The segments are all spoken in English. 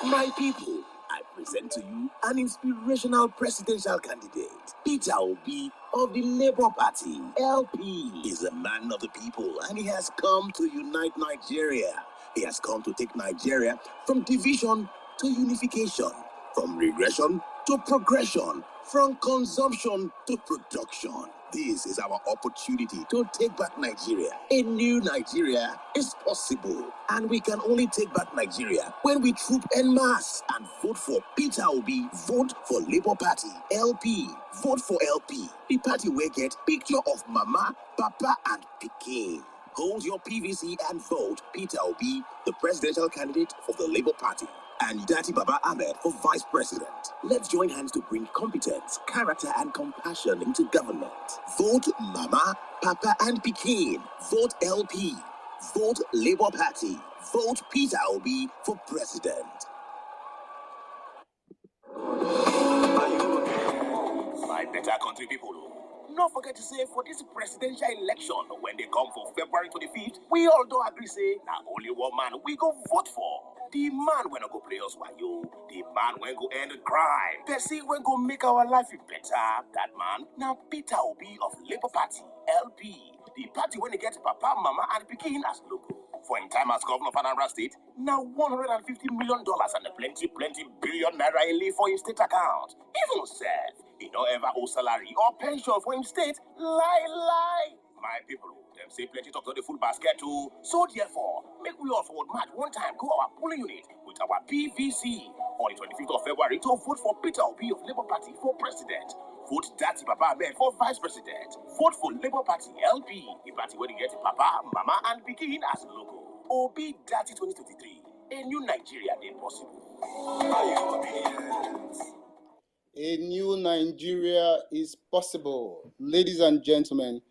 My people, I present to you an inspirational presidential candidate. Peter Obi of the Labour Party, LP, is a man of the people and he has come to unite Nigeria. He has come to take Nigeria from division to unification, from regression to progression, from consumption to production. This is our opportunity to take back Nigeria. A new Nigeria is possible. And we can only take back Nigeria when we troop en masse and vote for Peter Obi. Vote for Labour Party, LP. Vote for LP. The party will get picture of Mama, Papa, and Pikin. Hold your PVC and vote Peter Obi, the presidential candidate of the Labour Party, and Daddy Baba Ahmed for vice president. Let's join hands to bring competence, character, and compassion into government. Vote Mama, Papa, and Pikin. Vote LP. Vote Labour Party. Vote Peter Obi for president. My better country people, not forget to say for this presidential election, when they come for February 25th, we all don't agree say, now only one man we go vote for. The man when go play us wayo, the man when go end crime, the see when go make our life better. That man, now Peter Obi of Labour Party, LP. The party when they get Papa, Mama, and Pikin as logo. For in time as governor of Anambra State, now $150 million and a plenty billion naira for his state account. Even said, he don't ever owe salary or pension for him state. Lie. My people, them say plenty talk to the full basket too. So therefore, make we all forward march one time go our polling unit with our PVC on the 25th of February to vote for Peter Obi of Labour Party for president. Vote Daddy Baba Ahmed for vice president. Vote for Labour Party LP. The party where they get Papa, Mama, and Pikin as logo. Obi Daddy 2023. A new Nigeria made possible. A new Nigeria is possible. Ladies and gentlemen,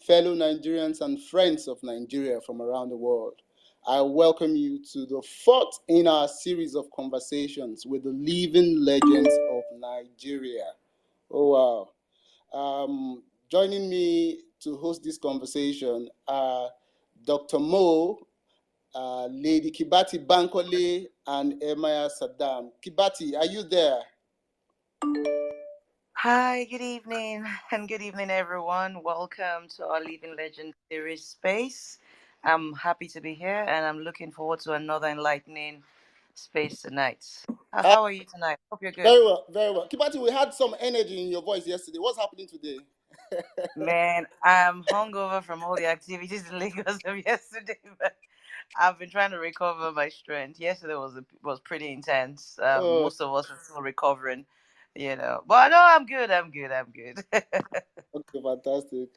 fellow Nigerians and friends of Nigeria from around the world, I welcome you to the fourth in our series of conversations with the living legends of Nigeria. Oh, wow. Joining me to host this conversation are Dr. Mo, Lady Kibati Bankole, and Emaya Saddam. Kibati, are you there? Hi, good evening, and good evening, everyone. Welcome to our Living Legend series space. I'm happy to be here, and I'm looking forward to another enlightening space tonight. How are you tonight? Hope you're good. Very well. Kibati, we had some energy in your voice yesterday. What's happening today? Man, I'm hungover from all the activities in Lagos of yesterday, but I've been trying to recover my strength. Yesterday was pretty intense. Most of us are still recovering, But no, I'm good. Okay, fantastic.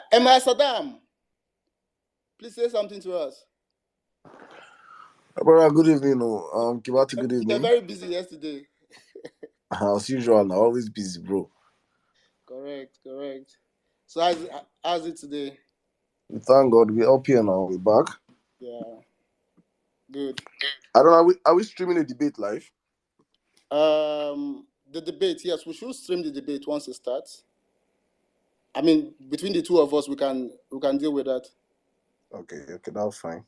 Emma Saddam, please say something to us. Brother, good evening. Kibati, good evening. You were very busy yesterday. As usual, I'm always busy, bro. Correct. So how's it today? Thank God we're up here now. We're back. Yeah. Good. I don't know. Are we streaming the debate live? The debate, yes, we should stream the debate once it starts. I mean, between the two of us, we can deal with that. Okay, that's fine.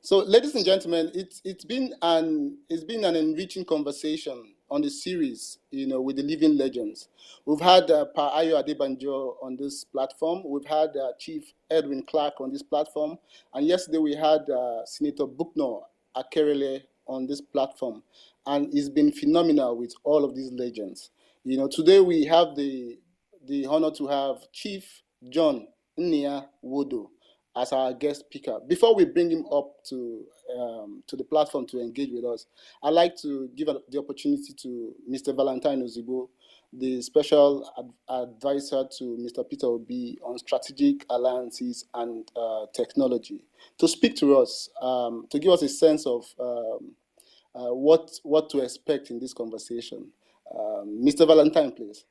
So, ladies and gentlemen, it's been an enriching conversation on the series, with the living legends. We've had Pa Ayo Adebanjo on this platform. We've had Chief Edwin Clark on this platform, and yesterday we had Senator Bucknor Akerele on this platform, and it's been phenomenal with all of these legends. Today we have the honor to have Chief John Nnia Nwodo as our guest speaker. Before we bring him up to the platform to engage with us, I'd like to give the opportunity to Mr. Valentine Ozigbo, the special advisor to Mr. Peter Obi on strategic alliances and technology, to speak to us, to give us a sense of what to expect in this conversation. Mr. Valentine, please.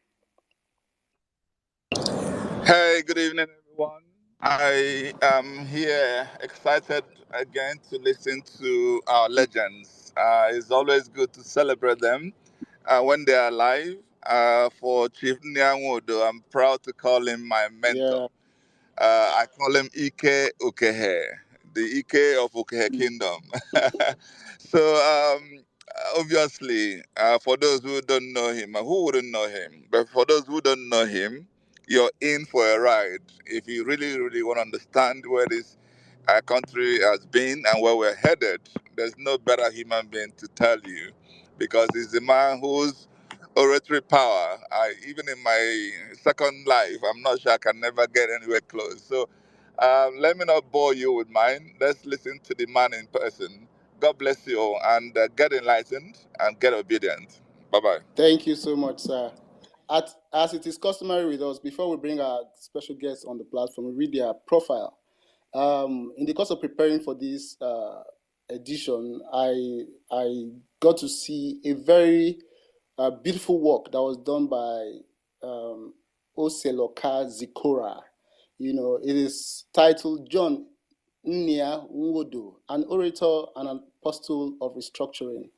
Hey, good evening, everyone. I am here excited again to listen to our legends. It's always good to celebrate them when they are alive. For Chief Nnia Nwodo, I'm proud to call him my mentor. Yeah. I call him Ike Okehe, the Ike of Okehe Kingdom. So, obviously, for those who don't know him, who wouldn't know him? But for those who don't know him, you're in for a ride. If you really, really want to understand where this country has been and where we're headed, there's no better human being to tell you, because he's the man whose oratory power, even in my second life, I'm not sure I can never get anywhere close. So let me not bore you with mine. Let's listen to the man in person. God bless you all, and get enlightened and get obedient. Bye-bye. Thank you so much, sir. As it is customary with us, before we bring our special guests on the platform, we read their profile. In the course of preparing for this edition, I got to see a very beautiful work that was done by Oseloka Zikora. It is titled John Nnia Nwodo, an orator and an apostle of restructuring.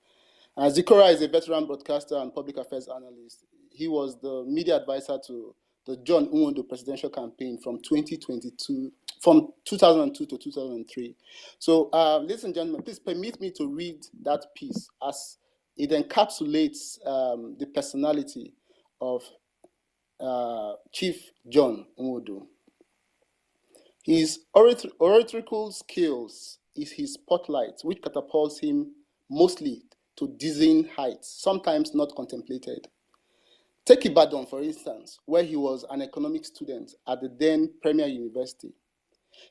Zikora is a veteran broadcaster and public affairs analyst. He was the media advisor to the John Nwodo presidential campaign from 2002 to 2003. So, ladies and gentlemen, please permit me to read that piece as it encapsulates the personality of Chief John Nwodo. His oratorical skills is his spotlight, which catapults him mostly to dizzying heights, sometimes not contemplated. Take Ibadan, for instance, where he was an economics student at the then Premier University.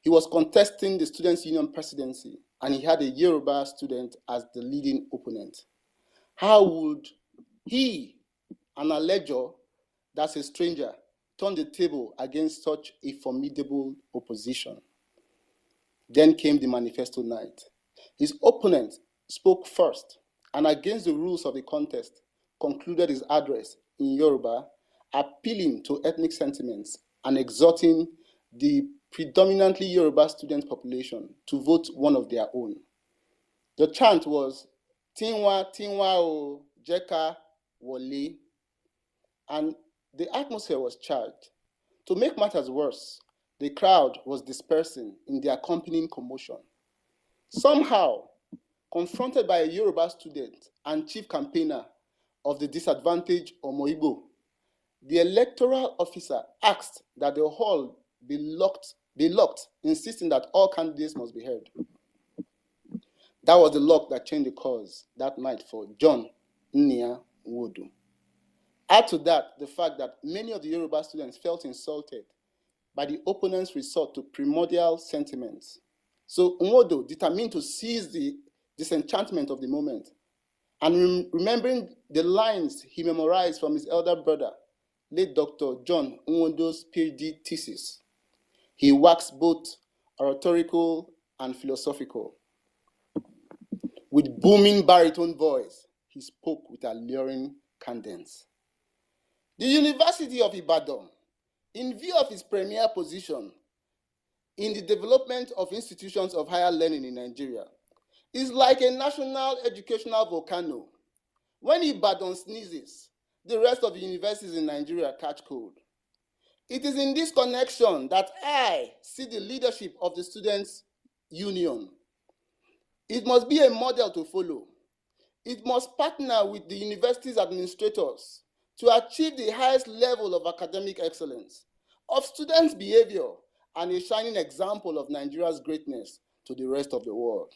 He was contesting the Students' Union presidency, and he had a Yoruba student as the leading opponent. How would he, an Alejo, that's a stranger, turn the table against such a formidable opposition? Then came the manifesto night. His opponent spoke first, and against the rules of the contest, concluded his address in Yoruba, appealing to ethnic sentiments and exhorting the predominantly Yoruba student population to vote one of their own. The chant was Tinwa Tinwa o Jeka Wole, and the atmosphere was charged. To make matters worse, the crowd was dispersing in the accompanying commotion. Somehow, confronted by a Yoruba student and chief campaigner of the disadvantaged Omo-Igbo, the electoral officer asked that the hall be locked, insisting that all candidates must be heard. That was the lock that changed the course that night for John Nnia Nwodo. Add to that the fact that many of the Yoruba students felt insulted by the opponent's resort to primordial sentiments. So Nwodo, determined to seize the disenchantment of the moment, and remembering the lines he memorized from his elder brother, late Dr. John Nwodo's PhD thesis, he waxed both oratorical and philosophical. With booming baritone voice, he spoke with alluring cadence. The University of Ibadan, in view of its premier position in the development of institutions of higher learning in Nigeria, is like a national educational volcano. When Ibadan sneezes, the rest of the universities in Nigeria catch cold. It is in this connection that I see the leadership of the Students' Union. It must be a model to follow. It must partner with the university's administrators to achieve the highest level of academic excellence, of students' behavior, and a shining example of Nigeria's greatness to the rest of the world.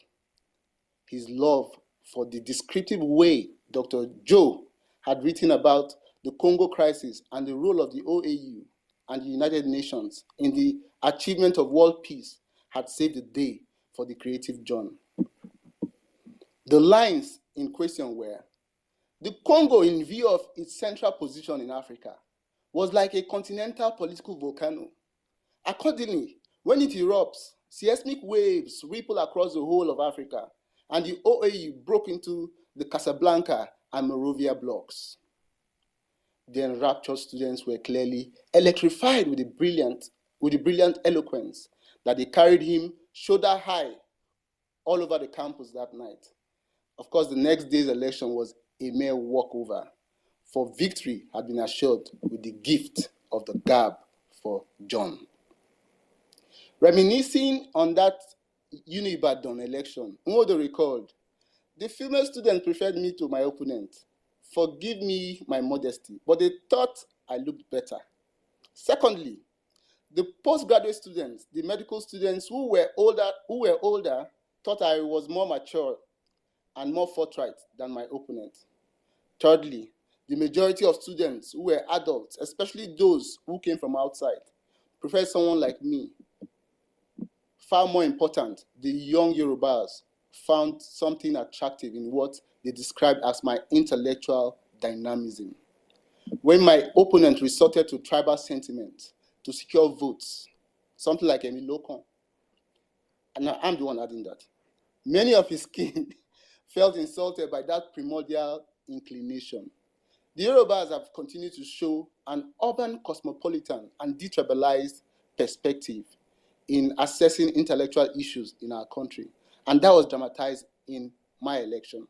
His love for the descriptive way Dr. Joe had written about the Congo crisis and the role of the OAU and the United Nations in the achievement of world peace had saved the day for the creative John. The lines in question were, the Congo, in view of its central position in Africa, was like a continental political volcano. Accordingly, when it erupts, seismic waves ripple across the whole of Africa, and the OAU broke into the Casablanca and Monrovia blocks. The enraptured students were clearly electrified with the brilliant eloquence that they carried him shoulder high all over the campus that night. Of course, the next day's election was a mere walkover, for victory had been assured with the gift of the gab for John. Reminiscing on that Uni-Ibadan election, Nwodo recalled, the female students preferred me to my opponent. Forgive me my modesty, but they thought I looked better. Secondly, the postgraduate students, the medical students who were older, thought I was more mature and more forthright than my opponent. Thirdly, the majority of students who were adults, especially those who came from outside, preferred someone like me. Far more important, the young Yorubas found something attractive in what they described as my intellectual dynamism. When my opponent resorted to tribal sentiment to secure votes, something like Emi Lokon, and I'm the one adding that, many of his kin felt insulted by that primordial inclination. The Yorubas have continued to show an urban cosmopolitan and detribalized perspective in assessing intellectual issues in our country, and that was dramatized in my election.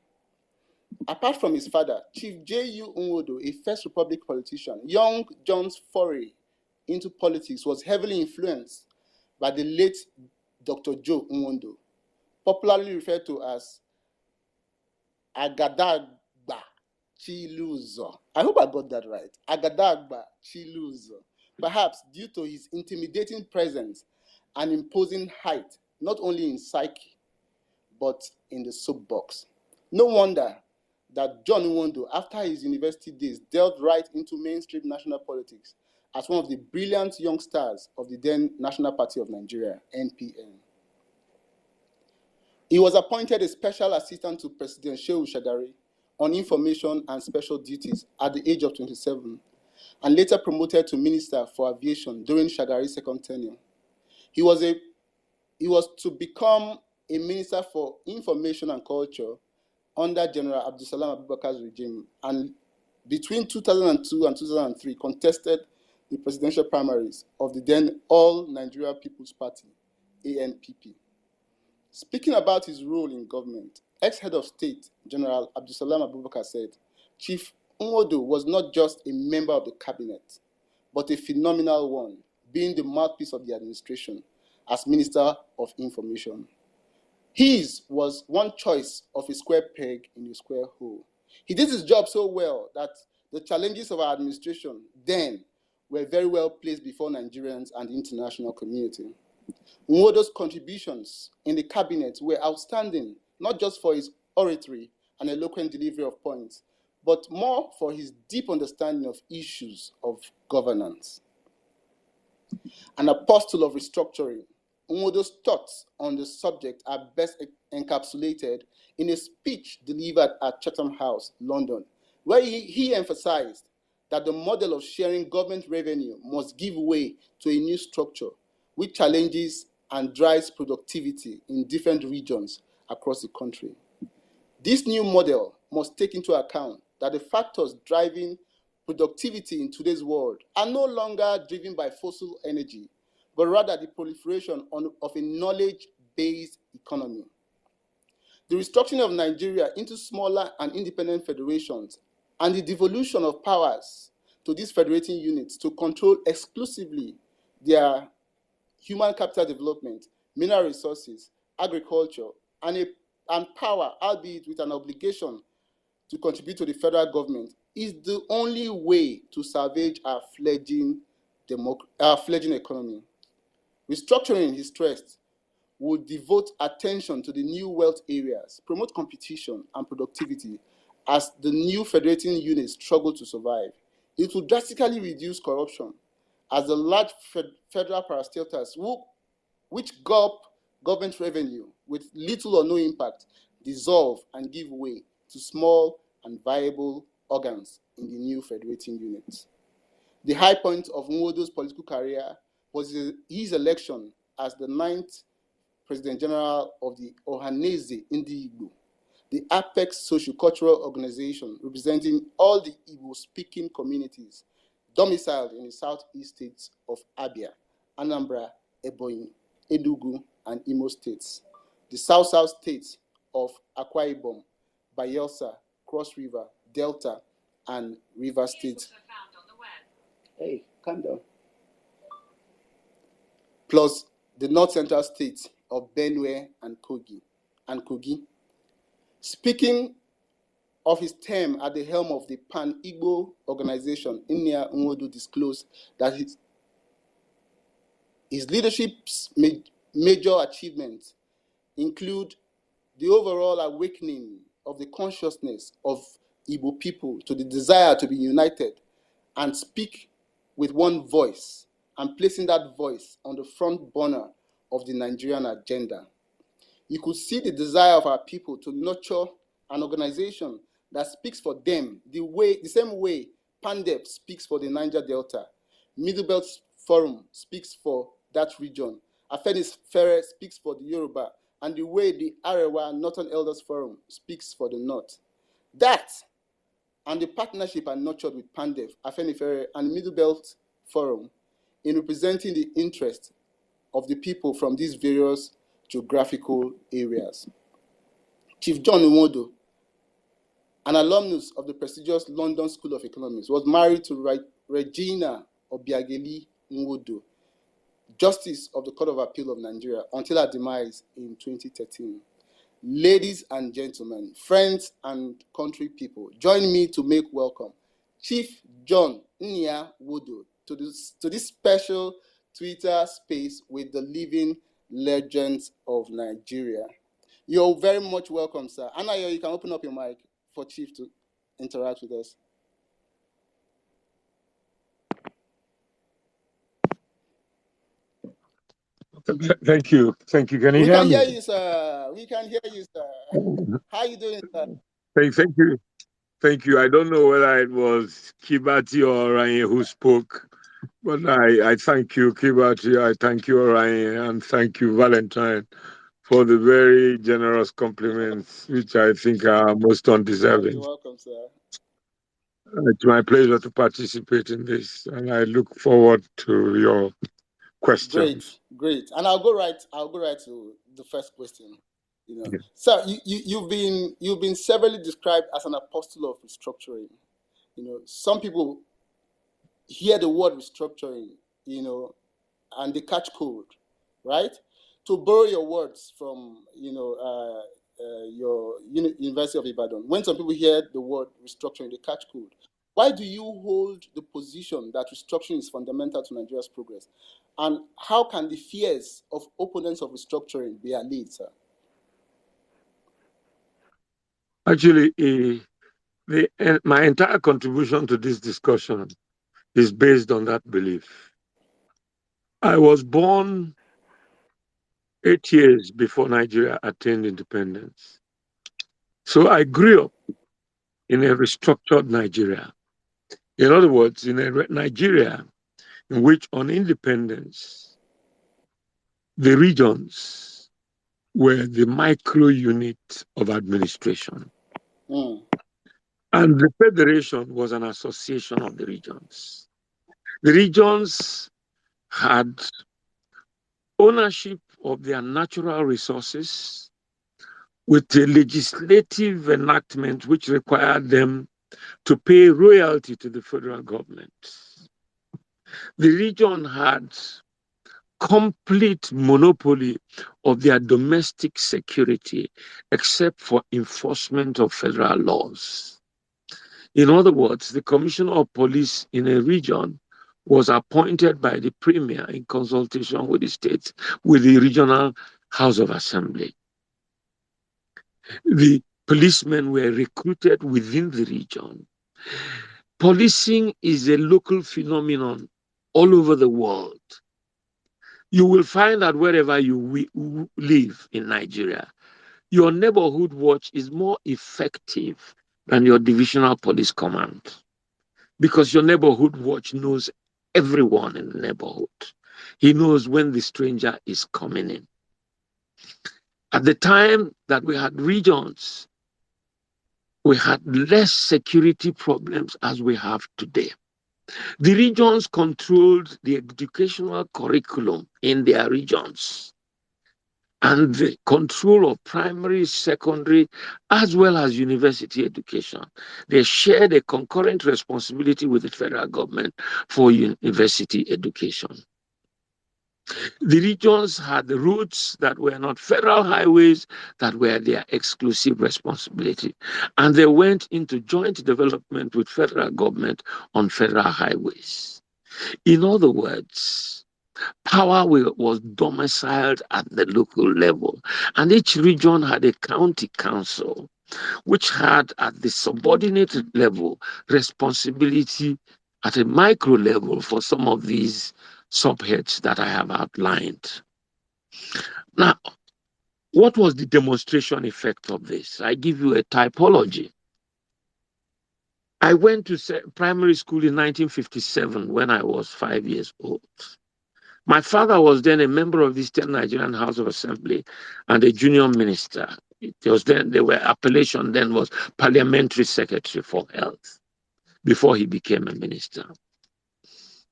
Apart from his father, Chief J.U. Nwodo, a First Republic politician, young John's foray into politics was heavily influenced by the late Dr. Joe Nwodo, popularly referred to as Agadagba Chiluzo. I hope I got that right. Agadagba Chiluzo. Perhaps due to his intimidating presence and imposing height, not only in psyche, but in the soapbox. No wonder that John Nwodo, after his university days, delved right into mainstream national politics as one of the brilliant young stars of the then National Party of Nigeria, NPN. He was appointed a special assistant to President Shehu Shagari on information and special duties at the age of 27, and later promoted to Minister for Aviation during Shagari's second tenure. He was to become a Minister for Information and Culture under General Abdulsalam Abubakar's regime, and between 2002 and 2003 contested the presidential primaries of the then All Nigeria People's Party, ANPP. Speaking about his role in government, ex-head of state, General Abdulsalam Abubakar said, Chief Nwodo was not just a member of the cabinet, but a phenomenal one, being the mouthpiece of the administration as Minister of Information. His was one choice of a square peg in a square hole. He did his job so well that the challenges of our administration then were very well placed before Nigerians and the international community. Nwodo's contributions in the cabinet were outstanding, not just for his oratory and eloquent delivery of points, but more for his deep understanding of issues of governance. An apostle of restructuring, Nwodo's thoughts on the subject are best encapsulated in a speech delivered at Chatham House, London, where he emphasized that the model of sharing government revenue must give way to a new structure which challenges and drives productivity in different regions across the country. This new model must take into account that the factors driving productivity in today's world are no longer driven by fossil energy, but rather the proliferation of a knowledge-based economy. The restructuring of Nigeria into smaller and independent federations and the devolution of powers to these federating units to control exclusively their human capital development, mineral resources, agriculture, and power, albeit with an obligation to contribute to the federal government, is the only way to salvage our fledgling economy. Restructuring, he stressed, would devote attention to the new wealth areas, promote competition and productivity as the new federating units struggle to survive. It will drastically reduce corruption as the large federal parastatals which gulp government revenue with little or no impact dissolve and give way to small and viable organs in the new federating units. The high point of Nwodo's political career was his election as the 9th President General of the Ala-Igbo, the apex socio-cultural organization representing all the Igbo-speaking communities domiciled in the southeast states of Abia, Anambra, Ebonyi, Enugu, and Imo states, the south-south states of Akwa Ibom, Bayelsa, Cross River, Delta, and River State. Hey, calm down. Plus the north-central states of Benue and Kogi. Speaking of his term at the helm of the Pan-Igbo organization, Nnia Nwodo disclosed that his leadership's major achievements include the overall awakening of the consciousness of Igbo people to the desire to be united and speak with one voice, and placing that voice on the front burner of the Nigerian agenda. You could see the desire of our people to nurture an organization that speaks for them the same way PANDEP speaks for the Niger Delta, Middle Belt Forum speaks for that region, Afenifere speaks for the Yoruba, and the way the Arewa Northern Elders Forum speaks for the North. That and the partnership are nurtured with PANDEF, Afenifere, and Middle Belt Forum in representing the interests of the people from these various geographical areas. Chief John Nwodo, an alumnus of the prestigious London School of Economics, was married to Regina Obiageli Nwodo, Justice of the Court of Appeal of Nigeria, until her demise in 2013. Ladies and gentlemen, friends and country people, join me to make welcome Chief John Nnia Nwodo to this special Twitter space with the living legends of Nigeria. You're very much welcome, sir. Nnia, you can open up your mic for Chief to interact with us. Thank you. Can you hear me? We can hear you, sir. How are you doing, sir? Thank you. I don't know whether it was Kibati or Ryan who spoke, but I thank you, Kibati. I thank you, Ryan, and thank you, Valentine, for the very generous compliments, which I think are most undeserving. You're welcome, sir. It's my pleasure to participate in this, and I look forward to your questions. Great. And I'll go right to the first question. Yeah. So you've been severally described as an apostle of restructuring. Some people hear the word restructuring, and they catch cold, right? To borrow your words from your University of Ibadan, when some people hear the word restructuring, they catch cold. Why do you hold the position that restructuring is fundamental to Nigeria's progress? And how can the fears of opponents of restructuring be allayed, sir? Actually, my entire contribution to this discussion is based on that belief. I was born 8 years before Nigeria attained independence. So I grew up in a restructured Nigeria. In other words, in a Nigeria in which on independence, the regions were the micro unit of administration. And the federation was an association of the regions. The regions had ownership of their natural resources with a legislative enactment which required them to pay royalty to the federal government. The region had complete monopoly of their domestic security except for enforcement of federal laws. In other words, the commissioner of police in a region was appointed by the premier in consultation with the states, with the regional House of Assembly. The policemen were recruited within the region. Policing is a local phenomenon all over the world. You will find that wherever you live in Nigeria, your neighborhood watch is more effective than your divisional police command, because your neighborhood watch knows everyone in the neighborhood. He knows when the stranger is coming in. At the time that we had regions, we had less security problems as we have today. The regions controlled the educational curriculum in their regions and the control of primary, secondary, as well as university education. They shared a concurrent responsibility with the federal government for university education. The regions had routes that were not federal highways that were their exclusive responsibility. And they went into joint development with federal government on federal highways. In other words, power was domiciled at the local level, and each region had a county council, which had at the subordinate level responsibility at a micro level for some of these subheads that I have outlined. Now, what was the demonstration effect of this? I give you a typology. I went to primary school in 1957 when I was 5 years old. My father was then a member of the Eastern Nigerian House of Assembly and a junior minister. It was then, appellation then was Parliamentary Secretary for Health before he became a minister.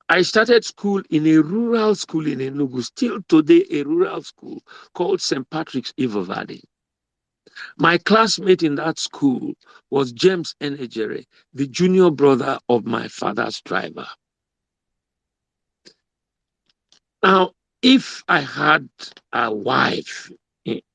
I started school in a rural school in Enugu, still today a rural school called St. Patrick's Ivo Valley. My classmate in that school was James Njenje, the junior brother of my father's driver. Now, if I had a wife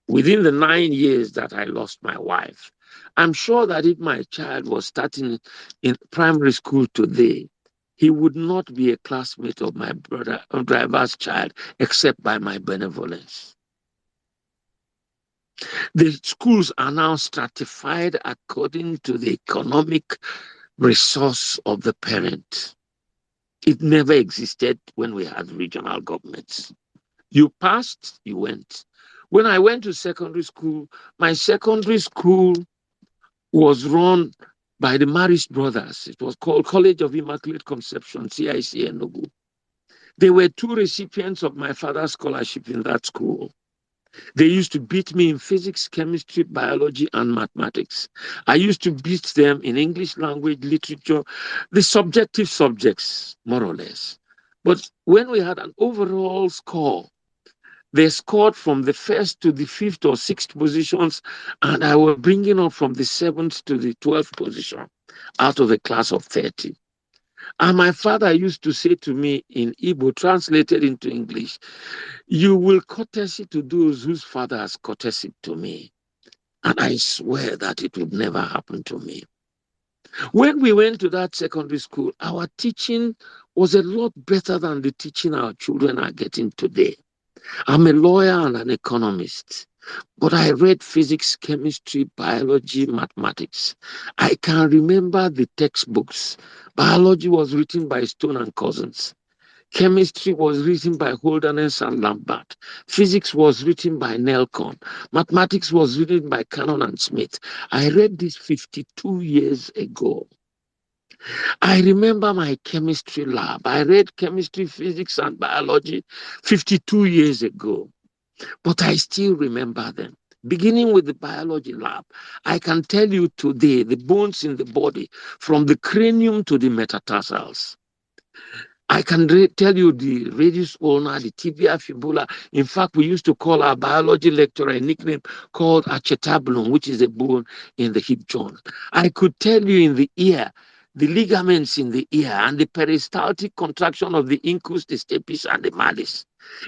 within the 9 years that I lost my wife, I'm sure that if my child was starting in primary school today, he would not be a classmate of my brother or driver's child except by my benevolence. The schools are now stratified according to the economic resource of the parent. It never existed when we had regional governments. You passed, you went. When I went to secondary school, my secondary school was run by the Marist brothers. It was called College of Immaculate Conception, CIC Enugu. There were 2 recipients of my father's scholarship in that school. They used to beat me in physics, chemistry, biology, and mathematics. I used to beat them in English language, literature, the subjective subjects, more or less. But when we had an overall score, they scored from the 1st to the 5th or 6th positions, and I was bringing up from the 7th to the 12th position out of a class of 30. And my father used to say to me in Igbo, translated into English, "You will courtesy to those whose father has courtesy to me." And I swear that it would never happen to me. When we went to that secondary school, our teaching was a lot better than the teaching our children are getting today. I'm a lawyer and an economist, but I read physics, chemistry, biology, mathematics. I can remember the textbooks. Biology was written by Stone and Cousins. Chemistry was written by Holderness and Lambert. Physics was written by Nelcon. Mathematics was written by Cannon and Smith. I read this 52 years ago. I remember my chemistry lab. I read chemistry, physics, and biology 52 years ago, but I still remember them. Beginning with the biology lab, I can tell you today the bones in the body, from the cranium to the metatarsals. I can tell you the radius ulna, the tibia fibula. In fact, we used to call our biology lecturer a nickname called acetabulum, which is a bone in the hip joint. I could tell you in the ear, the ligaments in the ear and the peristaltic contraction of the incus, the stapes, and the malleus.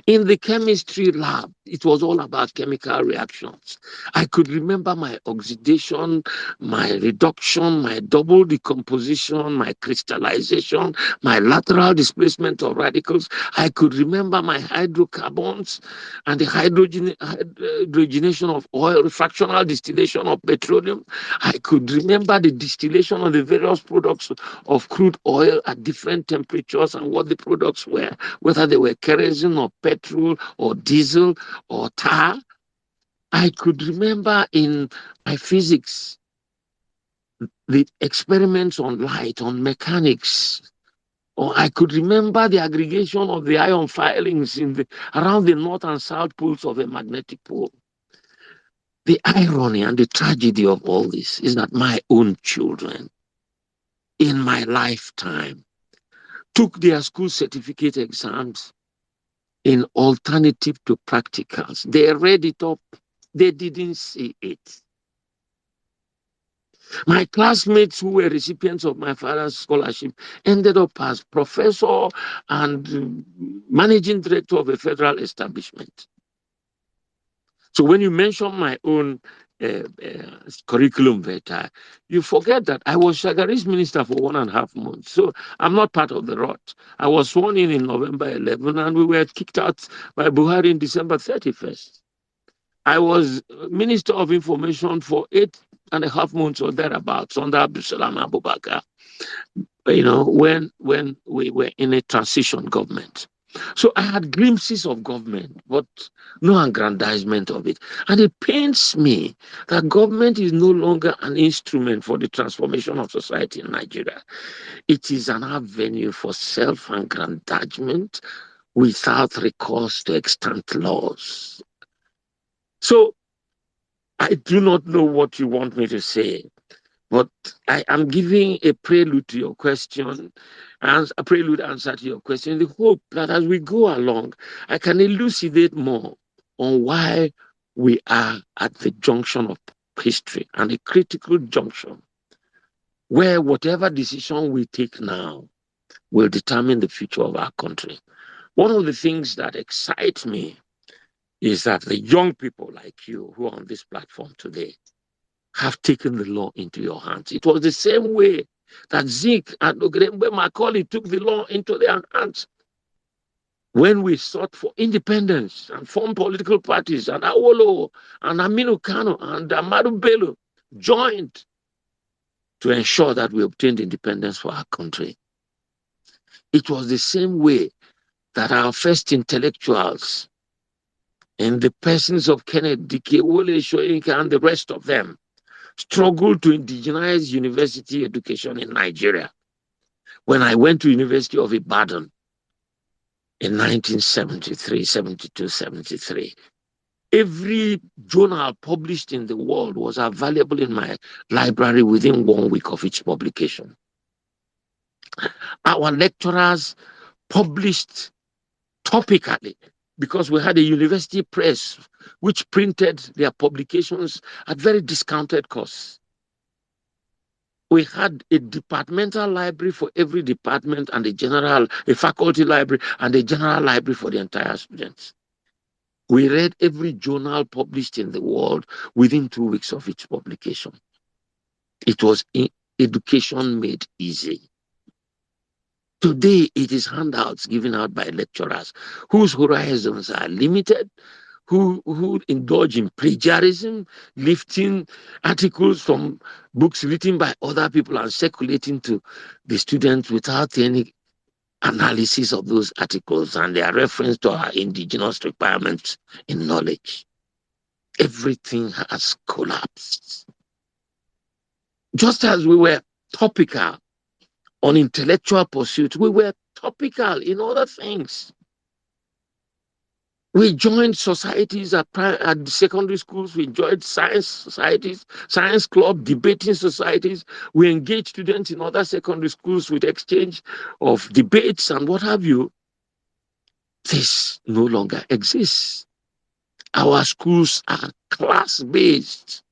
In the chemistry lab, it was all about chemical reactions. I could remember my oxidation, my reduction, my double decomposition, my crystallization, my lateral displacement of radicals. I could remember my hydrocarbons and the hydrogenation of oil, fractional distillation of petroleum. I could remember the distillation of the various products of crude oil at different temperatures and what the products were, whether they were kerosene or petrol or diesel or tar. I could remember in my physics the experiments on light, on mechanics. Or I could remember the aggregation of the ion filings around the north and south poles of a magnetic pole. The irony and the tragedy of all this is that my own children, in my lifetime, took their school certificate exams in alternative to practicals. They read it up. They didn't see it. My classmates who were recipients of my father's scholarship ended up as professor and managing director of a federal establishment. So when you mention my own curriculum vitae, you forget that I was Shagari's minister for 1.5 months. So I'm not part of the rot. I was sworn in November 11 and we were kicked out by Buhari in December 31st. I was Minister of Information for 8.5 months or thereabouts under Abdusalam Abubakar, when we were in a transition government. So I had glimpses of government, but no aggrandizement of it. And it pains me that government is no longer an instrument for the transformation of society in Nigeria. It is an avenue for self-aggrandizement without recourse to extant laws. So I do not know what you want me to say, but I am giving a prelude to your question, and a prelude answer to your question, in the hope that as we go along, I can elucidate more on why we are at the junction of history and a critical junction where whatever decision we take now will determine the future of our country. One of the things that excites me is that the young people like you who are on this platform today have taken the law into your hands. It was the same way that Zik and Ogrembe Macaulay took the law into their hands when we sought for independence and formed political parties, and Awolowo and Aminu Kano and Amadu Bello joined to ensure that we obtained independence for our country. It was the same way that our first intellectuals, in the persons of Kenneth Dike, Wole Soyinka, and the rest of them, struggled to indigenize university education in Nigeria. When I went to University of Ibadan in 1973, 72, 73, every journal published in the world was available in my library within 1 week of its publication. Our lecturers published topically because we had a university press which printed their publications at very discounted costs. We had a departmental library for every department and a faculty library and a general library for the entire students. We read every journal published in the world within 2 weeks of its publication. It was education made easy. Today, it is handouts given out by lecturers whose horizons are limited, who indulge in plagiarism, lifting articles from books written by other people and circulating to the students without any analysis of those articles and their reference to our indigenous requirements in knowledge. Everything has collapsed. Just as we were topical on intellectual pursuits, we were topical in other things. We joined societies at the secondary schools. We joined science societies, science club, debating societies. We engaged students in other secondary schools with exchange of debates and what have you. This no longer exists. Our schools are class-based.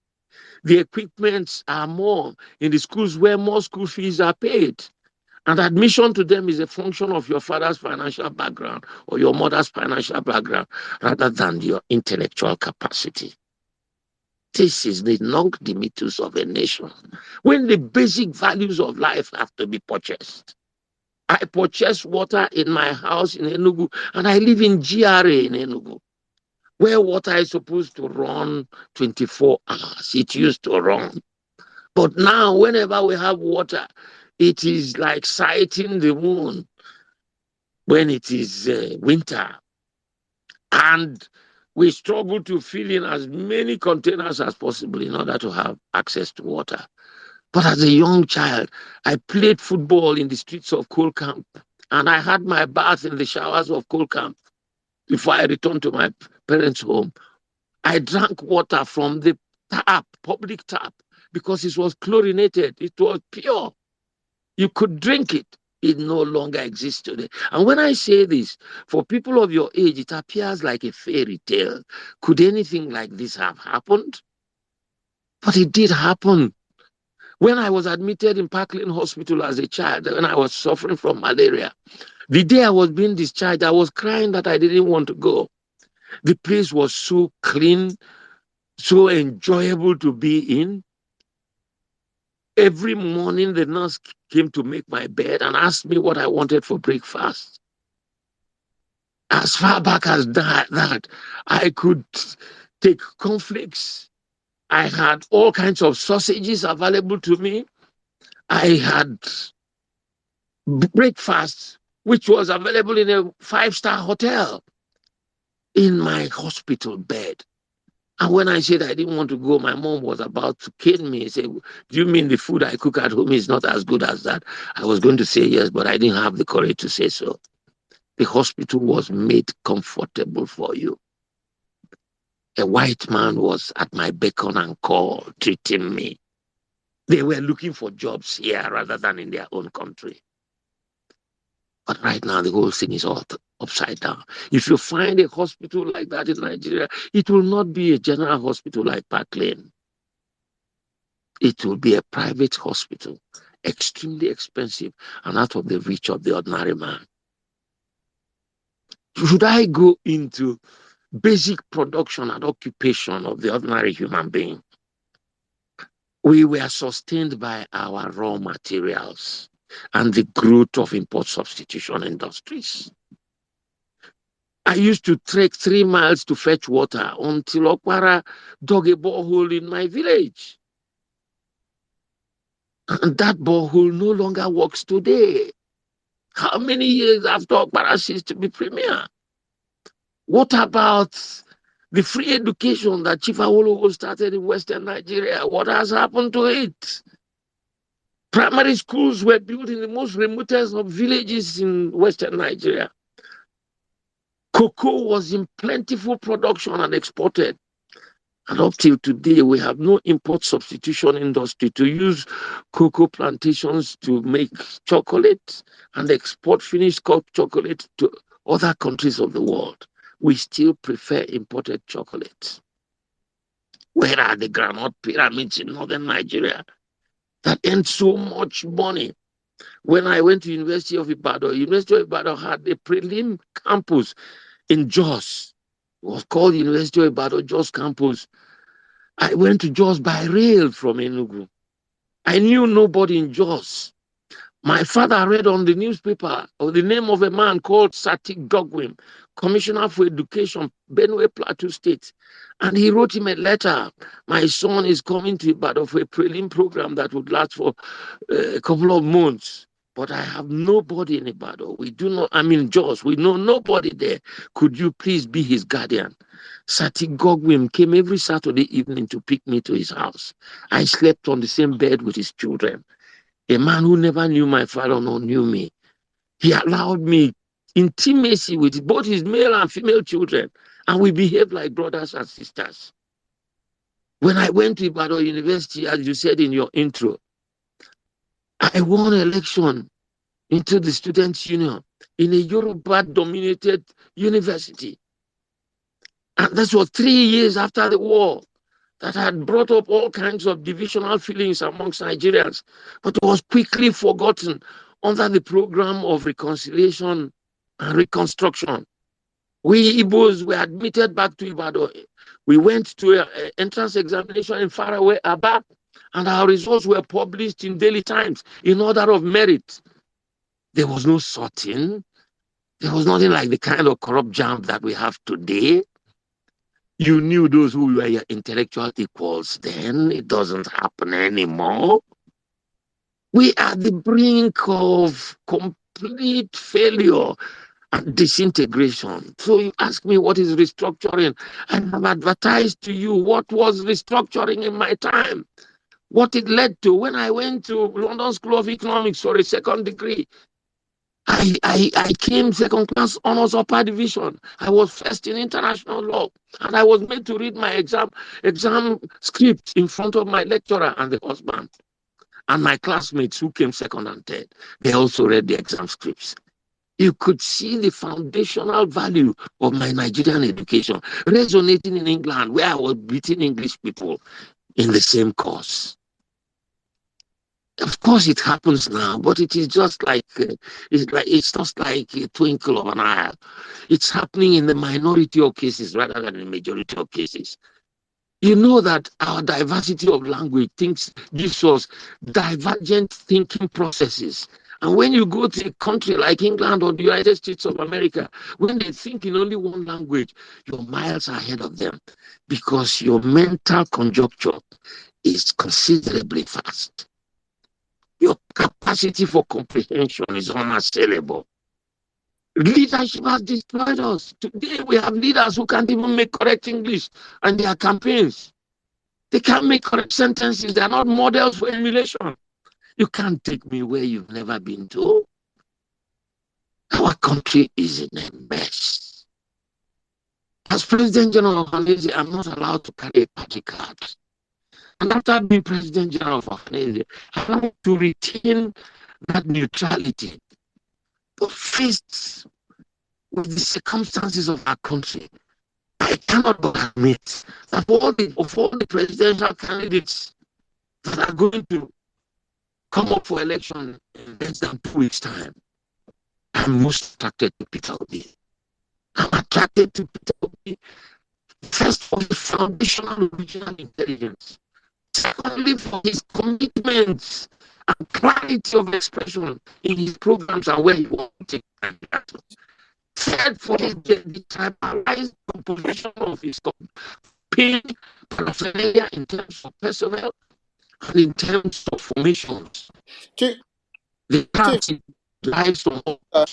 The equipments are more in the schools where more school fees are paid. And admission to them is a function of your father's financial background or your mother's financial background rather than your intellectual capacity. This is the nunc dimittis of a nation. When the basic values of life have to be purchased. I purchase water in my house in Enugu and I live in GRA in Enugu, where water is supposed to run 24 hours. It used to run. But now, whenever we have water, it is like sighting the moon when it is winter. And we struggle to fill in as many containers as possible in order to have access to water. But as a young child, I played football in the streets of Coal Camp, and I had my bath in the showers of Coal Camp before I returned to my parents' home. I drank water from the tap, public tap, because it was chlorinated. It was pure. You could drink it. It no longer exists today. And when I say this, for people of your age, it appears like a fairy tale. Could anything like this have happened? But it did happen. When I was admitted in Parkland Hospital as a child, when I was suffering from malaria, the day I was being discharged, I was crying that I didn't want to go. The place was so clean, so enjoyable to be in. Every morning, the nurse came to make my bed and asked me what I wanted for breakfast. As far back as that, I could take cornflakes. I had all kinds of sausages available to me. I had breakfast, which was available in a 5-star hotel in my hospital bed. And when I said I didn't want to go, my mom was about to cane me. She said, do you mean the food I cook at home is not as good as that? I was going to say yes, but I didn't have the courage to say so. The hospital was made comfortable for you. A white man was at my beck and call, treating me. They were looking for jobs here rather than in their own country. But right now, the whole thing is all upside down. If you find a hospital like that in Nigeria, it will not be a general hospital like Park Lane. It will be a private hospital, extremely expensive and out of the reach of the ordinary man. Should I go into basic production and occupation of the ordinary human being? We were sustained by our raw materials and the growth of import substitution industries. I used to trek 3 miles to fetch water until Okpara dug a borehole in my village. And that borehole no longer works today. How many years after Okpara ceased to be premier? What about the free education that Chief Awolowo started in Western Nigeria? What has happened to it? Primary schools were built in the most remotest of villages in Western Nigeria. Cocoa was in plentiful production and exported. And up till today, we have no import substitution industry to use cocoa plantations to make chocolate and export finished chocolate to other countries of the world. We still prefer imported chocolate. Where are the granite pyramids in northern Nigeria that earn so much money? When I went to University of Ibadan had a prelim campus in Jos. It was called University of Ibadan Jos campus. I went to Jos by rail from Enugu. I knew nobody in Jos. My father read on the newspaper of the name of a man called Satik Dogwim, Commissioner for Education, Benue Plateau State. And he wrote him a letter. My son is coming to Ibadan for a prelim program that would last for a couple of months. But I have nobody in Ibadan. Jos, we know nobody there. Could you please be his guardian? Satik Gogwim came every Saturday evening to pick me to his house. I slept on the same bed with his children. A man who never knew my father nor knew me. He allowed me intimacy with both his male and female children, and we behaved like brothers and sisters. When I went to Ibadan University, as you said in your intro, I won election into the Students' Union in a Yoruba-dominated university. And this was 3 years after the war that had brought up all kinds of divisional feelings amongst Nigerians, but was quickly forgotten under the program of reconciliation and reconstruction. We Igbos were admitted back to Ibadan. We went to an entrance examination in faraway Aba, and our results were published in Daily Times in order of merit. There was no sorting. There was nothing like the kind of corrupt jam that we have today. You knew those who were your intellectual equals then. It doesn't happen anymore. We are at the brink of complete failure and disintegration. So you ask me what is restructuring, and I've advertised to you what was restructuring in my time, what it led to. When I went to London School of Economics for a second degree, I came second class honors upper division. I was first in international law, and I was made to read my exam script in front of my lecturer and the husband. And my classmates who came second and third, they also read the exam scripts. You could see the foundational value of my Nigerian education resonating in England, where I was beating English people in the same course. Of course, it happens now, but it is just like it's just like a twinkle of an eye. It's happening in the minority of cases rather than the majority of cases. You know that our diversity of language gives us divergent thinking processes. And when you go to a country like England or the United States of America, when they think in only one language, you're miles ahead of them because your mental conjuncture is considerably fast. Your capacity for comprehension is unassailable. Leadership has destroyed us. Today we have leaders who can't even make correct English and their campaigns. They can't make correct sentences. They're not models for emulation. You can't take me where you've never been to. Our country is in a mess. As President General of Malaysia, I'm not allowed to carry a party card. And after being President General of Malaysia, I want to retain that neutrality. But faced with the circumstances of our country, I cannot but admit that of all the presidential candidates that are going to come up for election in less than 2 weeks' time, I'm most attracted to Peter Obi. I'm attracted to Peter Obi first for his foundational original intelligence, secondly for his commitments and clarity of expression in his programs and where he wants to take Nigeria to. Third, for the tribalized composition of his campaign paraphernalia in terms of personnel and in terms of formations. Chief, The party lies on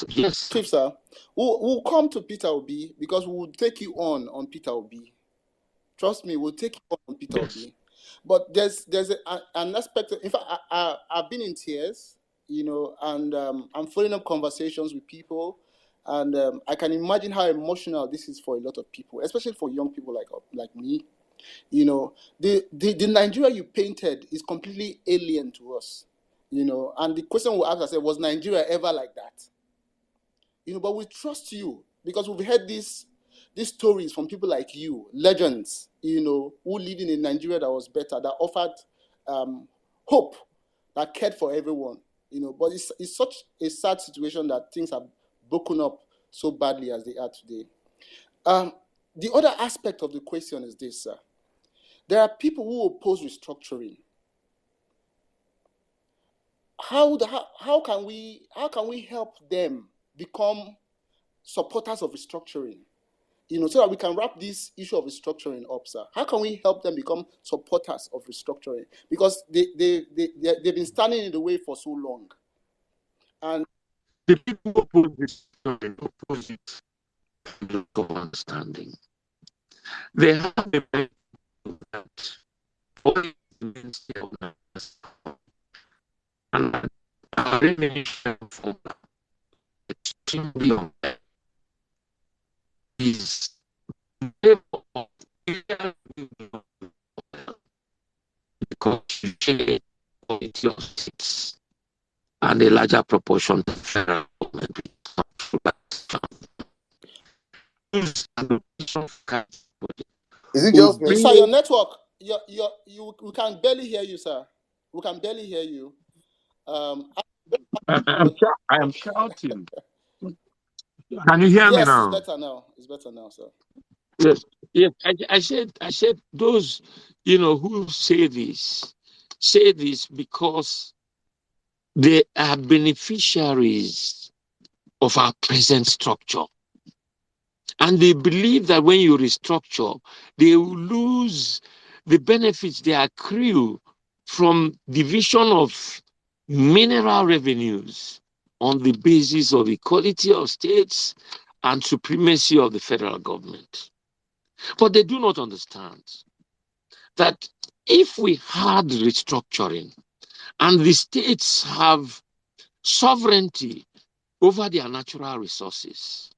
yes. Chief, sir, we'll come to Peter Obi because we will take you on Peter Obi. Trust me, we'll take you on Peter Obi. But there's an aspect. In fact, I've been in tears, and I'm following up conversations with people, and I can imagine how emotional this is for a lot of people, especially for young people like me. The Nigeria you painted is completely alien to us. And the question we ask ourselves, was Nigeria ever like that? But we trust you because we've heard these stories from people like you, legends, who lived in a Nigeria that was better, that offered hope, that cared for everyone, But it's such a sad situation that things have broken up so badly as they are today. The other aspect of the question is this, sir. There are people who oppose restructuring. How can we help them become supporters of restructuring? So that we can wrap this issue of restructuring up, sir. How can we help them become supporters of restructuring? Because they've been standing in the way for so long. And the people who oppose it lack of understanding. They have a mind that only and our formula extremely unfair is because you share quality of states and a larger proportion to federal government. Is it Will just me? Sir, bring your network, we can barely hear you, sir. We can barely hear you. I am shouting. Can you hear me Yes, it's now? better now. It's better now, sir. Yes. Yes. I said those, who say this because they are beneficiaries of our present structure. And they believe that when you restructure, they will lose the benefits they accrue from division of mineral revenues on the basis of equality of states and supremacy of the federal government. But they do not understand that if we had restructuring and the states have sovereignty over their natural resources,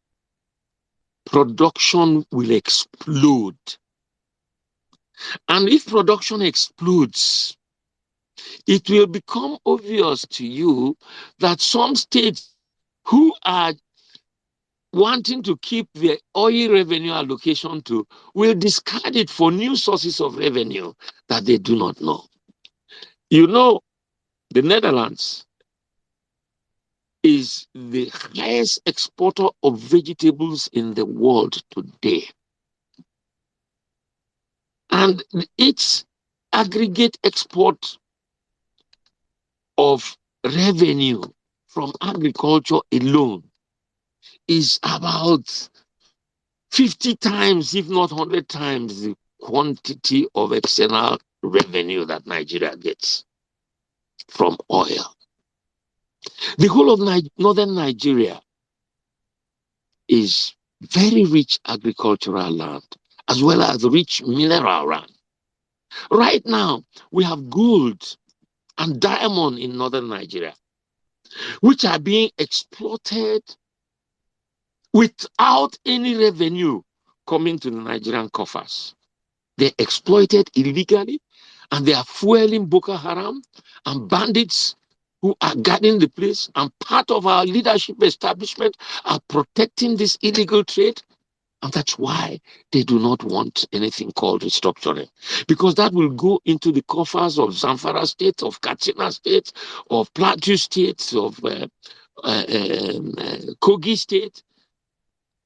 production will explode. And if production explodes, it will become obvious to you that some states who are wanting to keep their oil revenue allocation to will discard it for new sources of revenue that they do not know. You know, the Netherlands is the highest exporter of vegetables in the world today. And its aggregate export of revenue from agriculture alone is about 50 times, if not 100 times, the quantity of external revenue that Nigeria gets from oil. The whole of northern Nigeria is very rich agricultural land, as well as rich mineral land. Right now, we have gold and diamond in northern Nigeria, which are being exploited without any revenue coming to the Nigerian coffers. They're exploited illegally and they are fueling Boko Haram and bandits who are guarding the place. And part of our leadership establishment are protecting this illegal trade. And that's why they do not want anything called restructuring, because that will go into the coffers of Zamfara State, of Katsina State, of Plateau State, of Kogi State,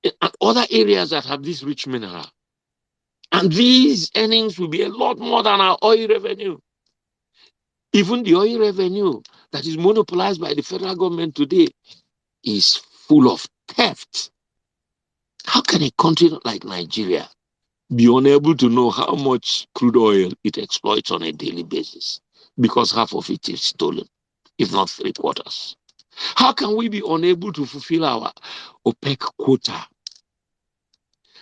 and other areas that have this rich mineral. And these earnings will be a lot more than our oil revenue. Even the oil revenue that is monopolized by the federal government today is full of theft. How can a country like Nigeria be unable to know how much crude oil it exploits on a daily basis? Because half of it is stolen, if not 3/4. How can we be unable to fulfill our OPEC quota?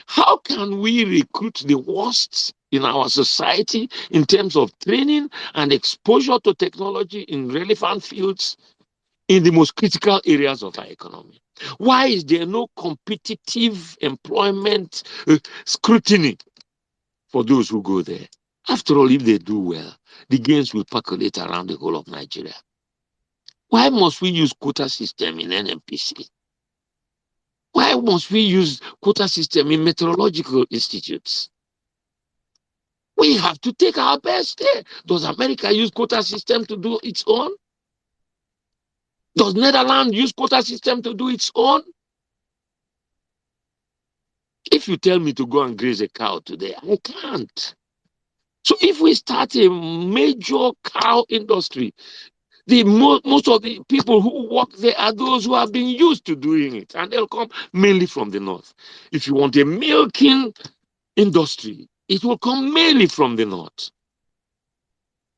How can we recruit the worst in our society in terms of training and exposure to technology in relevant fields in the most critical areas of our economy? Why is there no competitive employment scrutiny for those who go there? After all, if they do well, the gains will percolate around the whole of Nigeria. Why must we use quota system in NMPC? Why must we use quota system in meteorological institutes? We have to take our best there. Does America use quota system to do its own? Does Netherlands use quota system to do its own? If you tell me to go and graze a cow today, I can't. So if we start a major cow industry, most of the people who work there are those who have been used to doing it, and they'll come mainly from the north. If you want a milking industry, it will come mainly from the north.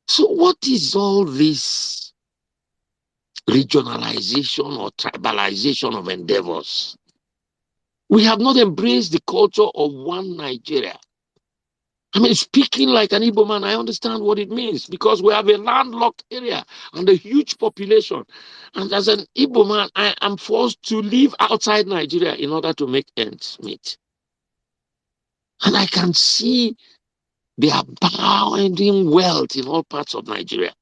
So what is all this regionalization or tribalization of endeavors? We have not embraced the culture of one Nigeria. I mean, speaking like an Igbo man, I understand what it means because we have a landlocked area and a huge population. And as an Igbo man, I am forced to live outside Nigeria in order to make ends meet. And I can see they are abounding wealth in all parts of Nigeria.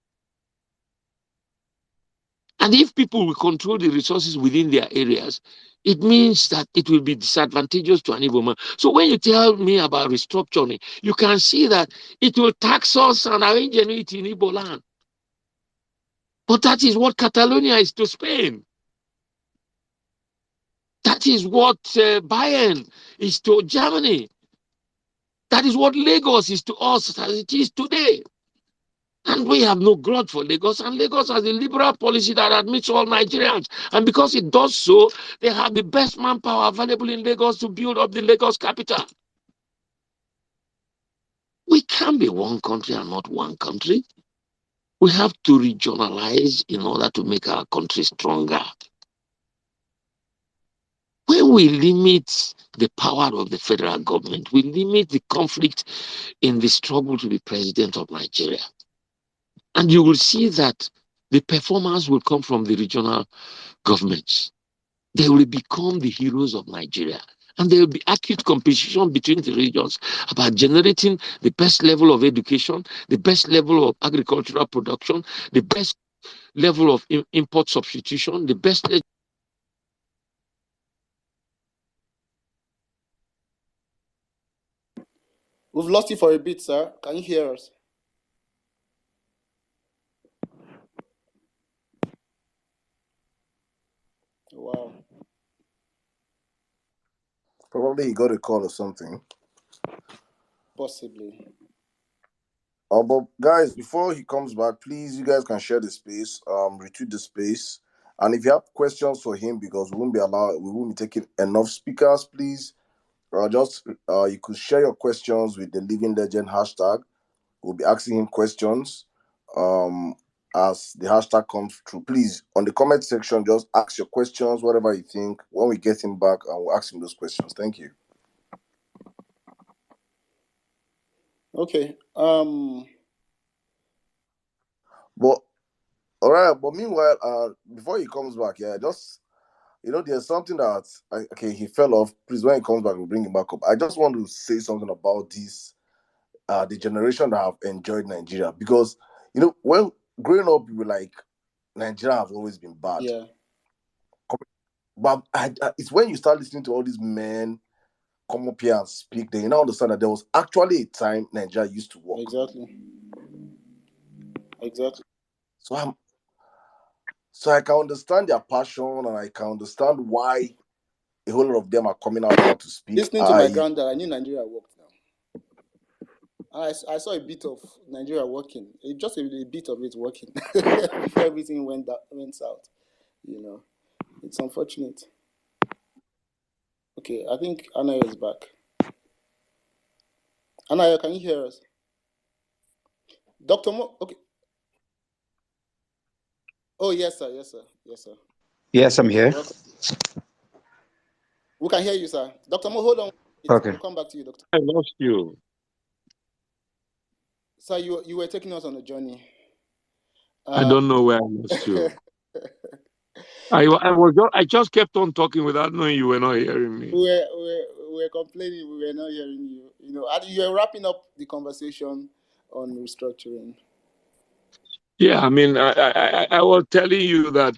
And if people will control the resources within their areas, it means that it will be disadvantageous to an Igbo man. So when you tell me about restructuring, you can see that it will tax us and our ingenuity in Igbo land. But that is what Catalonia is to Spain. That is what Bayern is to Germany. That is what Lagos is to us as it is today. And we have no grudge for Lagos. And Lagos has a liberal policy that admits all Nigerians. And because it does so, they have the best manpower available in Lagos to build up the Lagos capital. We can't be one country and not one country. We have to regionalize in order to make our country stronger. When we limit the power of the federal government, we limit the conflict in the struggle to be president of Nigeria. And you will see that the performance will come from the regional governments. They will become the heroes of Nigeria. And there will be acute competition between the regions about generating the best level of education, the best level of agricultural production, the best level of import substitution, the best. We've lost you for a bit, sir. Can you hear us? Wow. Probably he got a call or something. Possibly. But guys, before he comes back, please, you guys can share the space, retweet the space. And if you have questions for him, because we won't be taking enough speakers, please, you could share your questions with the Living Legend hashtag. We'll be asking him questions as the hashtag comes through. Please, on the comment section, just ask your questions, whatever you think. When we get him back, and we'll ask him those questions. Thank you. Okay. But all right. But meanwhile, before he comes back, there's something that he fell off. Please, when he comes back, we'll bring him back up. I just want to say something about this, the generation that have enjoyed Nigeria, because when growing up, we were like, Nigeria has always been bad. Yeah. But it's when you start listening to all these men come up here and speak, then you now understand that there was actually a time Nigeria used to work. Exactly. So I can understand their passion, and I can understand why a whole lot of them are coming out now to speak. Listening to my granddad, I knew Nigeria worked now. I saw a bit of Nigeria working. Just a bit of it working before everything went south. It's unfortunate. Okay, I think Anaya is back. Anaya, can you hear us? Dr. Mo, okay. Oh, yes, sir. Yes, I'm here. Welcome. We can hear you, sir. Dr. Mo, hold on. Okay. We'll come back to you, Doctor. I lost you. Sir, you were taking us on a journey. I don't know where I lost you. I just kept on talking without knowing you were not hearing me. We were complaining we were not hearing you. You were wrapping up the conversation on restructuring. Yeah, I mean, I was telling you that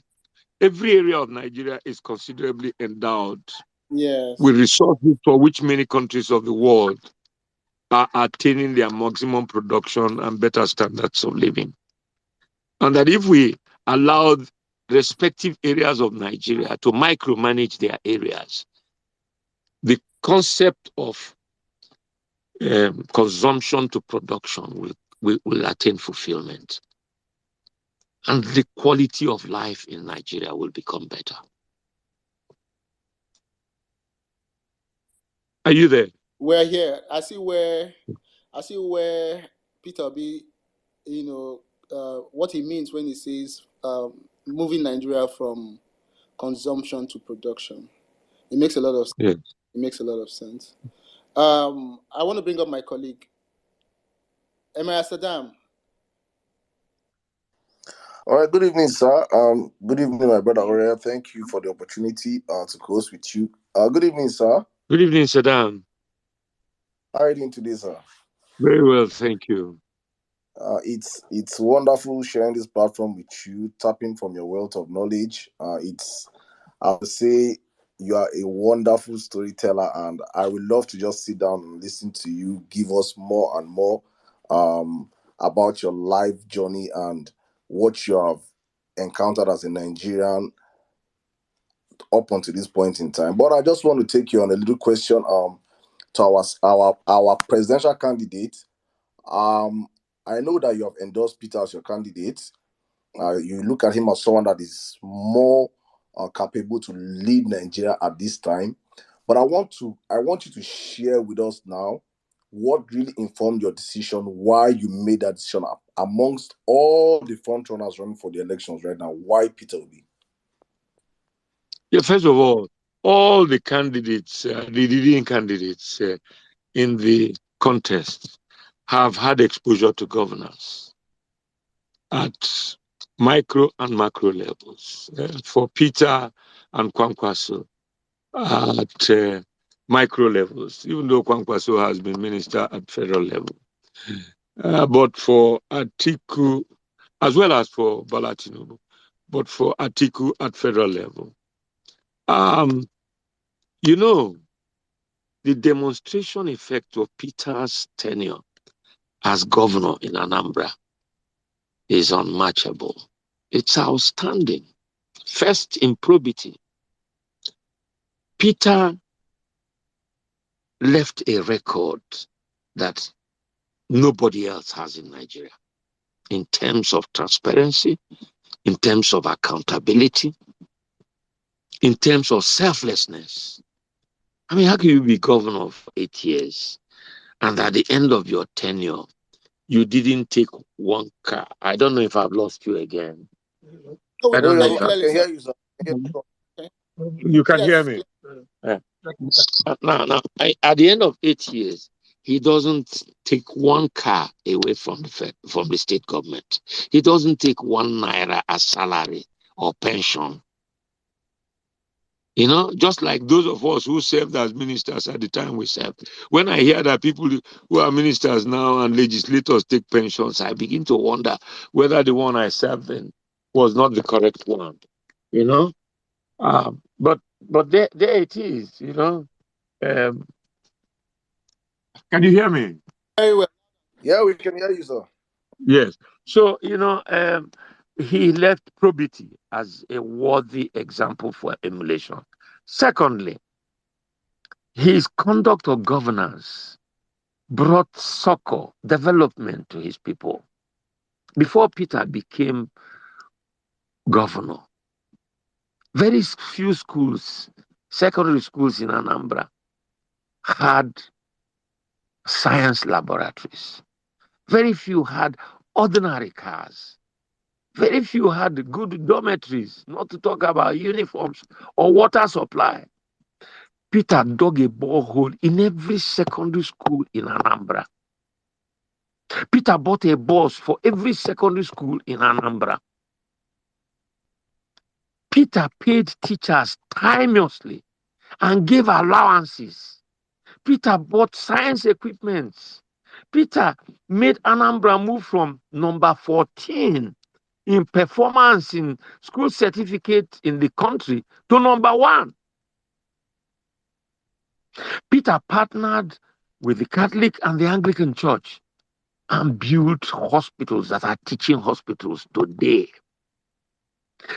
every area of Nigeria is considerably endowed with resources for which many countries of the world are attaining their maximum production and better standards of living. And that if we allowed respective areas of Nigeria to micromanage their areas, the concept of consumption to production will attain fulfillment. And the quality of life in Nigeria will become better. Are you there? We're here. I see where Peter B, what he means when he says moving Nigeria from consumption to production. It makes a lot of sense. Yes. It makes a lot of sense. I want to bring up my colleague. Emir Saddam. All right, good evening, sir. Good evening, my brother Aurea. Thank you for the opportunity to close with you. Good evening, sir. Good evening, Saddam. How are you doing today, sir? Very well, thank you. It's wonderful sharing this platform with you, tapping from your wealth of knowledge. I would say you are a wonderful storyteller, and I would love to just sit down and listen to you give us more and more about your life journey and what you have encountered as a Nigerian up until this point in time. But I just want to take you on a little question to our presidential candidate. Um, I know that you have endorsed Peter as your candidate. You look at him as someone that is more capable to lead Nigeria at this time. But I want you to share with us now what really informed your decision, why you made that decision amongst all the front runners running for the elections right now. Why Peter Obi? Yeah, first of all the candidates, the leading candidates in the contest have had exposure to governance at micro and macro levels. For Peter and Kwankwaso at micro levels, even though Kwankwaso has been minister at federal level. But for Atiku, as well as for Bola Tinubu, but for Atiku at federal level. You know, the demonstration effect of Peter's tenure as governor in Anambra is unmatchable. It's outstanding. First, in probity, Peter left a record that nobody else has in Nigeria in terms of transparency, in terms of accountability, in terms of selflessness. I mean, how can you be governor for 8 years and at the end of your tenure, you didn't take one car? I don't know if I've lost you again. No, we I can don't know hear No, you if I... I clearly, can sir. hear you, sir. I can hear You can hear Yes. me. Now, at the end of 8 years, he doesn't take one car away from the state government. He doesn't take 1 naira as salary or pension. You know, just like those of us who served as ministers at the time we served. When I hear that people who are ministers now and legislators take pensions, I begin to wonder whether the one I served in was not the correct one. You know, but there it is. You know, um, can you hear me? Very well. Yeah, we can hear you, sir. Yes. So, he left probity as a worthy example for emulation. Secondly, his conduct of governance brought succor, development to his people. Before Peter became governor, very few schools, secondary schools in Anambra, had science laboratories. Very few had ordinary cars. Very few had good dormitories, not to talk about uniforms or water supply. Peter dug a borehole in every secondary school in Anambra. Peter bought a bus for every secondary school in Anambra. Peter paid teachers timeously and gave allowances. Peter bought science equipment. Peter made Anambra move from number 14 in performance in school certificate in the country to number 1. Peter partnered with the Catholic and the Anglican Church and built hospitals that are teaching hospitals today.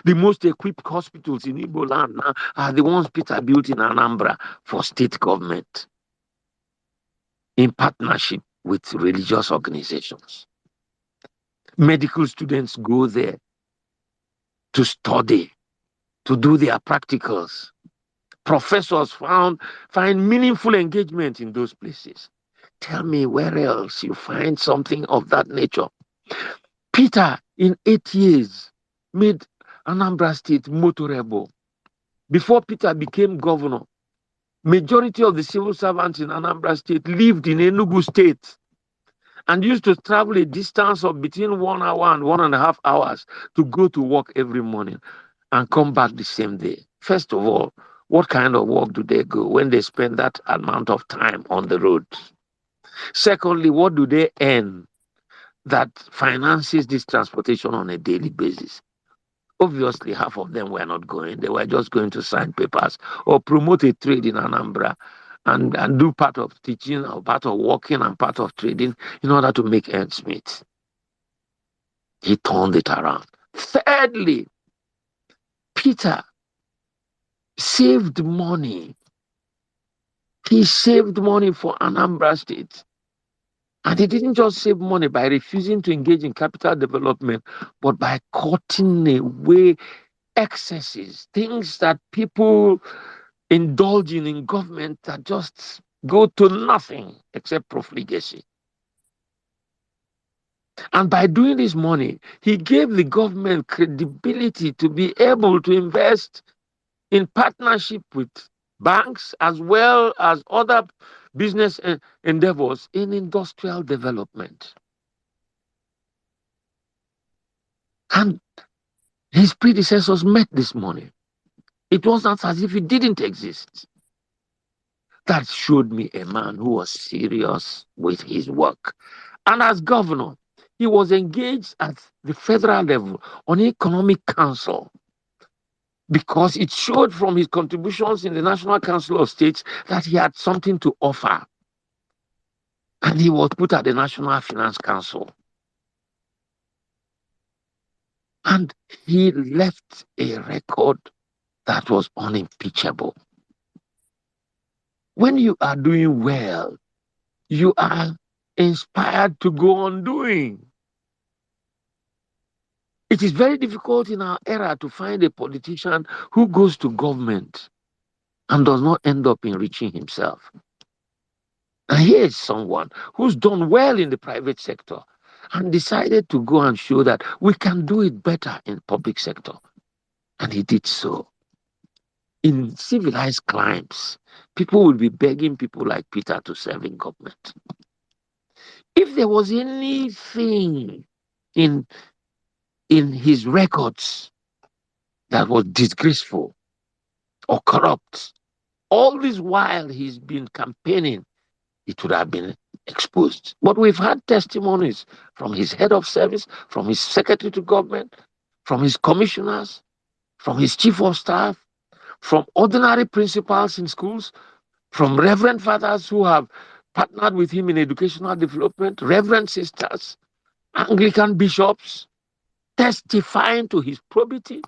The most equipped hospitals in Igbo land now are the ones Peter built in Anambra for state government in partnership with religious organizations. Medical students go there to study, to do their practicals. Professors find meaningful engagement in those places. Tell me where else you find something of that nature. Peter, in 8 years, made Anambra State motorable. Before Peter became governor, majority of the civil servants in Anambra State lived in Enugu State. and used to travel a distance of between 1 hour and 1.5 hours to go to work every morning and come back the same day. First of all, what kind of work do they go when they spend that amount of time on the road? Secondly, what do they earn that finances this transportation on a daily basis? Obviously, half of them were not going. They were just going to sign papers or promote a trade in Anambra and do part of teaching or part of working and part of trading in order to make ends meet. He turned it around. Thirdly, Peter saved money. He saved money for Anambra State. And he didn't just save money by refusing to engage in capital development, but by cutting away excesses, things that people indulge in government that just go to nothing except profligacy. And by doing this money, he gave the government credibility to be able to invest in partnership with banks as well as other business endeavors in industrial development. And his predecessors met this money. It was not as if it didn't exist. That showed me a man who was serious with his work. And as governor, he was engaged at the federal level on Economic Council because it showed from his contributions in the National Council of States that he had something to offer. And he was put at the National Finance Council. And he left a record that was unimpeachable. When you are doing well, you are inspired to go on doing. It is very difficult in our era to find a politician who goes to government and does not end up enriching himself. And here is someone who's done well in the private sector and decided to go and show that we can do it better in public sector. And he did so. In civilized climes, people will be begging people like Peter to serve in government. If there was anything in his records that was disgraceful or corrupt, all this while he's been campaigning, it would have been exposed. But we've had testimonies from his head of service, from his secretary to government, from his commissioners, from his chief of staff, from ordinary principals in schools, from reverend fathers who have partnered with him in educational development, reverend sisters, Anglican bishops, testifying to his probity,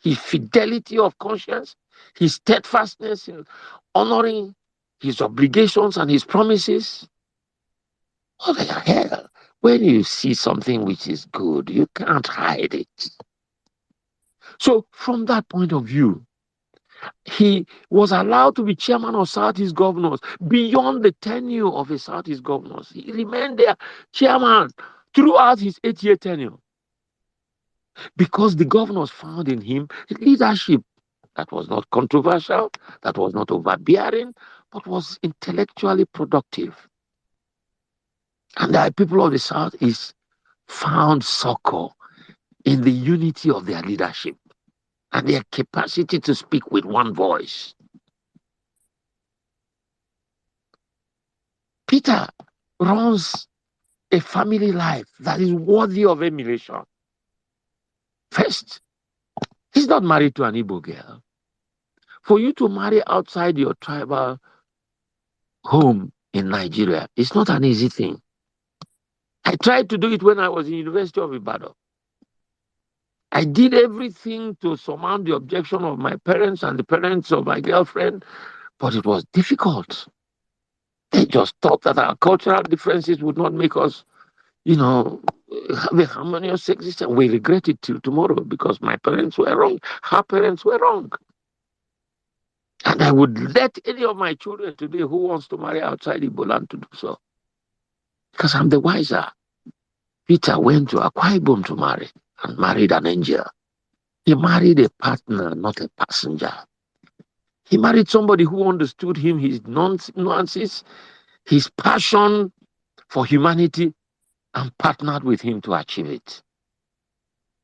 his fidelity of conscience, his steadfastness in honoring his obligations and his promises. What the hell? When you see something which is good, you can't hide it. So from that point of view, he was allowed to be chairman of Southeast governors beyond the tenure of a Southeast governors. He remained there chairman throughout his 8-year tenure because the governors found in him leadership that was not controversial, that was not overbearing, but was intellectually productive. And the people of the Southeast found succor in the unity of their leadership and their capacity to speak with one voice. Peter runs a family life that is worthy of emulation. First, he's not married to an Igbo girl. For you to marry outside your tribal home in Nigeria, it's not an easy thing. I tried to do it when I was in University of Ibadan. I did everything to surmount the objection of my parents and the parents of my girlfriend, but it was difficult. They just thought that our cultural differences would not make us, have a harmonious existence. We regret it till tomorrow because my parents were wrong. Her parents were wrong. And I would let any of my children today who wants to marry outside Igbo land to do so. Because I'm the wiser. Peter went to Akwa Ibom to marry and married an angel. He married a partner, not a passenger. He married somebody who understood him, his nuances, his passion for humanity, and partnered with him to achieve it.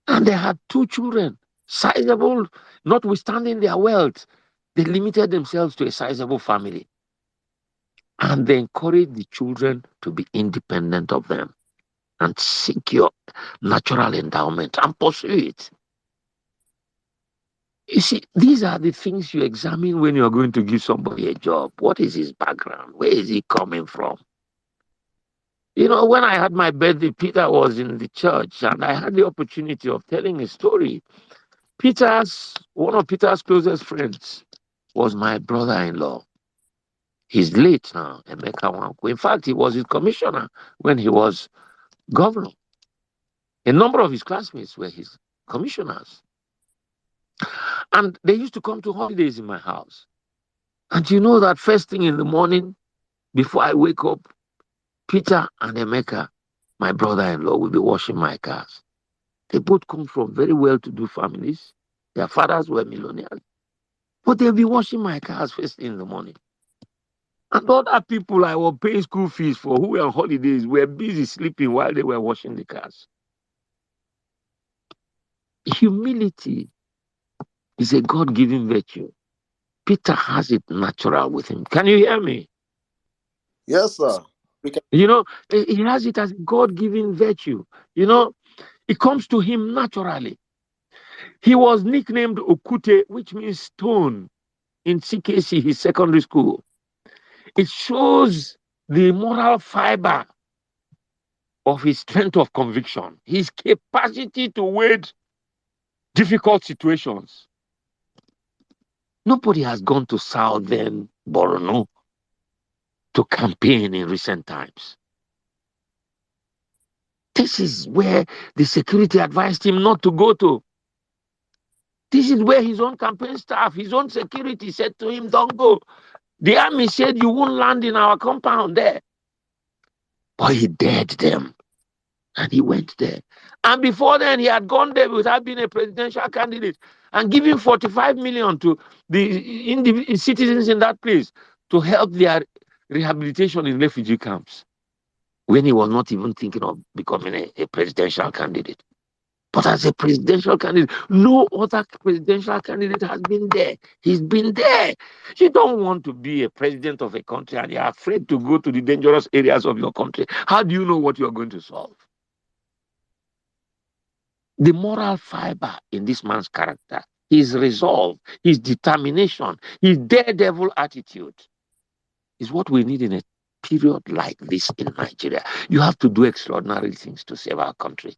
And they had 2 children, sizable, notwithstanding their wealth. They limited themselves to a sizable family. And they encouraged the children to be independent of them and seek your natural endowment and pursue it. You see, these are the things you examine when you're going to give somebody a job. What is his background? Where is he coming from? You know, when I had my birthday, Peter was in the church and I had the opportunity of telling a story. One of Peter's closest friends was my brother-in-law. He's late now, Emeka Wanko. In fact, he was his commissioner when he was governor. A number of his classmates were his commissioners. And they used to come to holidays in my house. And you know that first thing in the morning, before I wake up, Peter and Emeka, my brother-in-law, will be washing my cars. They both come from very well-to-do families. Their fathers were millionaires. But they'll be washing my cars first thing in the morning. And other people I was paying school fees for who were on holidays were busy sleeping while they were washing the cars. Humility is a God-given virtue. Peter has it natural with him. Can you hear me? Yes, sir. You know, he has it as a God-given virtue. You know, it comes to him naturally. He was nicknamed Okute, which means stone, in CKC, his secondary school. It shows the moral fiber of his strength of conviction, his capacity to wade difficult situations. Nobody has gone to southern Borno to campaign in recent times. This is where the security advised him not to go to. This is where his own campaign staff, his own security said to him, don't go. The army said you won't land in our compound there. But he dared them. And he went there. And before then, he had gone there without being a presidential candidate and giving 45 million to the citizens in that place to help their rehabilitation in refugee camps when he was not even thinking of becoming a presidential candidate. But as a presidential candidate, no other presidential candidate has been there. He's been there. You don't want to be a president of a country and you're afraid to go to the dangerous areas of your country. How do you know what you're going to solve? The moral fiber in this man's character, his resolve, his determination, his daredevil attitude is what we need in a period like this in Nigeria. You have to do extraordinary things to save our country.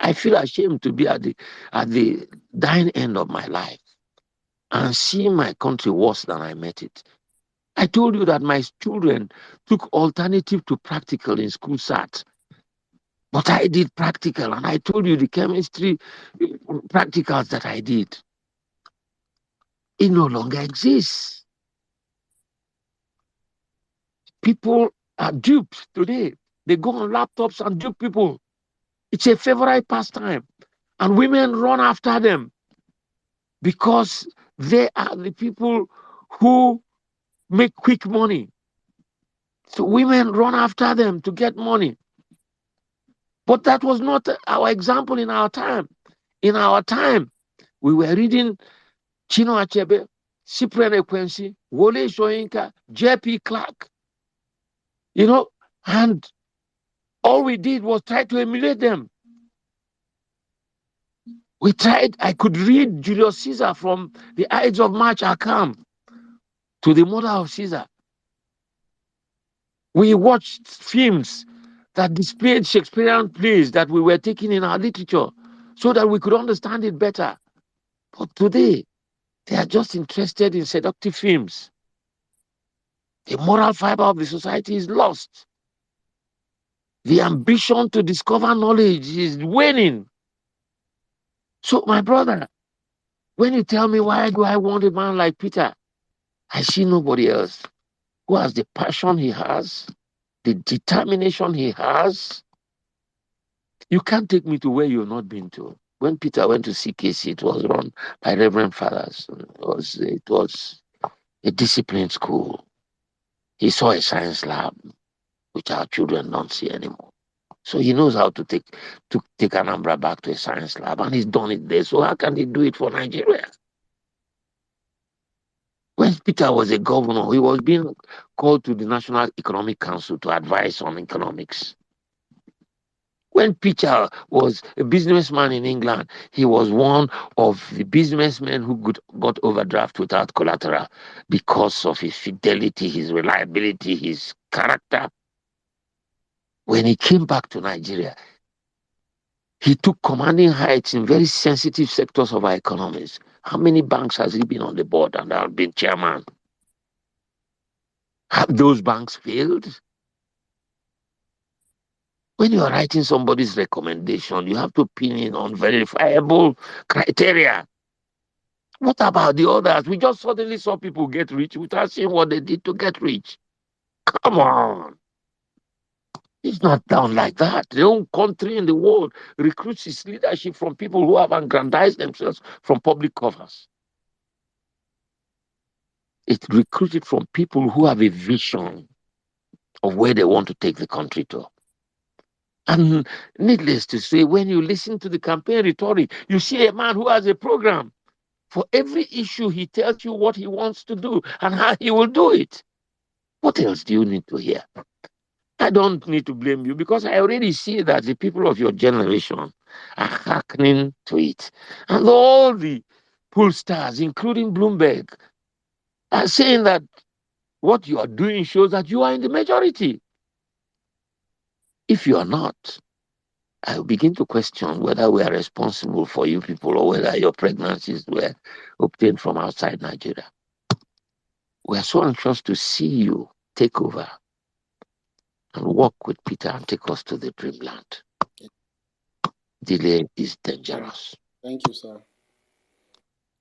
I feel ashamed to be at the dying end of my life and seeing my country worse than I met it. I told you that my children took alternative to practical in school SAT. But I did practical, and I told you the chemistry practicals that I did. It no longer exists. People are duped today. They go on laptops and dupe people. It's a favorite pastime. And women run after them because they are the people who make quick money. So women run after them to get money. But that was not our example in our time. In our time, we were reading Chino Achebe, Cyprian Ekwensi, Wole Soyinka, J.P. Clark, you know, and all we did was try to emulate them. We tried, I could read Julius Caesar from the Ides of March are come to the mother of Caesar. We watched films that displayed Shakespearean plays that we were taking in our literature so that we could understand it better. But today, they are just interested in seductive films. The moral fiber of the society is lost. The ambition to discover knowledge is waning. So, my brother, when you tell me why do I want a man like Peter, I see nobody else who has the passion he has, the determination he has. You can't take me to where you've not been to. When Peter went to CKC, it was run by Reverend Fathers. It was a disciplined school. He saw a science lab, which our children don't see anymore. So he knows how to take Anambra back to a science lab, and he's done it there. So how can he do it for Nigeria? When Peter was a governor, he was being called to the National Economic Council to advise on economics. When Peter was a businessman in England, he was one of the businessmen who got overdraft without collateral because of his fidelity, his reliability, his character. When he came back to Nigeria, he took commanding heights in very sensitive sectors of our economies. How many banks has he been on the board and been chairman? Have those banks failed? When you are writing somebody's recommendation, you have to pin in on verifiable criteria. What about the others? We just suddenly saw people get rich without seeing what they did to get rich. Come on. It's not done like that. The whole country in the world recruits its leadership from people who have aggrandized themselves from public covers. It recruited from people who have a vision of where they want to take the country to. And needless to say, when you listen to the campaign rhetoric, you see a man who has a program. For every issue, he tells you what he wants to do and how he will do it. What else do you need to hear? I don't need to blame you because I already see that the people of your generation are hearkening to it. And all the pollsters, including Bloomberg, are saying that what you are doing shows that you are in the majority. If you are not, I will begin to question whether we are responsible for you people or whether your pregnancies were obtained from outside Nigeria. We are so anxious to see you take over and work with Peter and take us to the dreamland. Delay is dangerous. Thank you, sir.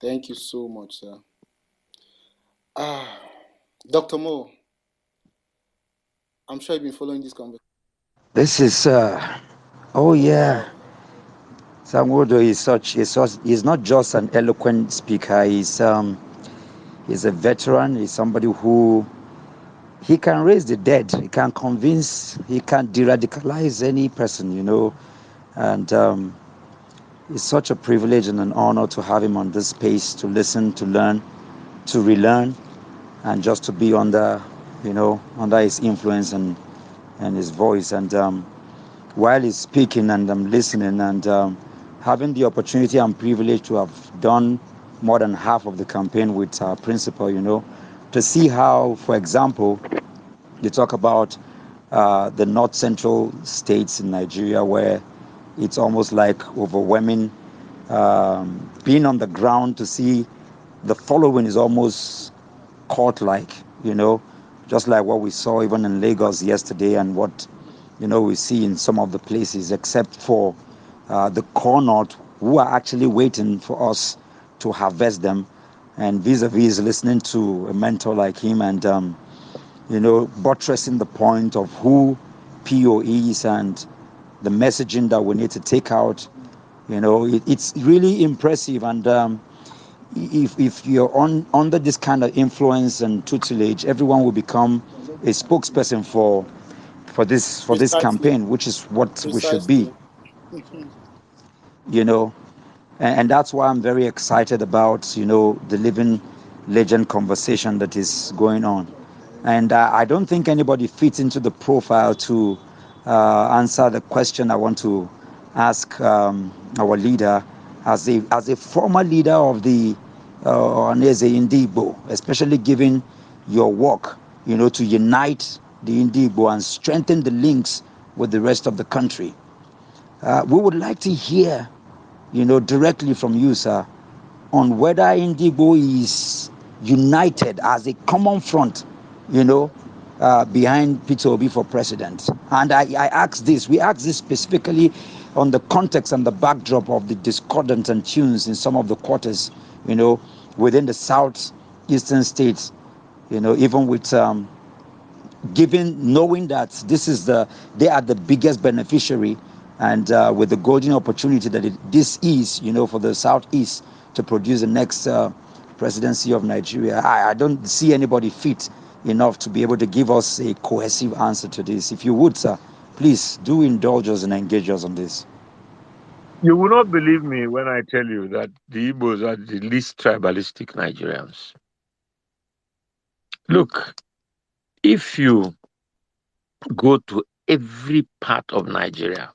Thank you so much, sir. Dr. Mo, I'm sure you've been following this conversation. This is, oh yeah. Wow. Nwodo he's not just an eloquent speaker. He's a veteran. He's somebody who he can raise the dead. He can convince. He can de-radicalize any person, And it's such a privilege and an honor to have him on this space to listen, to learn, to relearn, and just to be under his influence and his voice. And while he's speaking and I'm listening and having the opportunity and privilege to have done more than half of the campaign with our principal, to see how, for example, you talk about the north central states in Nigeria where it's almost like overwhelming. Being on the ground to see the following is almost court-like, just like what we saw even in Lagos yesterday and what, we see in some of the places, except for the core north who are actually waiting for us to harvest them. And vis-a-vis listening to a mentor like him and, buttressing the point of who PO is and the messaging that we need to take out, it's really impressive. And if you're under this kind of influence and tutelage, everyone will become a spokesperson for this campaign, which is what we should be. And that's why I'm very excited about the living legend conversation that is going on. And I don't think anybody fits into the profile to answer the question I want to ask our leader as a former leader of the Ndia, especially given your work, to unite the Ndia and strengthen the links with the rest of the country. We would like to hear, directly from you, sir, on whether Ndia is united as a common front, behind Peter Obi for president. And we ask this specifically on the context and the backdrop of the discordant and tunes in some of the quarters, within the southeastern states, even with knowing that they are the biggest beneficiary and with the golden opportunity that this is, for the southeast to produce the next presidency of Nigeria. I don't see anybody fit enough to be able to give us a cohesive answer to this. If you would, sir, Please do indulge us and engage us on this. You will not believe me when I tell you that the Igbos are the least tribalistic Nigerians. Look, if you go to every part of Nigeria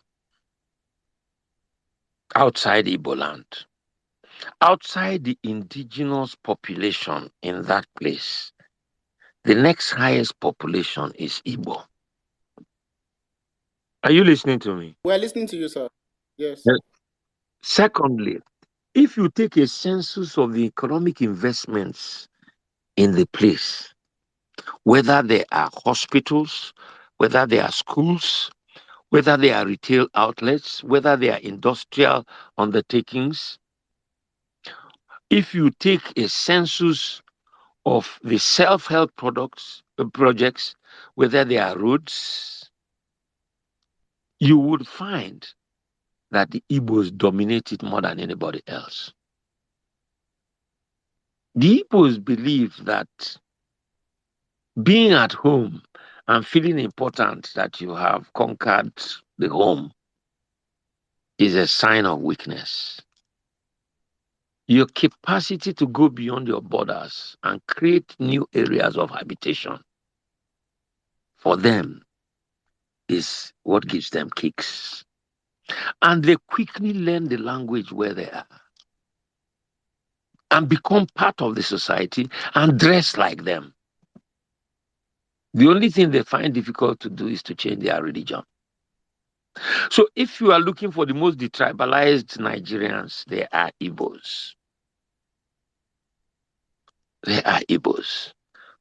outside Igbo land, outside the indigenous population in that place, the next highest population is Igbo. Are you listening to me? We're listening to you, sir. Yes. Yes. Secondly, if you take a census of the economic investments in the place, whether they are hospitals, whether they are schools, whether they are retail outlets, whether they are industrial undertakings, if you take a census of the self-help projects, whether they are roads, you would find that the Igbos dominate it more than anybody else. The Igbos believe that being at home and feeling important that you have conquered the home is a sign of weakness. Your capacity to go beyond your borders and create new areas of habitation for them is what gives them kicks. And they quickly learn the language where they are and become part of the society and dress like them. The only thing they find difficult to do is to change their religion. So if you are looking for the most detribalized Nigerians, they are Igbos. They are Igbos.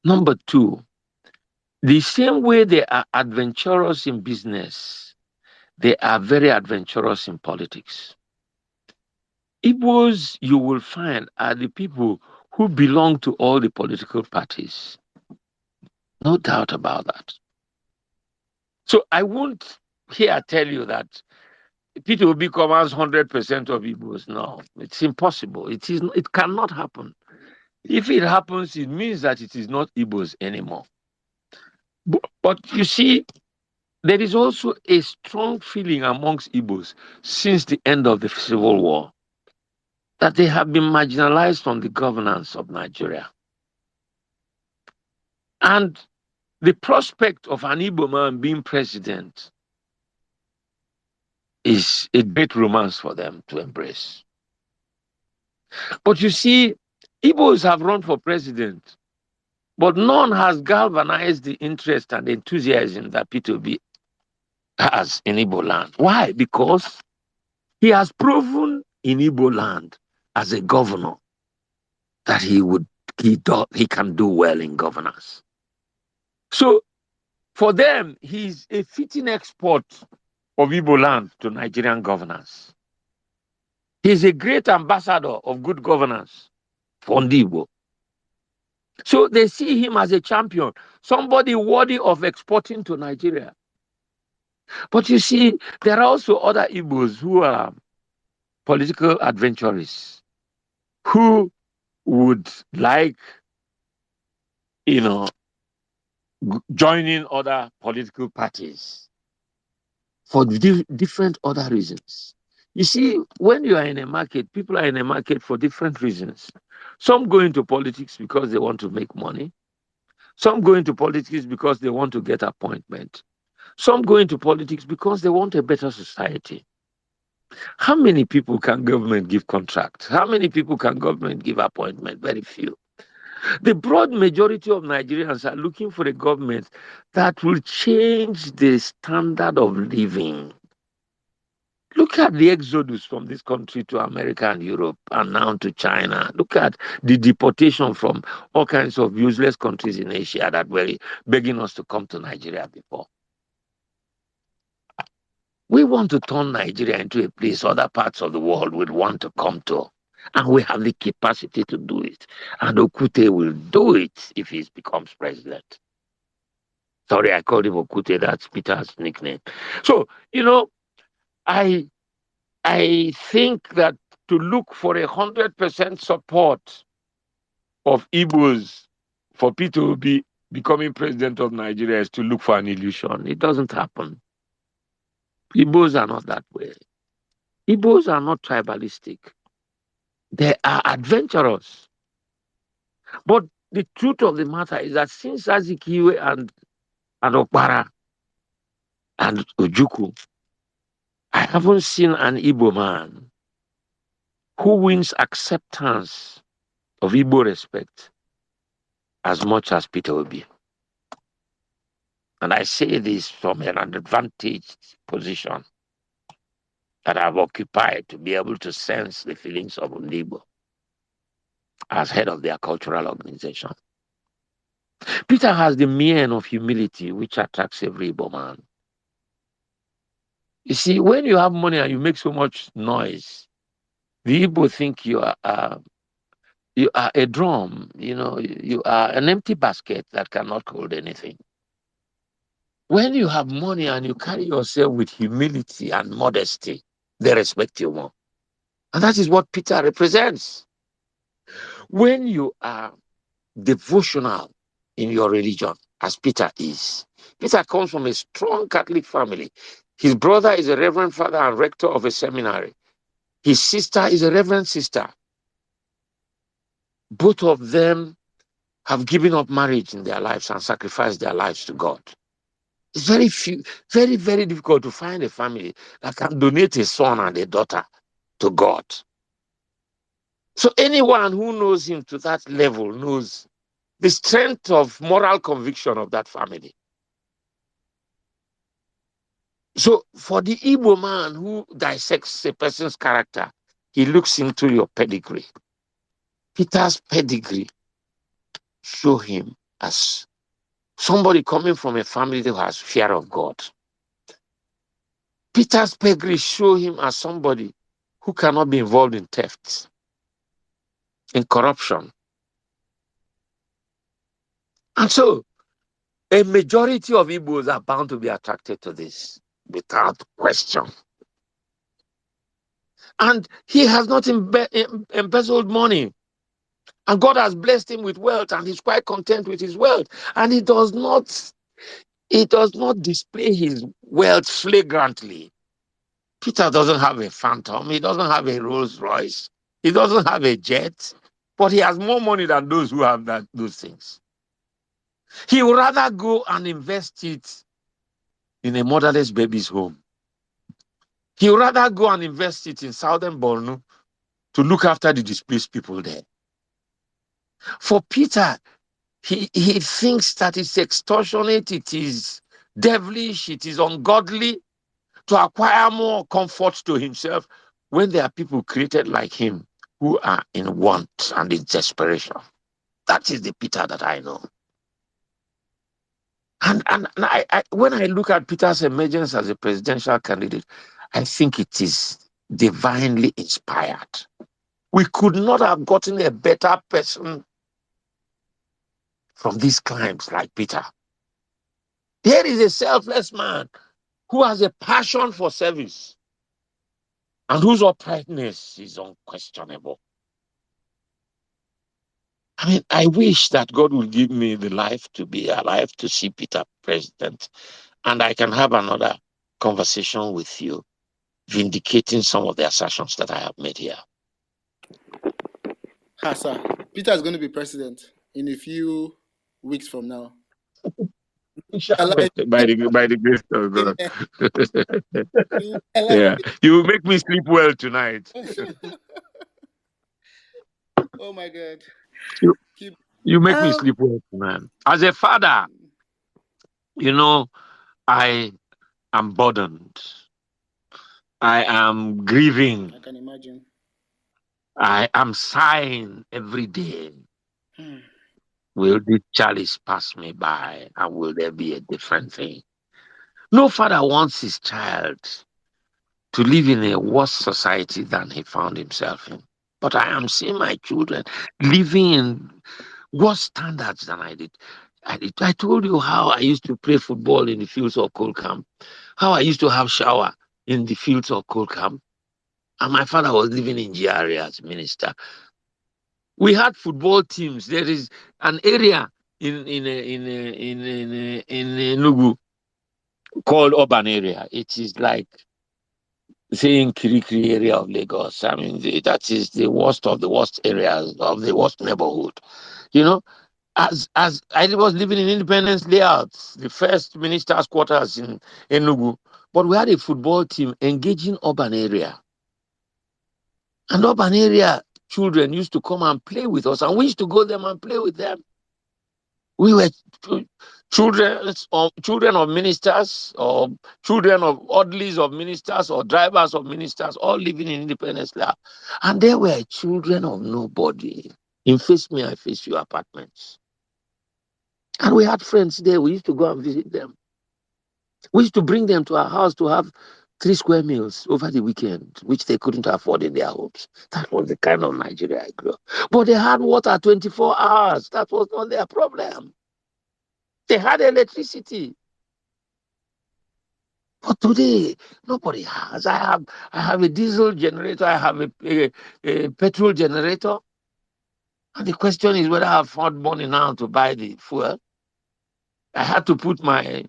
Number two, the same way they are adventurous in business, they are very adventurous in politics. Igbos, you will find, are the people who belong to all the political parties. No doubt about that. So I won't here tell you that Peter Obi commands 100% of Igbos. No, it's impossible. It cannot happen. If it happens, it means that it is not Igbos anymore. But you see, there is also a strong feeling amongst Igbos since the end of the Civil War that they have been marginalized from the governance of Nigeria. And the prospect of an Igbo man being president is a great romance for them to embrace. But you see, Igbos have run for president, but none has galvanized the interest and enthusiasm that Peter Obi has in Igbo land. Why? Because he has proven in Igbo land as a governor that he can do well in governance. So for them, he's a fitting export of Igbo land to Nigerian governance. He's a great ambassador of good governance for Igbo. So they see him as a champion, somebody worthy of exporting to Nigeria. But you see, there are also other Igbos who are political adventurers who would like, joining other political parties for different other reasons. You see, when you are in a market, people are in a market for different reasons. Some go into politics because they want to make money. Some go into politics because they want to get appointment. Some go into politics because they want a better society. How many people can government give contracts? How many people can government give appointment? Very few. The broad majority of Nigerians are looking for a government that will change the standard of living. Look at the exodus from this country to America and Europe and now to China. Look at the deportation from all kinds of useless countries in Asia that were begging us to come to Nigeria before. We want to turn Nigeria into a place other parts of the world would want to come to. And we have the capacity to do it. And Okute will do it if he becomes president. Sorry, I called him Okute. That's Peter's nickname. So, I think that to look for 100% support of Igbos for Peter to be becoming president of Nigeria is to look for an illusion. It doesn't happen. Igbos are not that way. Igbos are not tribalistic. They are adventurous. But the truth of the matter is that since Azikiwe and Okpara and Ojuku, I haven't seen an Igbo man who wins acceptance of Igbo respect as much as Peter Obi. And I say this from an advantaged position that I've occupied to be able to sense the feelings of Igbo as head of their cultural organization. Peter has the mien of humility which attracts every Igbo man. You see, when you have money and you make so much noise, the Igbo think you are a drum, you are an empty basket that cannot hold anything. When you have money and you carry yourself with humility and modesty, they respect you more. And that is what Peter represents. When you are devotional in your religion, as Peter is, Peter comes from a strong Catholic family. His brother is a reverend father and rector of a seminary. His sister is a reverend sister. Both of them have given up marriage in their lives and sacrificed their lives to God. It's very, very difficult to find a family that can donate a son and a daughter to God. So anyone who knows him to that level knows the strength of moral conviction of that family. So for the Igbo man who dissects a person's character, he looks into your pedigree. Peter's pedigree show him as somebody coming from a family that has fear of God. Peter's pedigree show him as somebody who cannot be involved in theft, in corruption. And so a majority of Igbos are bound to be attracted to this without question. And he has not embezzled money. And God has blessed him with wealth, and he's quite content with his wealth. And he does not display his wealth flagrantly. Peter doesn't have a phantom, he doesn't have a Rolls Royce, he doesn't have a jet, but he has more money than those who have those things. He would rather go and invest it in a motherless baby's home. He would rather go and invest it in Southern Borno to look after the displaced people there. For Peter, he thinks that it's extortionate, it is devilish, it is ungodly to acquire more comfort to himself when there are people created like him who are in want and in desperation. That is the Peter that I know. And when I look at Peter's emergence as a presidential candidate, I think it is divinely inspired. We could not have gotten a better person from these climes like Peter. Here is a selfless man who has a passion for service and whose uprightness is unquestionable. I mean, I wish that God would give me the life to be alive to see Peter president, and I can have another conversation with you, vindicating some of the assertions that I have made here. Sir, Peter is going to be president in a few weeks from now. By the grace of God. Yeah, you will make me sleep well tonight. Oh my God. You make me sleep well tonight. As a father, I am burdened. I am grieving. I can imagine. I am sighing every day. Will this chalice pass me by, and will there be a different thing? No father wants his child to live in a worse society than he found himself in. But I am seeing my children living in worse standards than I did. I told you how I used to play football in the fields of Kolkam, how I used to have shower in the fields of Kolkam, and my father was living in GRA as minister. We had football teams. There is an area in Enugu called urban area. It is like saying Kirikiri area of Lagos. I mean, that is the worst of the worst areas of the worst neighborhood. You know, as I was living in Independence Layouts, the first minister's quarters in Enugu, but we had a football team engaging urban area. And urban area children used to come and play with us, and we used to go there and play with them. We were children of ministers, or children of orderlies of ministers, or drivers of ministers, all living in Independence Lab. And they were children of nobody in Face Me, I Face You apartments. And we had friends there. We used to go and visit them. We used to bring them to our house to have 3 square meals over the weekend, which they couldn't afford in their homes. That was the kind of Nigeria I grew up. But they had water 24 hours. That was not their problem. They had electricity. But today, nobody has. I have a diesel generator. I have a petrol generator. And the question is whether I have found money now to buy the fuel. I had to put my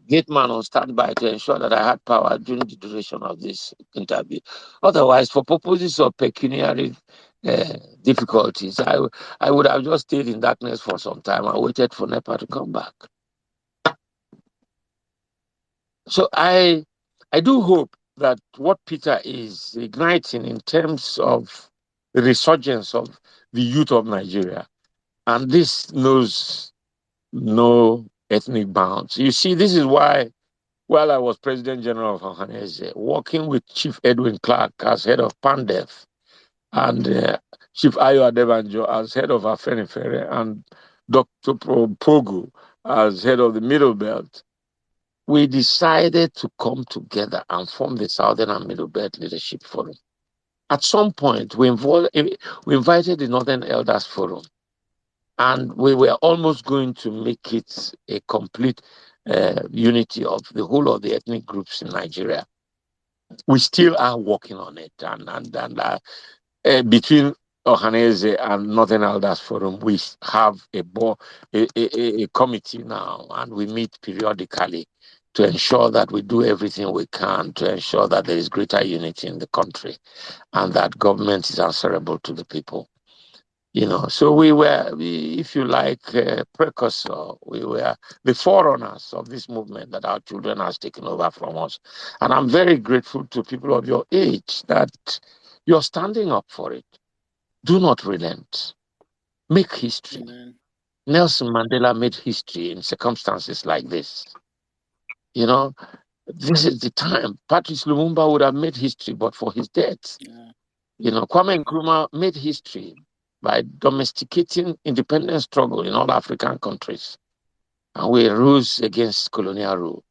gate man on standby to ensure that I had power during the duration of this interview. Otherwise, for purposes of pecuniary difficulties, I would have just stayed in darkness for some time. I waited for NEPA to come back. So I do hope that what Peter is igniting in terms of the resurgence of the youth of Nigeria, and this knows no ethnic bounds. You see, this is why, while I was President General of Ohanese, working with Chief Edwin Clark as head of PANDEF, and Chief Ayo Adebanjo as head of Afenifere, and Dr. Pogu as head of the Middle Belt, we decided to come together and form the Southern and Middle Belt Leadership Forum. At some point, we invited the Northern Elders Forum, and we were almost going to make it a complete unity of the whole of the ethnic groups in Nigeria. We still are working on it, and between Ohanese and Northern Elders Forum, we have a committee now, and we meet periodically to ensure that we do everything we can to ensure that there is greater unity in the country and that government is answerable to the people. So we were, if you like, precursor. We were the forerunners of this movement that our children has taken over from us. And I'm very grateful to people of your age that you're standing up for it. Do not relent. Make history. Amen. Nelson Mandela made history in circumstances like this. This is the time. Patrice Lumumba would have made history but for his death. Yeah. Kwame Nkrumah made history by domesticating independence struggle in all African countries. And we rose against colonial rule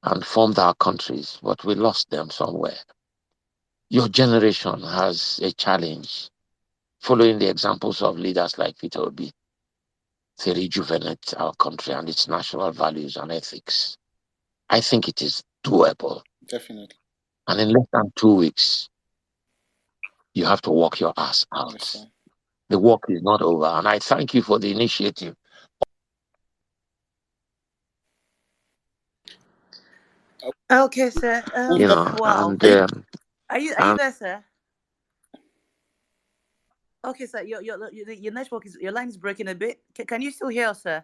and formed our countries, but we lost them somewhere. Your generation has a challenge following the examples of leaders like Peter Obi to rejuvenate our country and its national values and ethics. I think it is doable. Definitely. And in less than 2 weeks, you have to work your ass out. Yes, sir. The work is not over. And I thank you for the initiative. Okay, sir. Wow. Are you there, sir? Okay, sir. Your network your line is breaking a bit. Can you still hear us, sir?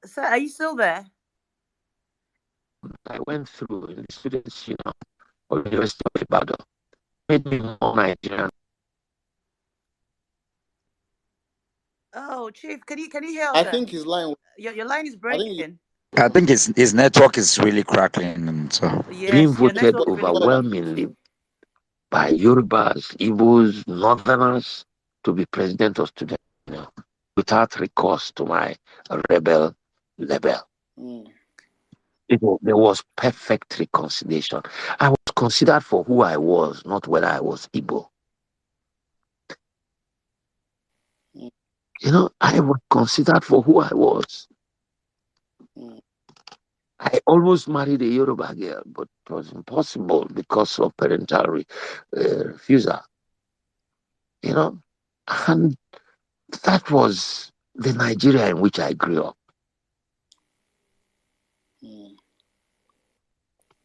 Sir, are you still there? I went through in the students, of the University of Ibadan, made me more Nigerian. Oh, Chief, can you hear us, I sir? think his line. Your line is I think. breaking. I think his network is really crackling, and so Being Yes, your voted network really. overwhelmingly by Yorubas, Igbos, Northerners to be president of students, without recourse to my rebel label. There was perfect reconciliation. I was considered for who I was, not whether I was Igbo. I was considered for who I was. I almost married a Yoruba girl, but it was impossible because of parental refusal. And that was the Nigeria in which I grew up. Mm.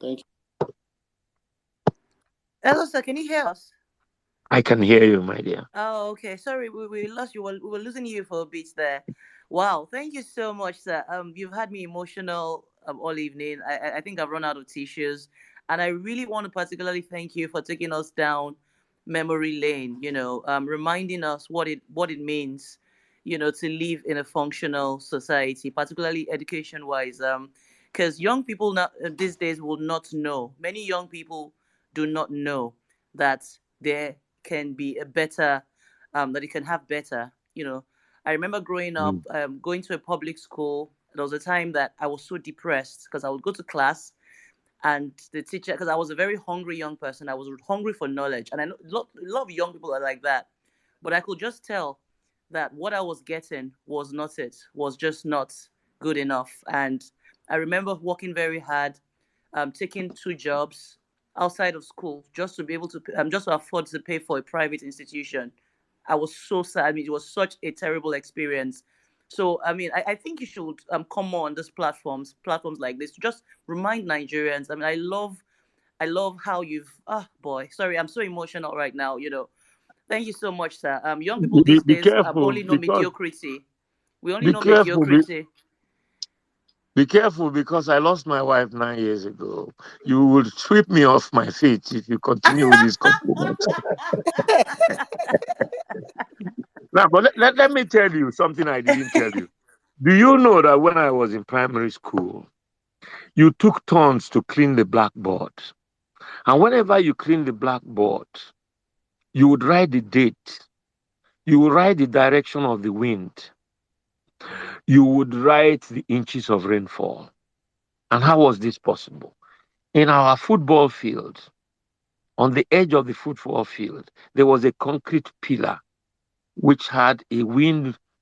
Thank you. Hello, sir. Can you hear us? I can hear you, my dear. Oh, okay. Sorry, we lost you. We were losing you for a bit there. Wow, thank you so much, sir. You've had me emotional all evening. I think I've run out of tissues, and I really want to particularly thank you for taking us down memory lane. Reminding us what it means, to live in a functional society, particularly education wise. Because young people now these days will not know. Many young people do not know that there can be a better, that it can have better. I remember growing up, Mm. going to a public school. There was a time that I was so depressed because I would go to class and the teacher, because I was a very hungry young person, I was hungry for knowledge. And I know a lot of young people are like that. But I could just tell that what I was getting was not it, was just not good enough. And I remember working very hard, taking two jobs outside of school just to be able to, just to afford to pay for a private institution. I was so sad. I mean, it was such a terrible experience. So, I mean, I think you should come more on these platforms like this, to just remind Nigerians. I mean, I love how you've, boy, sorry, I'm so emotional right now. Thank you so much, sir. Young people Be, these be days careful only know because mediocrity. We only be know careful. Be, mediocrity. be careful because I lost my wife 9 years ago. You will sweep me off my feet if you continue with this compliment. Now, but let me tell you something I didn't tell you. Do you know that when I was in primary school, you took turns to clean the blackboard? And whenever you clean the blackboard, you would write the date, you would write the direction of the wind, you would write the inches of rainfall. And how was this possible? In our football field, on the edge of the football field, there was a concrete pillar which had a windmill,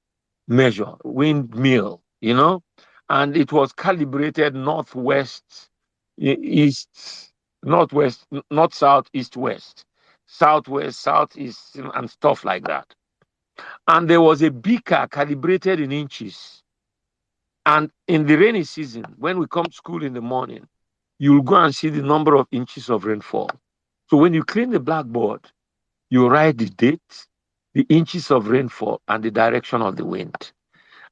and it was calibrated northwest, east, northwest, not south, east, west, southwest, southeast, and stuff like that. And there was a beaker calibrated in inches. And in the rainy season, when we come to school in the morning, you'll go and see the number of inches of rainfall. So when you clean the blackboard, you write the date, the inches of rainfall, and the direction of the wind.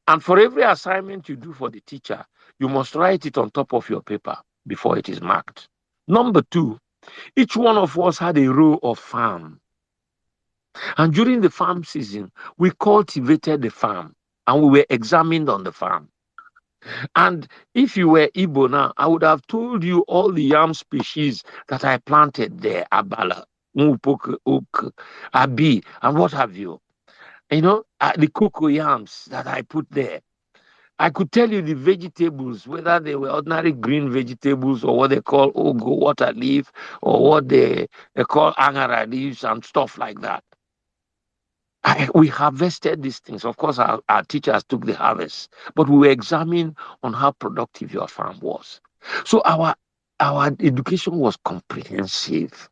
And for every assignment you do for the teacher, you must write it on top of your paper before it is marked. Number two, each one of us had a row of farm. And during the farm season, we cultivated the farm and we were examined on the farm. And if you were Igbo now, I would have told you all the yam species that I planted there, Abala, Mupok, Oak, Abi, and what have you. The cocoa yams that I put there. I could tell you the vegetables, whether they were ordinary green vegetables or what they call ogo water leaf or what they call angara leaves and stuff like that. We harvested these things. Of course, our teachers took the harvest, but we were examined on how productive your farm was. So our education was comprehensive.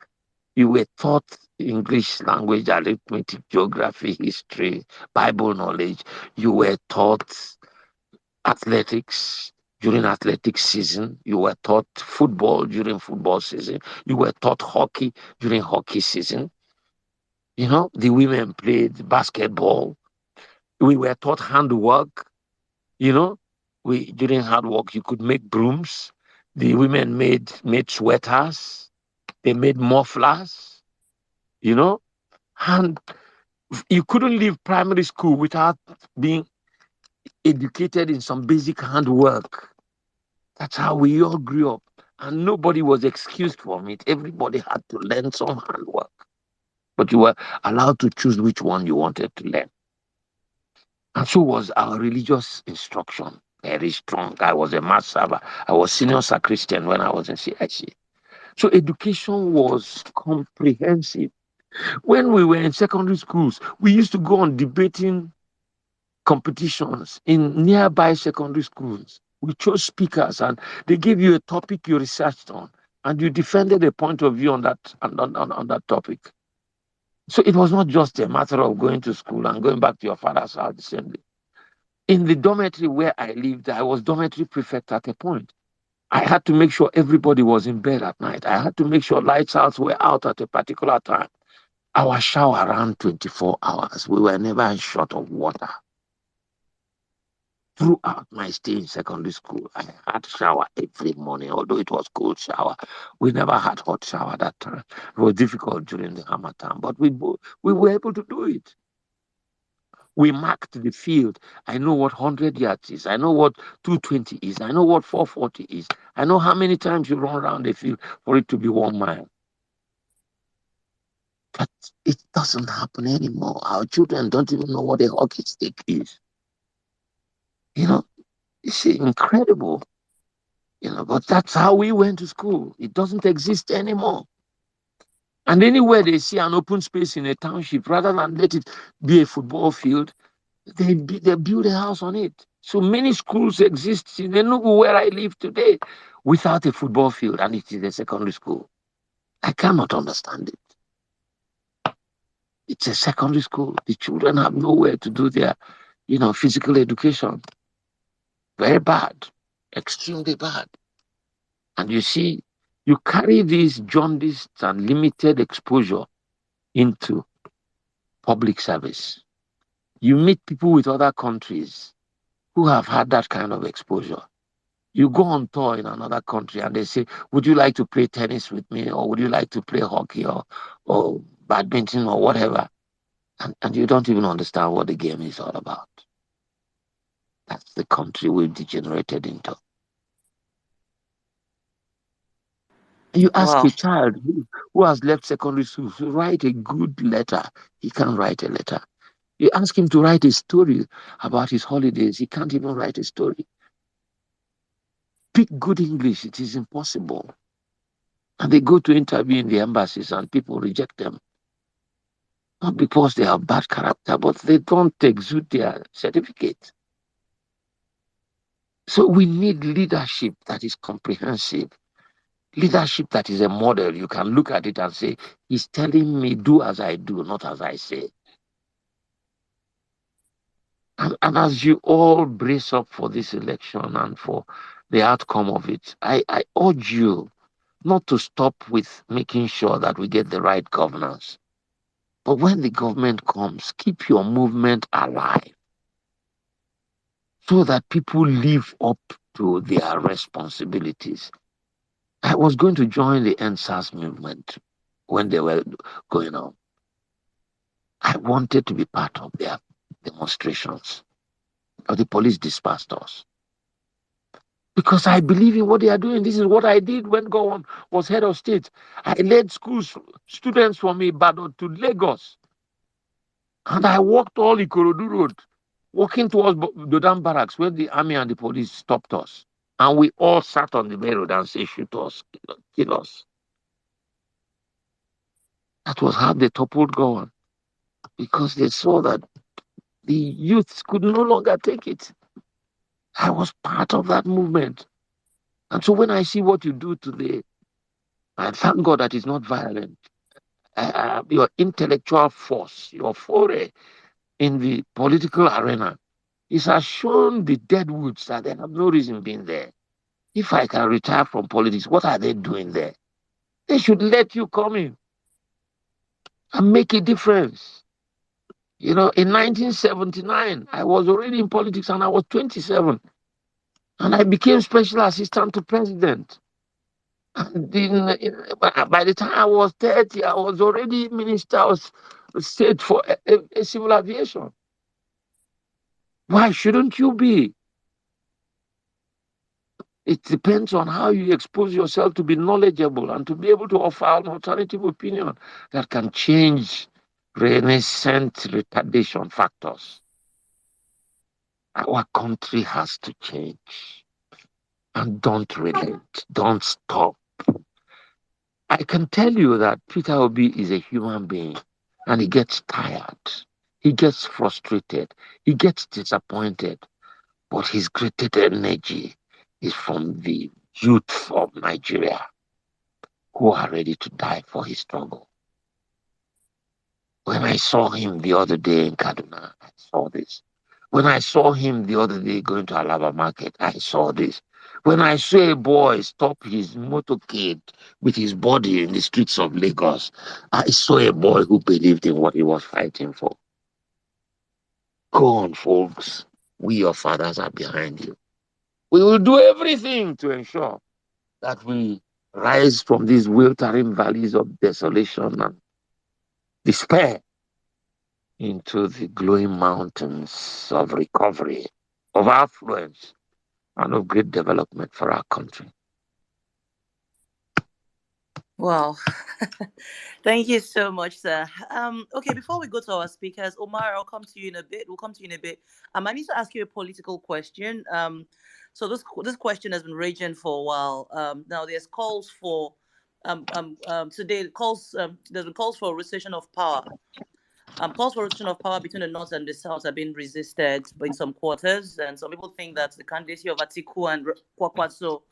You were taught English language, arithmetic, geography, history, Bible knowledge. You were taught athletics during athletic season. You were taught football during football season. You were taught hockey during hockey season. The women played basketball. We were taught handwork. You know, we during hard work you could make brooms. The women made sweaters. They made mufflers. You know, and you couldn't leave primary school without being educated in some basic handwork. That's how we all grew up. And nobody was excused from it. Everybody had to learn some handwork. But you were allowed to choose which one you wanted to learn. And so was our religious instruction. Very strong. I was a mass server. I was senior sacristan when I was in CIC. So education was comprehensive. When we were in secondary schools, we used to go on debating competitions in nearby secondary schools. We chose speakers and they gave you a topic you researched on and you defended a point of view on that topic. So it was not just a matter of going to school and going back to your father's house the same day. In the dormitory where I lived, I was dormitory prefect at a point. I had to make sure everybody was in bed at night. I had to make sure lights out were out at a particular time. Our shower ran 24 hours. We were never short of water. Throughout my stay in secondary school, I had shower every morning, although it was cold shower. We never had hot shower that time. It was difficult during the Harmattan, but we were able to do it. We marked the field. I know what 100 yards is. I know what 220 is. I know what 440 is. I know how many times you run around the field for it to be 1 mile. But it doesn't happen anymore. Our children don't even know what a hockey stick is. It's incredible. But that's how we went to school. It doesn't exist anymore. And anywhere they see an open space in a township, rather than let it be a football field, they build a house on it. So many schools exist in Enugu, where I live today, without a football field, and it is a secondary school. I cannot understand it. It's a secondary school. The children have nowhere to do their, physical education. Very bad, extremely bad. And you see, you carry this jaundice and limited exposure into public service. You meet people with other countries who have had that kind of exposure. You go on tour in another country and they say, would you like to play tennis with me? Or would you like to play hockey or badminton or whatever? And you don't even understand what the game is all about. That's the country we've degenerated into. You ask Wow. a child who has left secondary school to write a good letter. He can't write a letter. You ask him to write a story about his holidays. He can't even write a story. Speak good English. It is impossible. And they go to interview in the embassies and people reject them. Not because they have bad character, but they don't exude their certificate. So we need leadership that is comprehensive. Leadership that is a model. You can look at it and say, he's telling me do as I do, not as I say. And as you all brace up for this election and for the outcome of it, I urge you not to stop with making sure that we get the right governance. But when the government comes, keep your movement alive so that people live up to their responsibilities. I was going to join the NSAS movement when they were going on. I wanted to be part of their demonstrations, but the police dispersed us. Because I believe in what they are doing. This is what I did when Gowon was head of state. I led students from Ibadan to Lagos. And I walked all Ikorodu Road, walking towards Dodam Barracks, where the army and the police stopped us. And we all sat on the main road and said, shoot us, kill us. That was how they toppled Gowon. Because they saw that the youth could no longer take it. I was part of that movement. And so when I see what you do today, I thank God that it's not violent. Your intellectual force, your foray in the political arena, it has shown the deadwoods that they have no reason being there. If I can retire from politics, what are they doing there? They should let you come in and make a difference. In 1979, I was already in politics and I was 27. And I became special assistant to president. And by the time I was 30, I was already minister of state for civil aviation. Why shouldn't you be? It depends on how you expose yourself to be knowledgeable and to be able to offer an alternative opinion that can change renaissance retardation factors. Our country has to change. And don't relent. Don't stop. I can tell you that Peter Obi is a human being and he gets tired. He gets frustrated. He gets disappointed. But his greatest energy is from the youth of Nigeria who are ready to die for his struggle. When I saw him the other day in Kaduna, I saw this. When I saw him the other day going to Alaba Market, I saw this. When I saw a boy stop his motorcade with his body in the streets of Lagos, I saw a boy who believed in what he was fighting for. Go on, folks. We, your fathers, are behind you. We will do everything to ensure that we rise from these weltering valleys of desolation and despair into the glowing mountains of recovery, of affluence, and of great development for our country. Wow. Thank you so much, sir. Okay, before we go to our speakers, Omar, I'll come to you in a bit. We'll come to you in a bit. I need to ask you a political question. So this question has been raging for a while. Now there's calls for today calls there's been calls for a rotation of power. Calls for rotation of power between the north and the south have been resisted in some quarters, and some people think that the candidacy of Atiku and Kwakwaso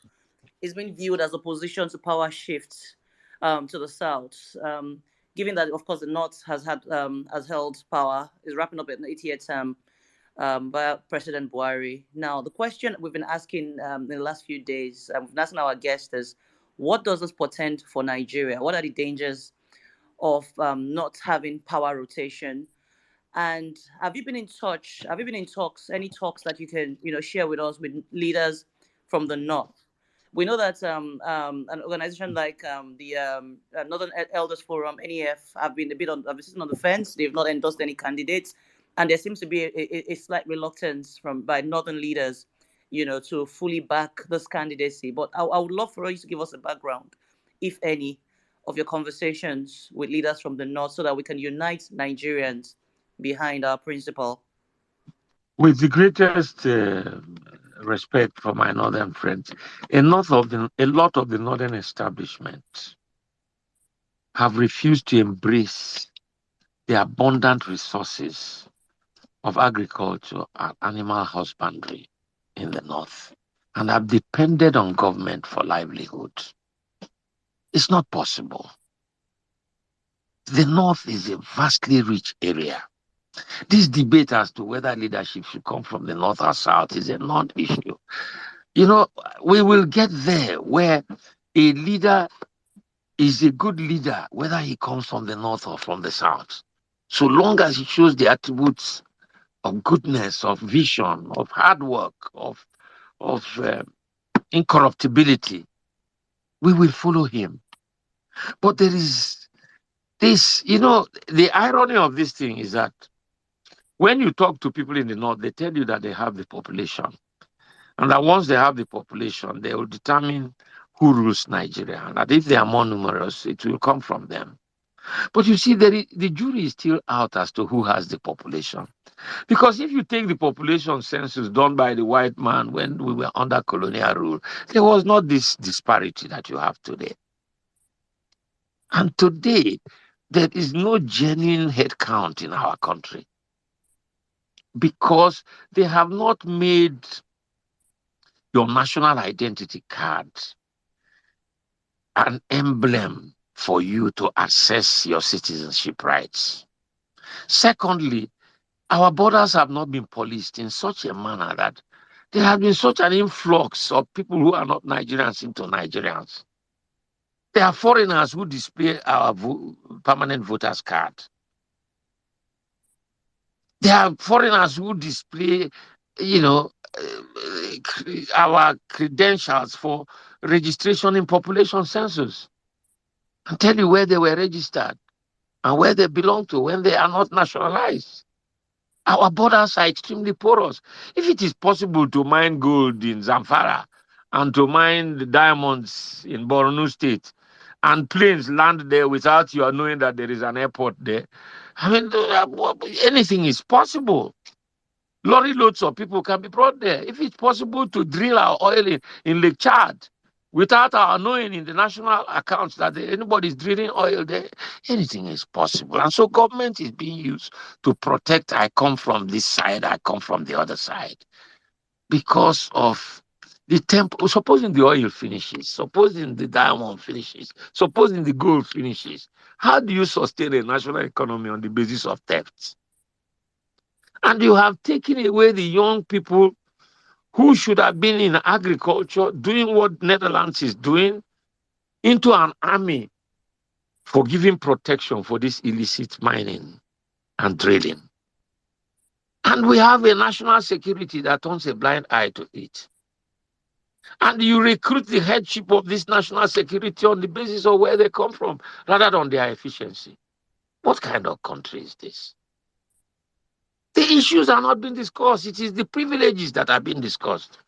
is being viewed as opposition to power shifts to the south. Given that, of course, the north has held power, is wrapping up an 8-year term by President Buhari. Now, the question we've been asking in the last few days, we've been asking our guests is, what does this portend for Nigeria? What are the dangers of not having power rotation? And have you been in touch? Have you been in talks? Any talks that you can, share with us with leaders from the north? We know that an organization like the Northern Elders Forum (NEF) have been have been sitting on the fence. They've not endorsed any candidates, and there seems to be a slight reluctance by northern leaders, to fully back this candidacy. But I would love for you to give us a background, if any, of your conversations with leaders from the north, so that we can unite Nigerians behind our principle. With the greatest respect for my northern friends, a lot of the northern establishment have refused to embrace the abundant resources of agriculture and animal husbandry in the north and have depended on government for livelihood. It's not possible. The north is a vastly rich area. This debate as to whether leadership should come from the north or south is a non-issue. We will get there where a leader is a good leader, whether he comes from the north or from the south, so long as he shows the attributes of goodness, of vision, of hard work, of incorruptibility, we will follow him. But there is this, the irony of this thing is that when you talk to people in the north, they tell you that they have the population. And that once they have the population, they will determine who rules Nigeria. And that if they are more numerous, it will come from them. But you see, the jury is still out as to who has the population. Because if you take the population census done by the white man when we were under colonial rule, there was not this disparity that you have today. And today, there is no genuine head count in our country because they have not made your national identity card an emblem for you to assess your citizenship rights. Secondly, our borders have not been policed in such a manner that there has been such an influx of people who are not Nigerians into Nigerians. There are foreigners who display our permanent voters card. There are foreigners who display, our credentials for registration in population census and tell you where they were registered and where they belong to when they are not nationalized. Our borders are extremely porous. If it is possible to mine gold in Zamfara and to mine the diamonds in Borno State and planes land there without you knowing that there is an airport there, I mean, anything is possible. Lorry loads of people can be brought there. If it's possible to drill our oil in Lake Chad without our knowing in the national accounts that anybody is drilling oil there, anything is possible. And so government is being used to protect, I come from this side, I come from the other side. Because of the tempo, supposing the oil finishes, supposing the diamond finishes, supposing the gold finishes, how do you sustain a national economy on the basis of thefts? And you have taken away the young people who should have been in agriculture doing what Netherlands is doing into an army for giving protection for this illicit mining and drilling. And we have a national security that turns a blind eye to it. And you recruit the headship of this national security on the basis of where they come from rather than their efficiency. What kind of country is this? The issues are not being discussed. It is the privileges that are being discussed.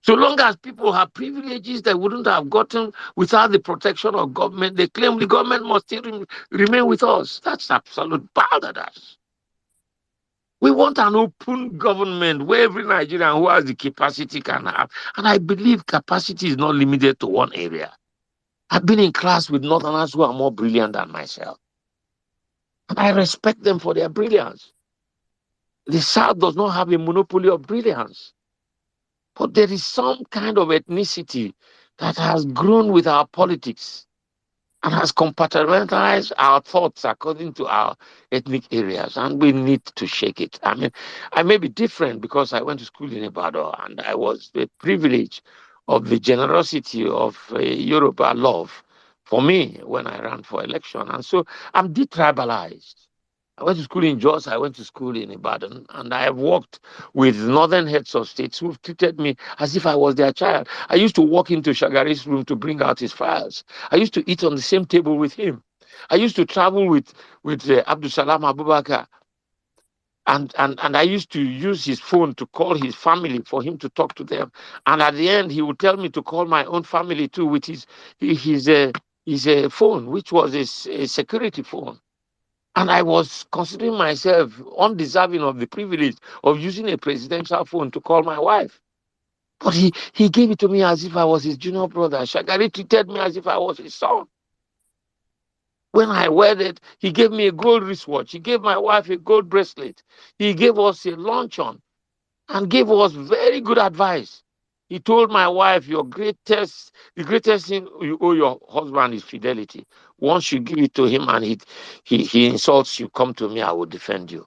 So long as people have privileges they wouldn't have gotten without the protection of government, they claim the government must still remain with us. That's absolute balderdash. We want an open government where every Nigerian who has the capacity can have. And I believe capacity is not limited to one area. I've been in class with Northerners who are more brilliant than myself. And I respect them for their brilliance. The South does not have a monopoly of brilliance. But there is some kind of ethnicity that has grown with our politics and has compartmentalized our thoughts according to our ethnic areas, and we need to shake it. I mean, I may be different because I went to school in Ibadan and I was the privilege of the generosity of Yoruba love for me when I ran for election. And so I'm detribalized. I went to school in Jos, I went to school in Ibadan, and I have worked with northern heads of states who've treated me as if I was their child. I used to walk into Shagari's room to bring out his files. I used to eat on the same table with him. I used to travel with Abdul Salam Abubakar, and I used to use his phone to call his family for him to talk to them. And at the end, he would tell me to call my own family too with his phone, which was a security phone. And I was considering myself undeserving of the privilege of using a presidential phone to call my wife. But he gave it to me as if I was his junior brother. Shagari treated me as if I was his son. When I wedded, he gave me a gold wristwatch. He gave my wife a gold bracelet. He gave us a luncheon and gave us very good advice. He told my wife, the greatest thing you owe your husband is fidelity. Once you give it to him and he insults you, come to me, I will defend you.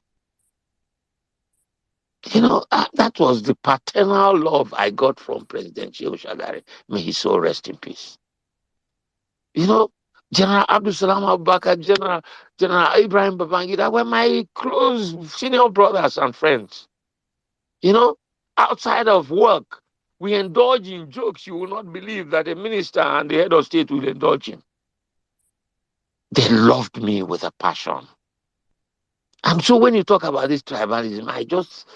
You know, that was the paternal love I got from President Shehu Shagari. May his soul rest in peace. You know, General Abdul Salam Abubakar, General Ibrahim Babangida were my close senior brothers and friends. You know, outside of work, we indulge in jokes you will not believe that a minister and the head of state will indulge in. They loved me with a passion. And so when you talk about this tribalism, I just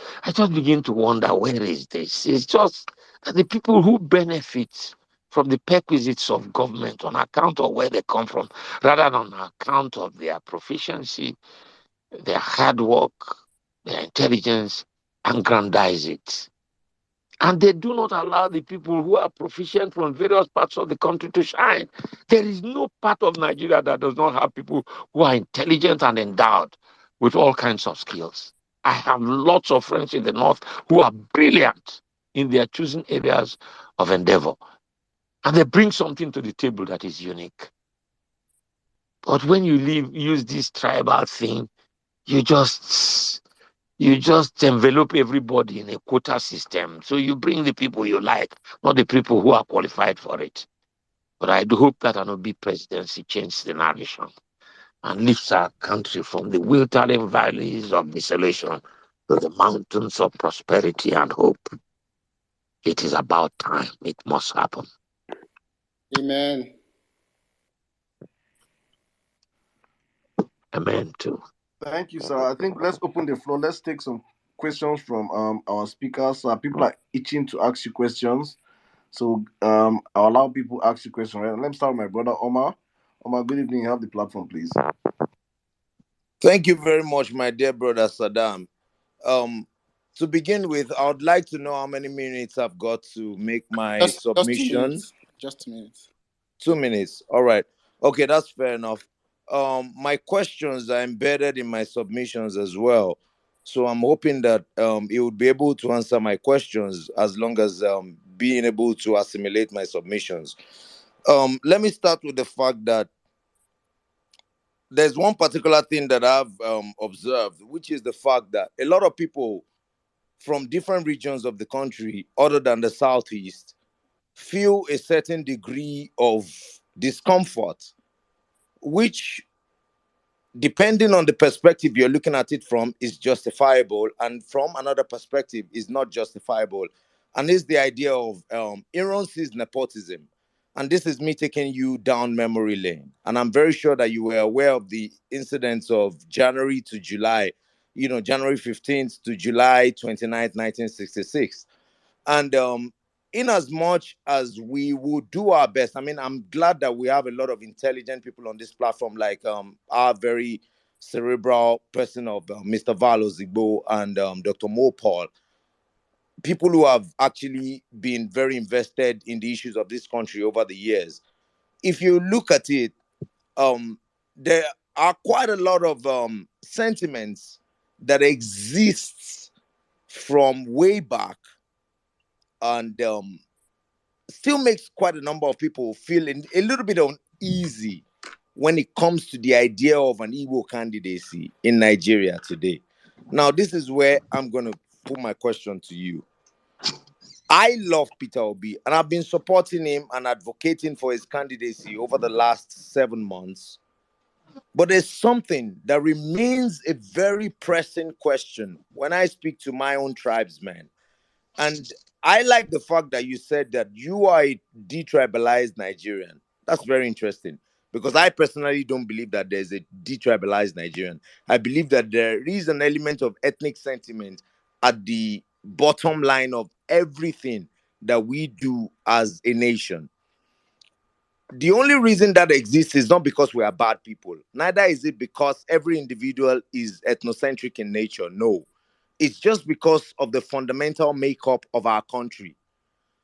begin to wonder, where is this? It's just that the people who benefit from the perquisites of government on account of where they come from, rather than on account of their proficiency, their hard work, their intelligence, aggrandize it. And they do not allow the people who are proficient from various parts of the country to shine. There is no part of Nigeria that does not have people who are intelligent and endowed with all kinds of skills. I have lots of friends in the north who are brilliant in their chosen areas of endeavor. And they bring something to the table that is unique. But when you use this tribal thing, you just envelope everybody in a quota system. So you bring the people you like, not the people who are qualified for it. But I do hope that an Obi presidency changes the narration and lifts our country from the wildering valleys of desolation to the mountains of prosperity and hope. It is about time. It must happen. Amen. Amen too. Thank you, sir. I think let's open the floor. Let's take some questions from our speakers. People are itching to ask you questions. So I'll allow people to ask you questions. Right? Let me start with my brother Omar. Omar, good evening. You have the platform, please. Thank you very much, my dear brother Saddam. To begin with, I would like to know how many minutes I've got to make my submission. Just 2 minutes. 2 minutes. All right. Okay, that's fair enough. My questions are embedded in my submissions as well. So I'm hoping that he would be able to answer my questions as long as being able to assimilate my submissions. Let me start with the fact that there's one particular thing that I've observed, which is the fact that a lot of people from different regions of the country, other than the Southeast, feel a certain degree of discomfort, which, depending on the perspective you're looking at it from, is justifiable, and from another perspective is not justifiable. And it's the idea of Aaron sees nepotism. And this is me taking you down memory lane. And I'm very sure that you were aware of the incidents of January to July, January 15th to July 29th, 1966. And in as much as we would do our best, I mean, I'm glad that we have a lot of intelligent people on this platform, like our very cerebral person of Mr. Valo Zigbo and Dr. Mo Paul, people who have actually been very invested in the issues of this country over the years. If you look at it, there are quite a lot of sentiments that exists from way back, and still makes quite a number of people feel a little bit uneasy when it comes to the idea of an Igbo candidacy in Nigeria today. Now, this is where I'm going to put my question to you. I love Peter Obi, and I've been supporting him and advocating for his candidacy over the last 7 months. But there's something that remains a very pressing question when I speak to my own tribesmen. And I like the fact that you said that you are a detribalized Nigerian. That's very interesting, because I personally don't believe that there's a detribalized Nigerian. I believe that there is an element of ethnic sentiment at the bottom line of everything that we do as a nation. The only reason that exists is not because we are bad people. Neither is it because every individual is ethnocentric in nature. No. It's just because of the fundamental makeup of our country.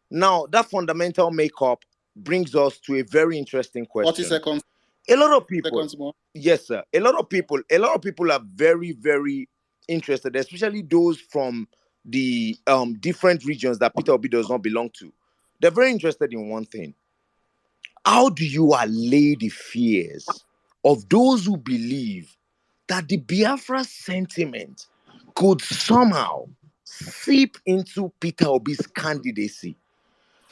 Now, that fundamental makeup brings us to a very interesting 40 question. seconds. A lot of people, Seconds more. yes, sir. A lot of people are very, very interested, especially those from the different regions that Peter Obi does not belong to. They're very interested in one thing. How do you allay the fears of those who believe that the Biafra sentiment could somehow seep into Peter Obi's candidacy?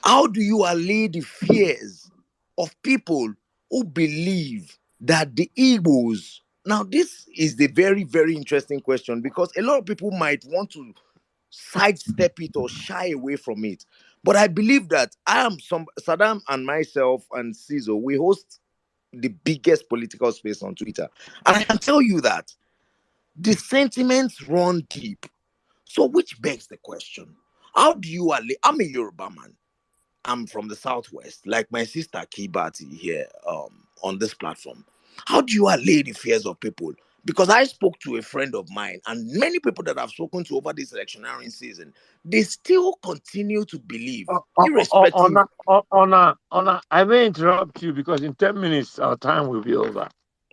How do you allay the fears of people who believe that the Igbos? Now, this is the very, very interesting question, because a lot of people might want to sidestep it or shy away from it. But I believe that Saddam and myself and Cizo, we host the biggest political space on Twitter. And I can tell you that the sentiments run deep. So, which begs the question, how do you allay? I'm a Yoruba man. I'm from the Southwest, like my sister Kibati here on this platform. How do you allay the fears of people? Because I spoke to a friend of mine, and many people that I've spoken to over this electioneering season, they still continue to believe, irrespective. Honor, I may interrupt you because in 10 minutes our time will be over.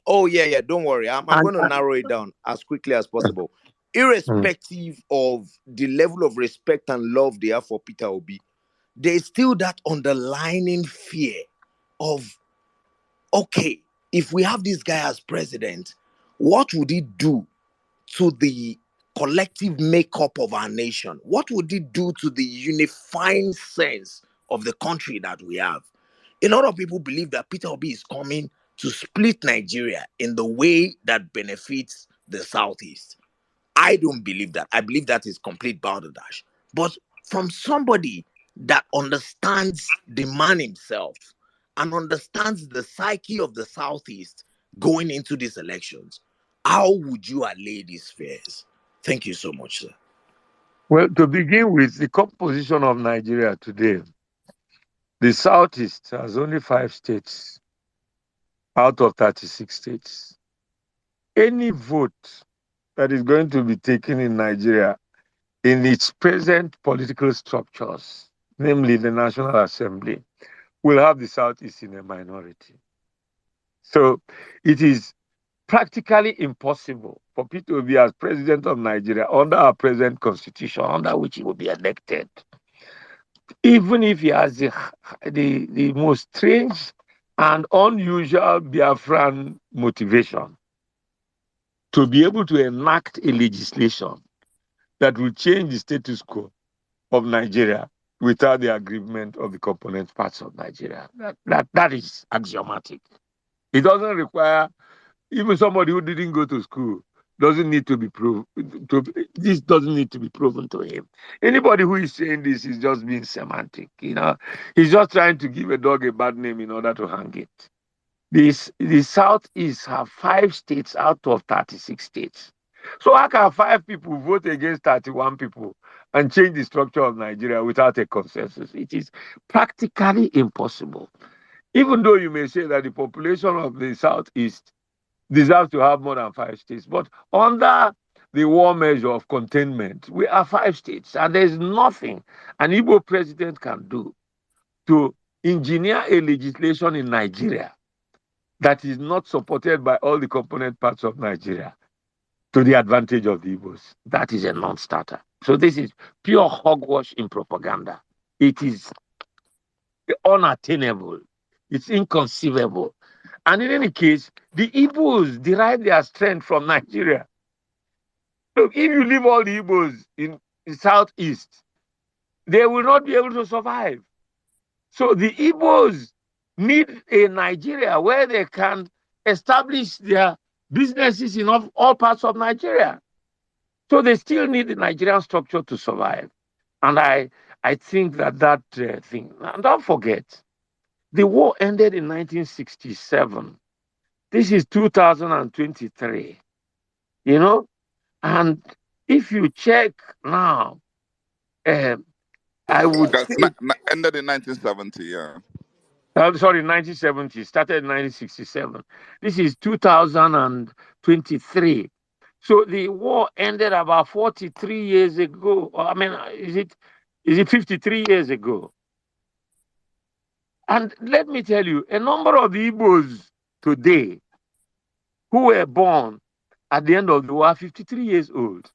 Oh, yeah, yeah, don't worry. I'm And, going to narrow it down as quickly as possible. Mm. Irrespective of the level of respect and love they have for Peter Obi, there's still that underlying fear of, okay, if we have this guy as president, what would he do to the collective makeup of our nation? What would it do to the unifying sense of the country that we have? A lot of people believe that Peter Obi is coming to split Nigeria in the way that benefits the Southeast. I don't believe that. I believe that is complete balderdash. But from somebody that understands the man himself and understands the psyche of the Southeast going into these elections, how would you allay these fears? Thank you so much, sir. Well, to begin with, the composition of Nigeria today, the Southeast has only 5 states out of 36 states. Any vote that is going to be taken in Nigeria in its present political structures, namely the National Assembly, will have the Southeast in a minority. So it is practically impossible for Peter to be as president of Nigeria under our present constitution, under which he will be elected, even if he has the most strange and unusual Biafran motivation to be able to enact a legislation that will change the status quo of Nigeria without the agreement of the component parts of Nigeria. That is axiomatic. It doesn't require even somebody who didn't go to school doesn't need to be proved. This doesn't need to be proven to him. Anybody who is saying this is just being semantic. He's just trying to give a dog a bad name in order to hang it. The Southeast have 5 states out of 36 states. So how can 5 people vote against 31 people and change the structure of Nigeria without a consensus? It is practically impossible. Even though you may say that the population of the Southeast deserves to have more than 5 states, but under the war measure of containment, we are 5 states, and there's nothing an Igbo president can do to engineer a legislation in Nigeria that is not supported by all the component parts of Nigeria to the advantage of the Igbos. That is a non-starter. So this is pure hogwash in propaganda. It is unattainable. It's inconceivable. And in any case, the Igbos derive their strength from Nigeria. So if you leave all the Igbos in the southeast, they will not be able to survive. So the Igbos need a Nigeria where they can establish their businesses in all parts of Nigeria. So they still need the Nigerian structure to survive. And I think that thing, and don't forget, the war ended in 1967. This is 2023, and if you check now, I would That's say, ended in 1970, yeah. sorry, 1970, started in 1967. This is 2023. So the war ended about 43 years ago. I mean, is it 53 years ago? And let me tell you, a number of the Igbos today who were born at the end of the war are 53 years old.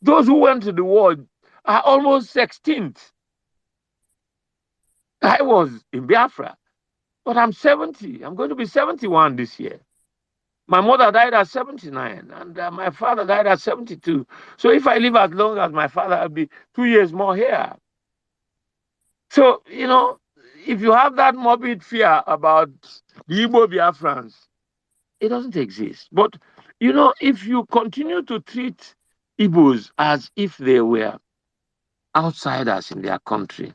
Those who went to the war are almost extinct. I was in Biafra, but I'm 70. I'm going to be 71 this year. My mother died at 79, and my father died at 72. So if I live as long as my father, I'll be 2 years more here. So, if you have that morbid fear about the Igbo Biafrans, it doesn't exist. But, if you continue to treat Igbos as if they were outsiders in their country,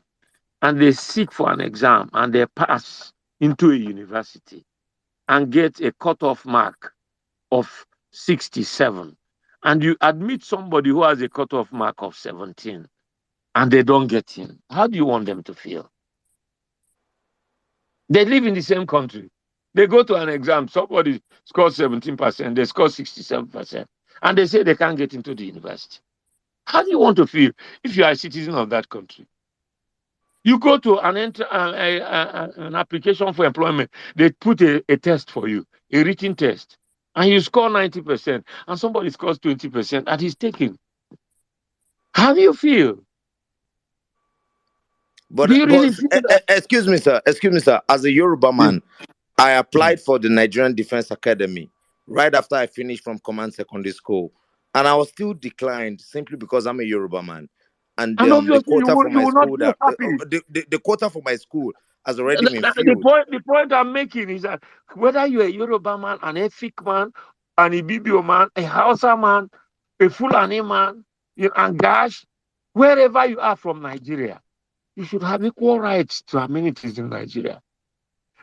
and they seek for an exam and they pass into a university and get a cutoff mark of 67, and you admit somebody who has a cutoff mark of 17 and they don't get in, how do you want them to feel? They live in the same country. They go to an exam, somebody scores 17%, they score 67%, and they say they can't get into the university. How do you want to feel if you are a citizen of that country? You go to an application for employment, they put a test for you, a written test, and you score 90%, and somebody scores 20%, and he's taken. How do you feel? But Do you really feel that? excuse me, sir. Excuse me, sir. As a Yoruba Yeah. man, I applied for the Nigerian Defense Academy right after I finished from Command Secondary School, and I was still declined simply because I'm a Yoruba man, and And the obviously, quota for you my will not school feel happy. the quota for my school has already been The filled. point I'm making is that whether you're a Yoruba man, an Efik man, an Ibibio man, a Hausa man, a Fulani man, and Gash, wherever you are from Nigeria, you should have equal rights to amenities in Nigeria.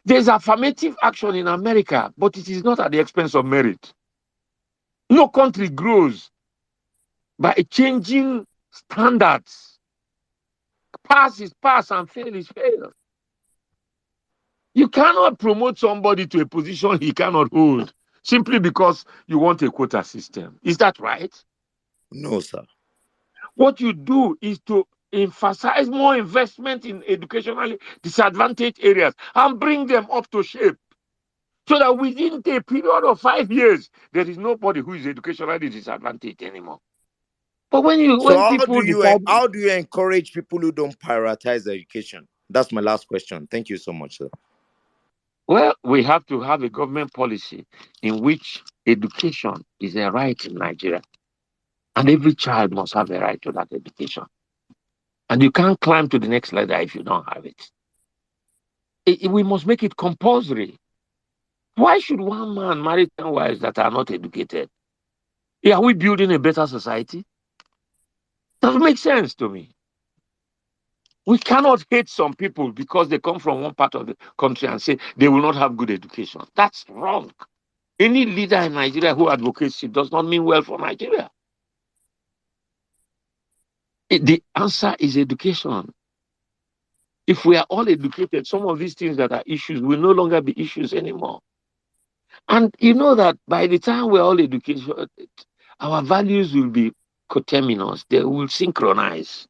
There's affirmative action in America, but it is not at the expense of merit. No country grows by changing standards. Pass is pass and fail is fail. You cannot promote somebody to a position he cannot hold simply because you want a quota system. Is that right? No, sir. What you do is to emphasize more investment in educationally disadvantaged areas and bring them up to shape so that within a period of 5 years, there is nobody who is educationally disadvantaged anymore. But So when people decide, how do you encourage people who don't prioritize education? That's my last question. Thank you so much, sir. Well, we have to have a government policy in which education is a right in Nigeria. And every child must have a right to that education. And you can't climb to the next ladder if you don't have it. We must make it compulsory. Why should one man marry 10 wives that are not educated? Are we building a better society? Doesn't make sense to me. We cannot hate some people because they come from one part of the country and say they will not have good education. That's wrong. Any leader in Nigeria who advocates it does not mean well for Nigeria. The answer is education. If we are all educated, some of these things that are issues will no longer be issues anymore. And you know that by the time we're all educated, our values will be coterminous. They will synchronize.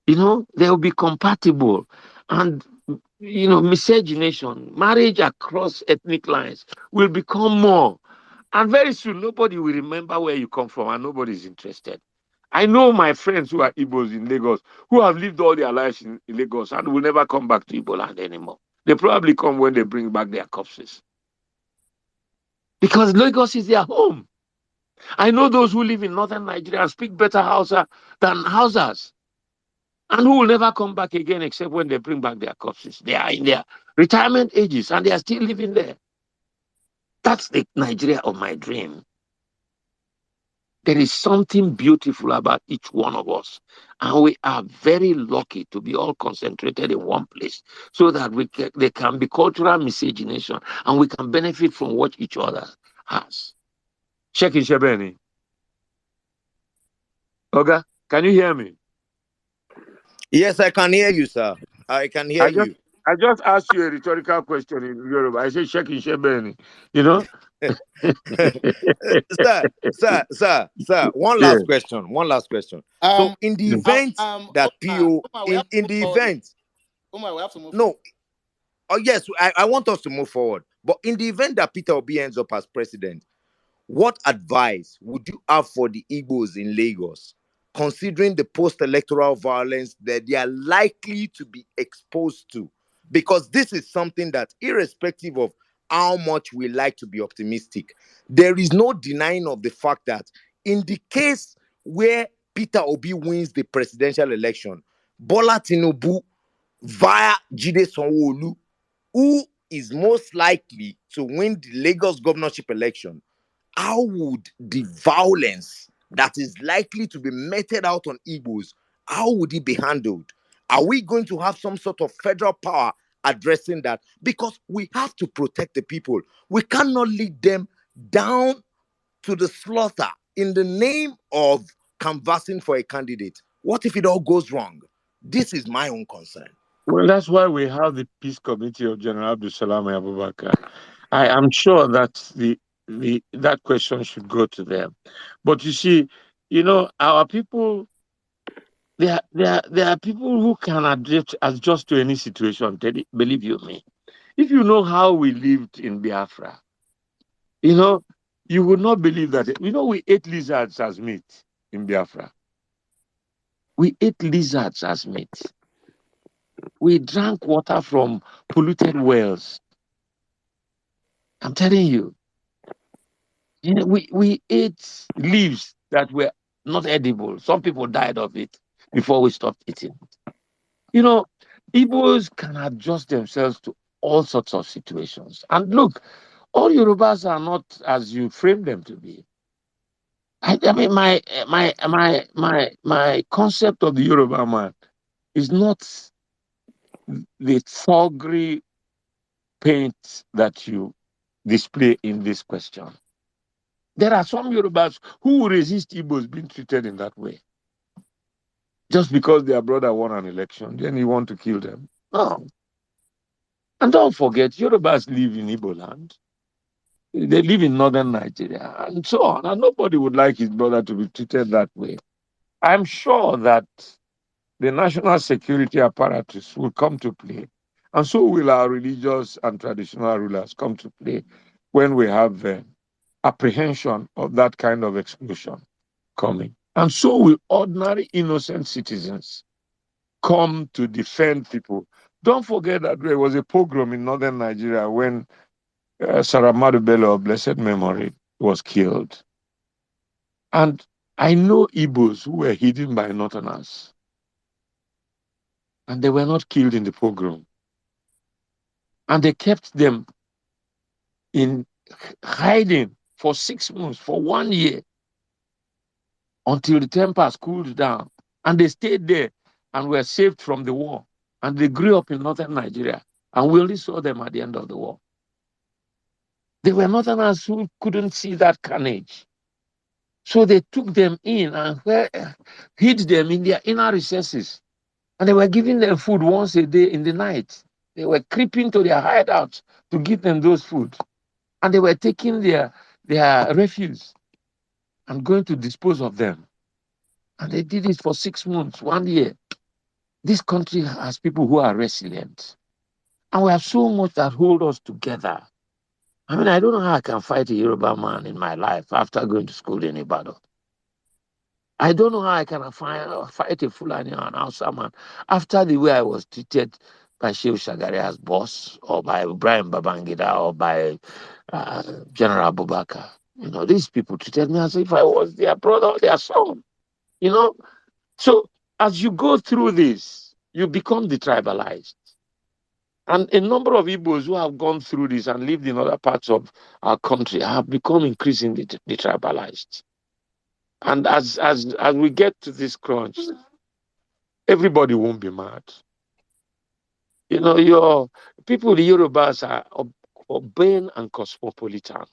They will be compatible. And, miscegenation, marriage across ethnic lines will become more. And very soon, nobody will remember where you come from and nobody's interested. I know my friends who are Igbos in Lagos who have lived all their lives in Lagos and will never come back to Igbo land anymore. They probably come when they bring back their corpses. Because Lagos is their home. I know those who live in northern Nigeria and speak better Hausa than Hausas and who will never come back again except when they bring back their corpses. They are in their retirement ages and they are still living there. That's the Nigeria of my dream. There is something beautiful about each one of us. And we are very lucky to be all concentrated in one place so that there can be cultural miscegenation and we can benefit from what each other has. Sheikh Shebeni. Oga, can you hear me? Yes, I can hear you, sir. I can hear you. I just asked you a rhetorical question in Yoruba. I said Sheikh Shebeni. You know? Sir. One Yeah. last question. So, in the event that PO, in the event, Omar, we have to move. no, oh yes, I want us to move forward. But in the event that Peter Obi ends up as president, what advice would you have for the Igbos in Lagos, considering the post-electoral violence that they are likely to be exposed to? Because this is something that, irrespective of how much we like to be optimistic, there is no denying of the fact that in the case where Peter Obi wins the presidential election, Bola Tinubu via Jide Sanwo-Olu, who is most likely to win the Lagos governorship election, how would the violence that is likely to be meted out on Igbos, how would it be handled? Are we going to have some sort of federal power addressing that? Because we have to protect the people. We cannot lead them down to the slaughter in the name of canvassing for a candidate. What if it all goes wrong? This is my own concern. Well, that's why we have the Peace Committee of General Abdul Salam Abubakar. I am sure that that question should go to them. But you see, our people, there are people who can adjust to any situation. Believe you me. If you know how we lived in Biafra, you would not believe that. We ate lizards as meat in Biafra. We ate lizards as meat. We drank water from polluted wells. I'm telling you. We ate leaves that were not edible. Some people died of it before we stopped eating it. Igbos can adjust themselves to all sorts of situations. And look, all Yorubas are not as you frame them to be. I mean, my concept of the Yoruba man is not the thuggery paint that you display in this question. There are some Yorubas who resist Igbos being treated in that way. Just because their brother won an election, then you want to kill them. No. And don't forget, Yorubas live in Igbo land. They live in northern Nigeria and so on. And nobody would like his brother to be treated that way. I'm sure that the national security apparatus will come to play. And so will our religious and traditional rulers come to play when we have apprehension of that kind of explosion coming. And so will ordinary innocent citizens come to defend people Don't forget that there was a pogrom in northern Nigeria when Saramadu Bello of blessed memory was killed. And I know Igbos who were hidden by northerners, and they were not killed in the pogrom. And they kept them in hiding for 6 months, for 1 year, until the tempers cooled down. And they stayed there and were saved from the war. And they grew up in northern Nigeria. And we only saw them at the end of the war. They were northerners who couldn't see that carnage. So they took them in and hid them in their inner recesses. And they were giving them food once a day in the night. They were creeping to their hideouts to give them those food. And they were taking their refuse and going to dispose of them. And they did it for 6 months, 1 year. This country has people who are resilient. And we have so much that hold us together. I mean, I don't know how I can fight a Yoruba man in my life after going to school in Ibadan. I don't know how I can fight a Fulani or an Hausa man after the way I was treated by Shehu Shagari as boss, or by Ibrahim Babangida, or by General Abubakar. You know, these people treated me as if I was their brother or their son. You know, so as you go through this, you become detribalized. And a number of Igbos who have gone through this and lived in other parts of our country have become increasingly detribalized. And as we get to this crunch, everybody won't be mad. You know, your people, the Yorubas, are urban and cosmopolitan.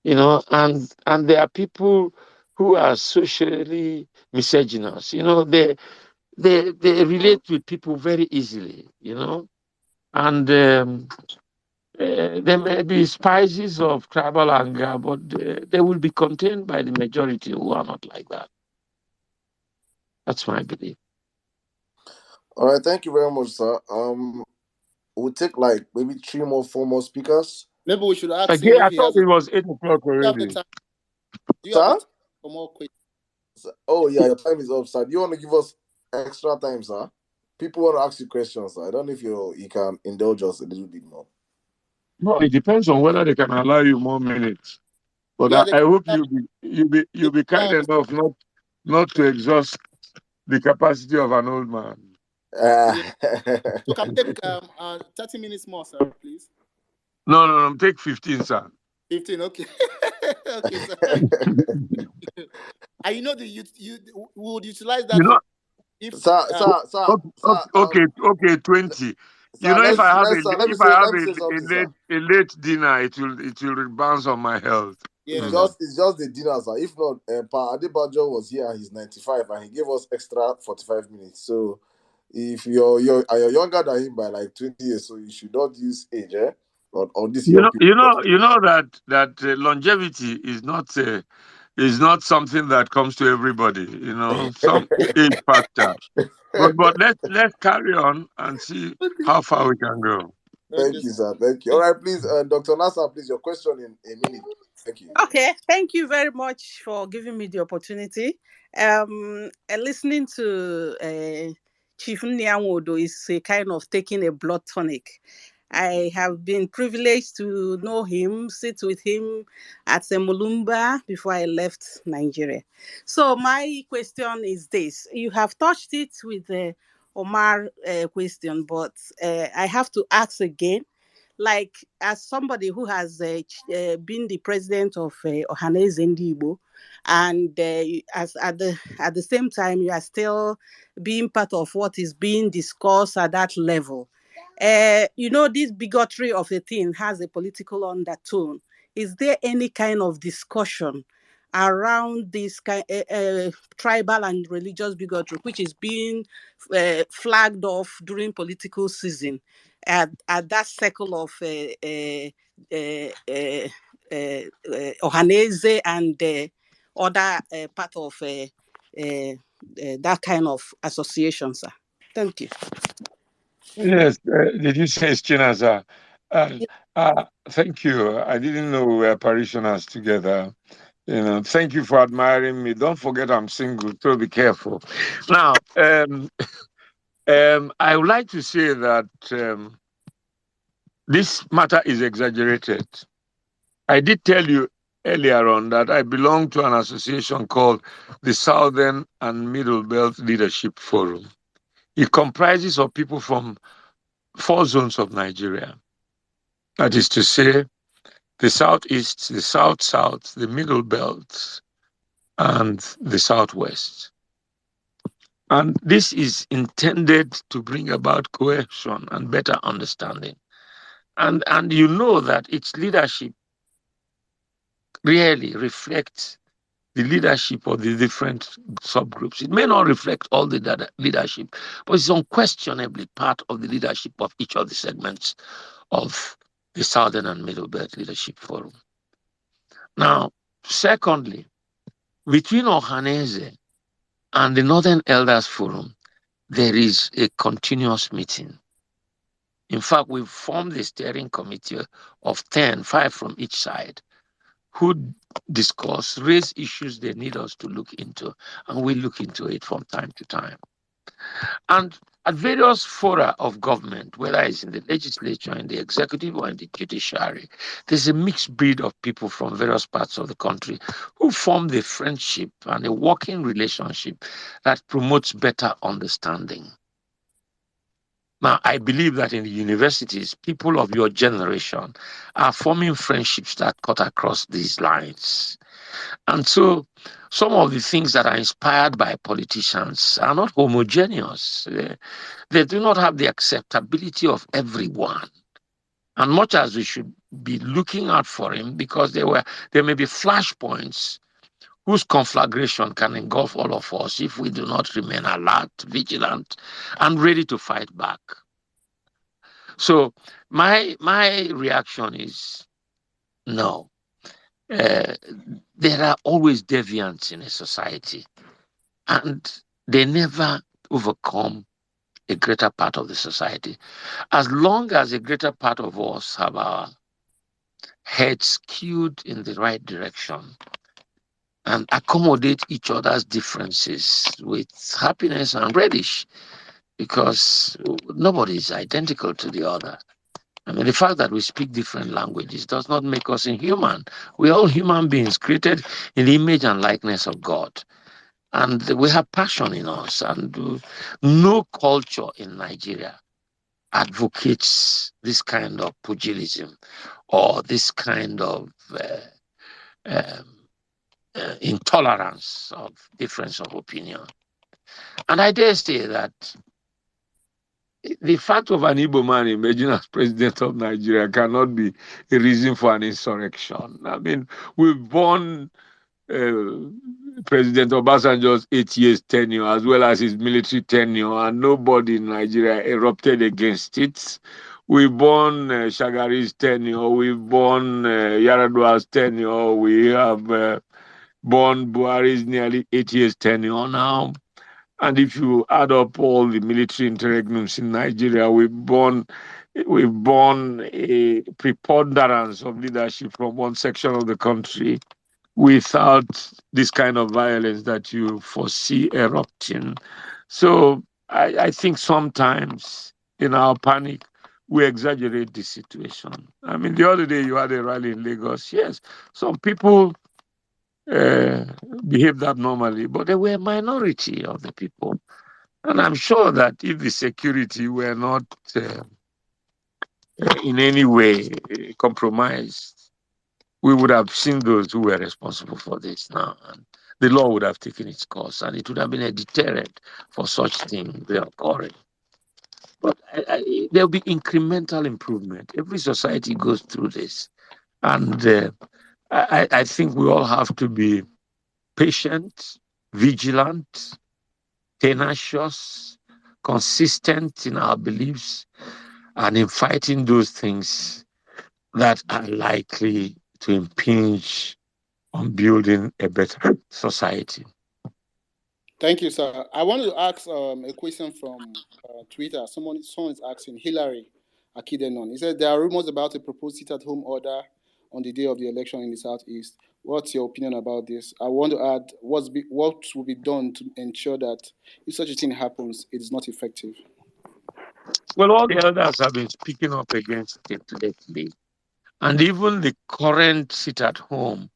You know, and there are people who are socially misogynist. You know, they relate with people very easily. You know, and there may be spices of tribal anger, but they will be contained by the majority who are not like that. That's my belief. All right, thank you very much, sir. We'll take like maybe 3 more, 4 more speakers. Maybe we should ask him Again, if I he thought has. it was 8 o'clock Do you have the already. time? Do you have the Sir? time for more questions? Oh yeah, your time is up, sir. Do you want to give us extra time, sir? People want to ask you questions, sir. I don't know if you can indulge us a little bit more. No, it depends on whether they can allow you more minutes. But Yeah, I hope uh, you'll be kind enough not to exhaust the capacity of an old man. yeah. So can we take 30 minutes more, sir, please? No, take 15, sir. 15, okay. Okay, sir. And you know you would utilize that You know, if okay, 20. You sir, know, if I have let me say a something, sir. late dinner, it will bounce on my health. yeah, It's just the dinner, sir. If not, Pa Adebajo was here and he's 95 and he gave us extra 45 minutes. So if you're younger than him by like 20 years, so you should not use age, on these young people. You know that longevity is not something that comes to everybody. You know, some age factor. But let's carry on and see okay. how far we can go. Okay, Thank you, sir. Thank you. All right, please, Dr. Nasa, please, your question in a minute. Thank you. Okay, thank you very much for giving me the opportunity. Listening to Chief Nwodo is a kind of taking a blood tonic. I have been privileged to know him, sit with him at Mulumba before I left Nigeria. So my question is this: you have touched it with the Omar question, but I have to ask again, like as somebody who has been the president of Ohaneze Ndigbo, and as at the same time you are still being part of what is being discussed at that level. You know, this bigotry of a thing has a political undertone. Is there any kind of discussion around this tribal and religious bigotry, which is being flagged off during political season at that circle of Ohaneze and other part of that kind of association, sir? Thank you. Yes, did you say Chinaza? Uh, Thank you. I didn't know we were parishioners together. You know, thank you for admiring me. Don't forget I'm single, so be careful. Now, I would like to say that this matter is exaggerated. I did tell you earlier on that I belong to an association called the Southern and Middle Belt Leadership Forum. It comprises of people from 4 zones of Nigeria. That is to say, the Southeast, the South-South, the Middle Belt, and the Southwest. And this is intended to bring about cohesion and better understanding. And you know that its leadership really reflects the leadership of the different subgroups. It may not reflect all the leadership, but it's unquestionably part of the leadership of each of the segments of the Southern and Middle Belt Leadership Forum. Now, secondly, between Ohanese and the Northern Elders Forum, there is a continuous meeting. In fact, we've formed a steering committee of 10, 5 from each side, who discuss, raise issues they need us to look into, and we look into it from time to time. And at various fora of government, whether it's in the legislature, in the executive, or in the judiciary, there's a mixed breed of people from various parts of the country who form the friendship and a working relationship that promotes better understanding. Now, I believe that in the universities, people of your generation are forming friendships that cut across these lines. And so some of the things that are inspired by politicians are not homogeneous. They do not have the acceptability of everyone. And much as we should be looking out for him, because there may be flashpoints whose conflagration can engulf all of us if we do not remain alert, vigilant, and ready to fight back. So my reaction is no. There are always deviants in a society, and they never overcome a greater part of the society. As long as a greater part of us have our heads skewed in the right direction and accommodate each other's differences with happiness and relish, because nobody is identical to the other. I mean, the fact that we speak different languages does not make us inhuman. We're all human beings created in the image and likeness of God. And we have passion in us. And no culture in Nigeria advocates this kind of pugilism or this kind of intolerance of difference of opinion. And I dare say that the fact of an Igbo man emerging as president of Nigeria cannot be a reason for an insurrection. I mean, we've borne President Obasanjo's 8 years tenure as well as his military tenure, and nobody in Nigeria erupted against it. We've borne Shagari's tenure, we've borne Yaradua's tenure, we have borne Buhari's nearly 8 years tenure now. And if you add up all the military interregnums in Nigeria, we've borne a preponderance of leadership from one section of the country without this kind of violence that you foresee erupting. So I think sometimes in our panic, we exaggerate the situation. I mean, the other day you had a rally in Lagos. Yes, some people behaved abnormally, but they were a minority of the people. And I'm sure that if the security were not in any way compromised, we would have seen those who were responsible for this now. And the law would have taken its course, and it would have been a deterrent for such things occurring. But there'll be incremental improvement. Every society goes through this. And I think we all have to be patient, vigilant, tenacious, consistent in our beliefs, and in fighting those things that are likely to impinge on building a better society. Thank you, sir. I want to ask a question from Twitter. Someone is asking Hillary Akidenon. He said there are rumors about a proposed sit-at-home order on the day of the election in the Southeast. What's your opinion about this? I want to add what will be done to ensure that if such a thing happens, it is not effective. Well, all the elders have been speaking up against it lately. And even the current sit at home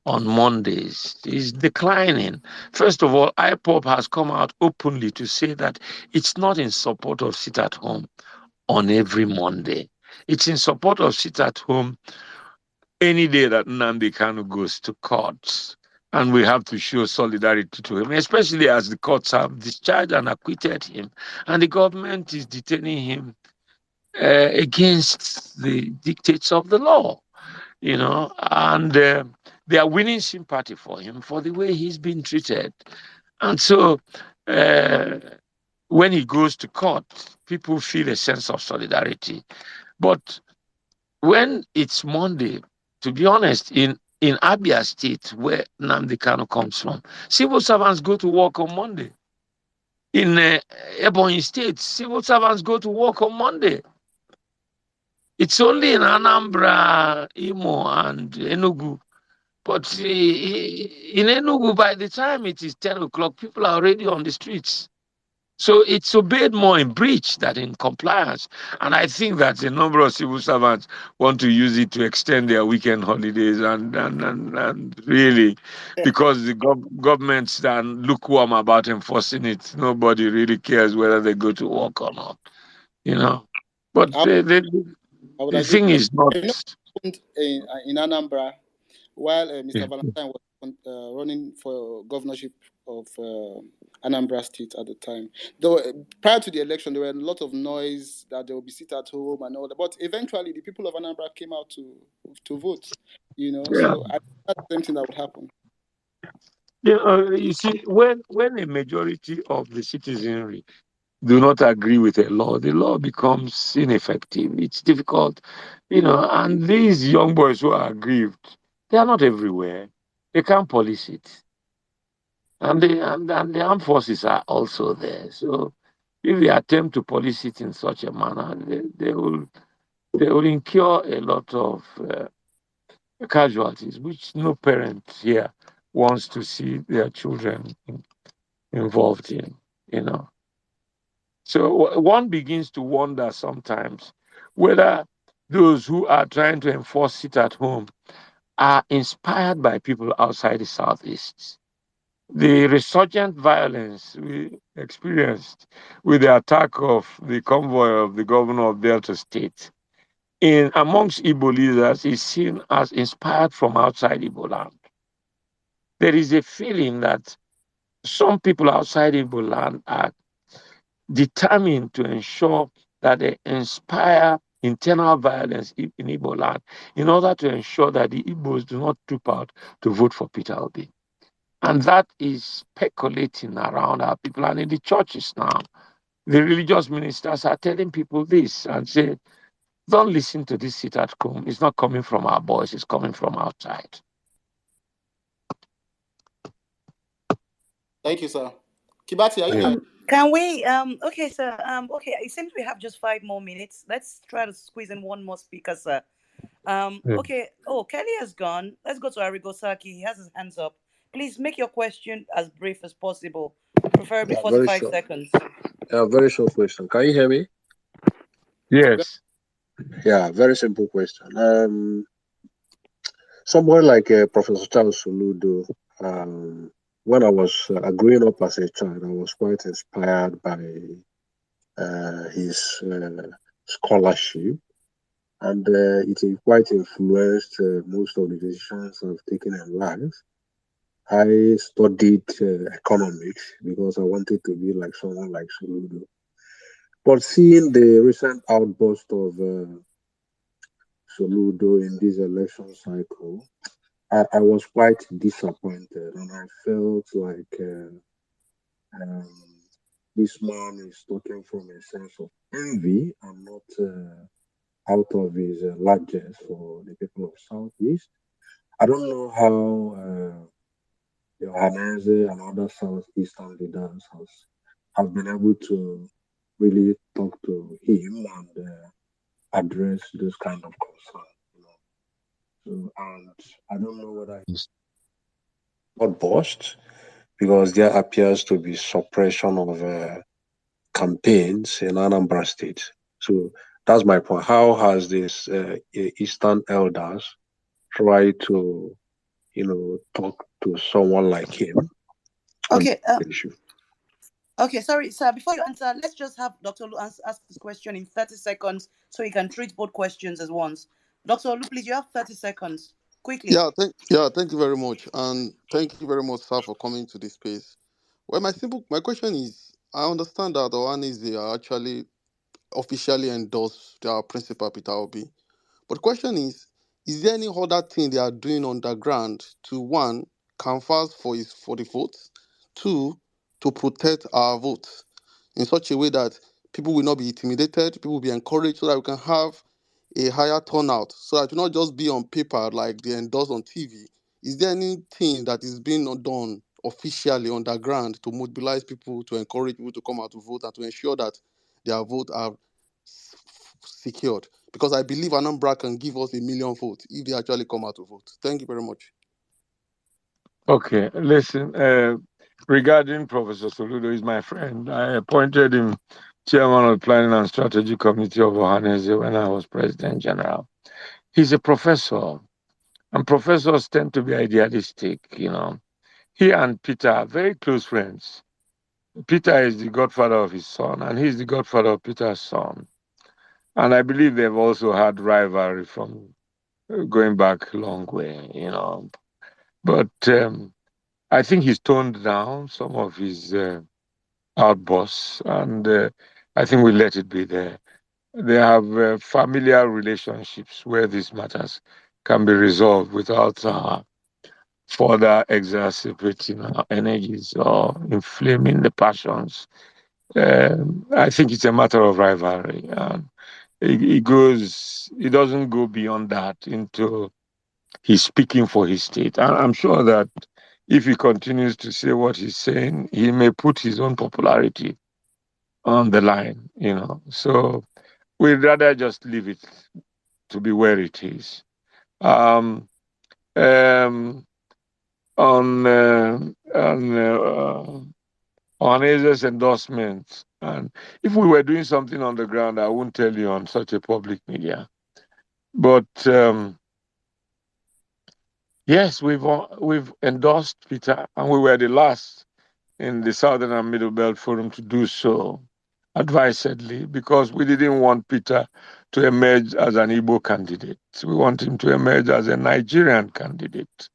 on Mondays is declining. First of all, IPOP has come out openly to say that it's not in support of sit at home on every Monday. It's in support of sit at home any day that Nnamdi Kanu goes to court. And we have to show solidarity to him, especially as the courts have discharged and acquitted him. And the government is detaining him against the dictates of the law, and they are winning sympathy for him for the way he's been treated. And so uh, when he goes to court, people feel a sense of solidarity. But when it's Monday, to be honest, in Abia State, where Nnamdi Kanu comes from, civil servants go to work on Monday. In Ebonyi State, civil servants go to work on Monday. It's only in Anambra, Imo, and Enugu. But in Enugu, by the time it is 10 o'clock, people are already on the streets. So it's obeyed more in breach than in compliance. And I think that a number of civil servants want to use it to extend their weekend holidays and really, because the governments are lukewarm about enforcing it, nobody really cares whether they go to work or not, you know. But I, I would the agree. thing is not. I know in Anambra, while Mr. Valentine was running for governorship of Anambra State at the time. Though prior to the election, there were a lot of noise that they will be sit at home and all that. But eventually, the people of Anambra came out to vote. Yeah. So I think that's the same thing that would happen. You see, when a majority of the citizenry do not agree with a law, the law becomes ineffective. It's difficult, and these young boys who are aggrieved, they are not everywhere. They can't police it. And the armed forces are also there. So if they attempt to police it in such a manner, they will incur a lot of casualties, which no parent here wants to see their children involved in, you know. So one begins to wonder sometimes whether those who are trying to enforce it at home are inspired by people outside the Southeast. The resurgent violence we experienced with the attack of the convoy of the governor of Delta State in amongst Igbo leaders is seen as inspired from outside Igbo land. There is a feeling that some people outside Igbo land are determined to ensure that they inspire internal violence in Igbo land in order to ensure that the Igbos do not troop out to vote for Peter Obi. And that is speculating around our people. And in the churches now, the religious ministers are telling people this and say, don't listen to this sit at home. It's not coming from our boys, it's coming from outside. Thank you, sir. Kibati, are you there? Can we okay, sir. Okay, it seems we have just 5 more minutes. Let's try to squeeze in one more speaker, sir. Okay. Oh, Kelly has gone. Let's go to Arigosaki. He has his hands up. Please make your question as brief as possible, preferably Yeah, very 45 short. seconds. Yeah, very short question. Can you hear me? Yes. Yeah, very simple question. Somebody like Professor Charles Soludo, when I was growing up as a child, I was quite inspired by his scholarship, and it quite influenced most of the decisions I've taken in life. I studied economics because I wanted to be like someone like Soludo. But seeing the recent outburst of Soludo in this election cycle, I was quite disappointed, and I felt like um, this man is talking from a sense of envy and not out of his largesse for the people of Southeast. I don't know how Johannes and other Southeastern leaders have been able to really talk to him and address those kind of concerns. So, and I don't know whether he's not bossed because there appears to be suppression of campaigns in Anambra State. So that's my point. How has this Eastern elders tried to, talk to someone like him on Okay. the issue? Okay, sorry, sir. Before you answer, let's just have Dr. Lu ask this question in 30 seconds so he can treat both questions as once. Dr. Lu, please, you have 30 seconds. Quickly. Thank you very much, and thank you very much, sir, for coming to this space. Well, my question is, I understand that Ohanese are actually officially endorsed their principal Peter Obi, but the question is there any other thing they are doing underground to one canvass for the votes, two to protect our votes in such a way that people will not be intimidated, people will be encouraged, so that we can have a higher turnout, so that it will not just be on paper like they endorse on TV. Is there anything that is being done officially underground to mobilize people, to encourage people to come out to vote, and to ensure that their votes are secured? Because I believe Anambra can give us 1 million votes if they actually come out to vote. Thank you very much. Okay, listen. Regarding Professor Soludo, he's my friend. I appointed him chairman of the Planning and Strategy Committee of Ohanese when I was President General. He's a professor, and professors tend to be idealistic. He and Peter are very close friends. Peter is the godfather of his son, and he's the godfather of Peter's son. And I believe they've also had rivalry from going back a long way. But I think he's toned down some of his outbursts, and I think we let it be there. They have familiar relationships where these matters can be resolved without further exacerbating our energies or inflaming the passions. I think it's a matter of rivalry. And it doesn't go beyond that into he's speaking for his state. And I'm sure that if he continues to say what he's saying, he may put his own popularity on the line. So we'd rather just leave it to be where it is. Um, um, on Aza's endorsement, and if we were doing something on the ground, I wouldn't tell you on such a public media. But yes, we've endorsed Peter, and we were the last in the Southern and Middle Belt Forum to do so advisedly, because we didn't want Peter to emerge as an Igbo candidate. We want him to emerge as a Nigerian candidate,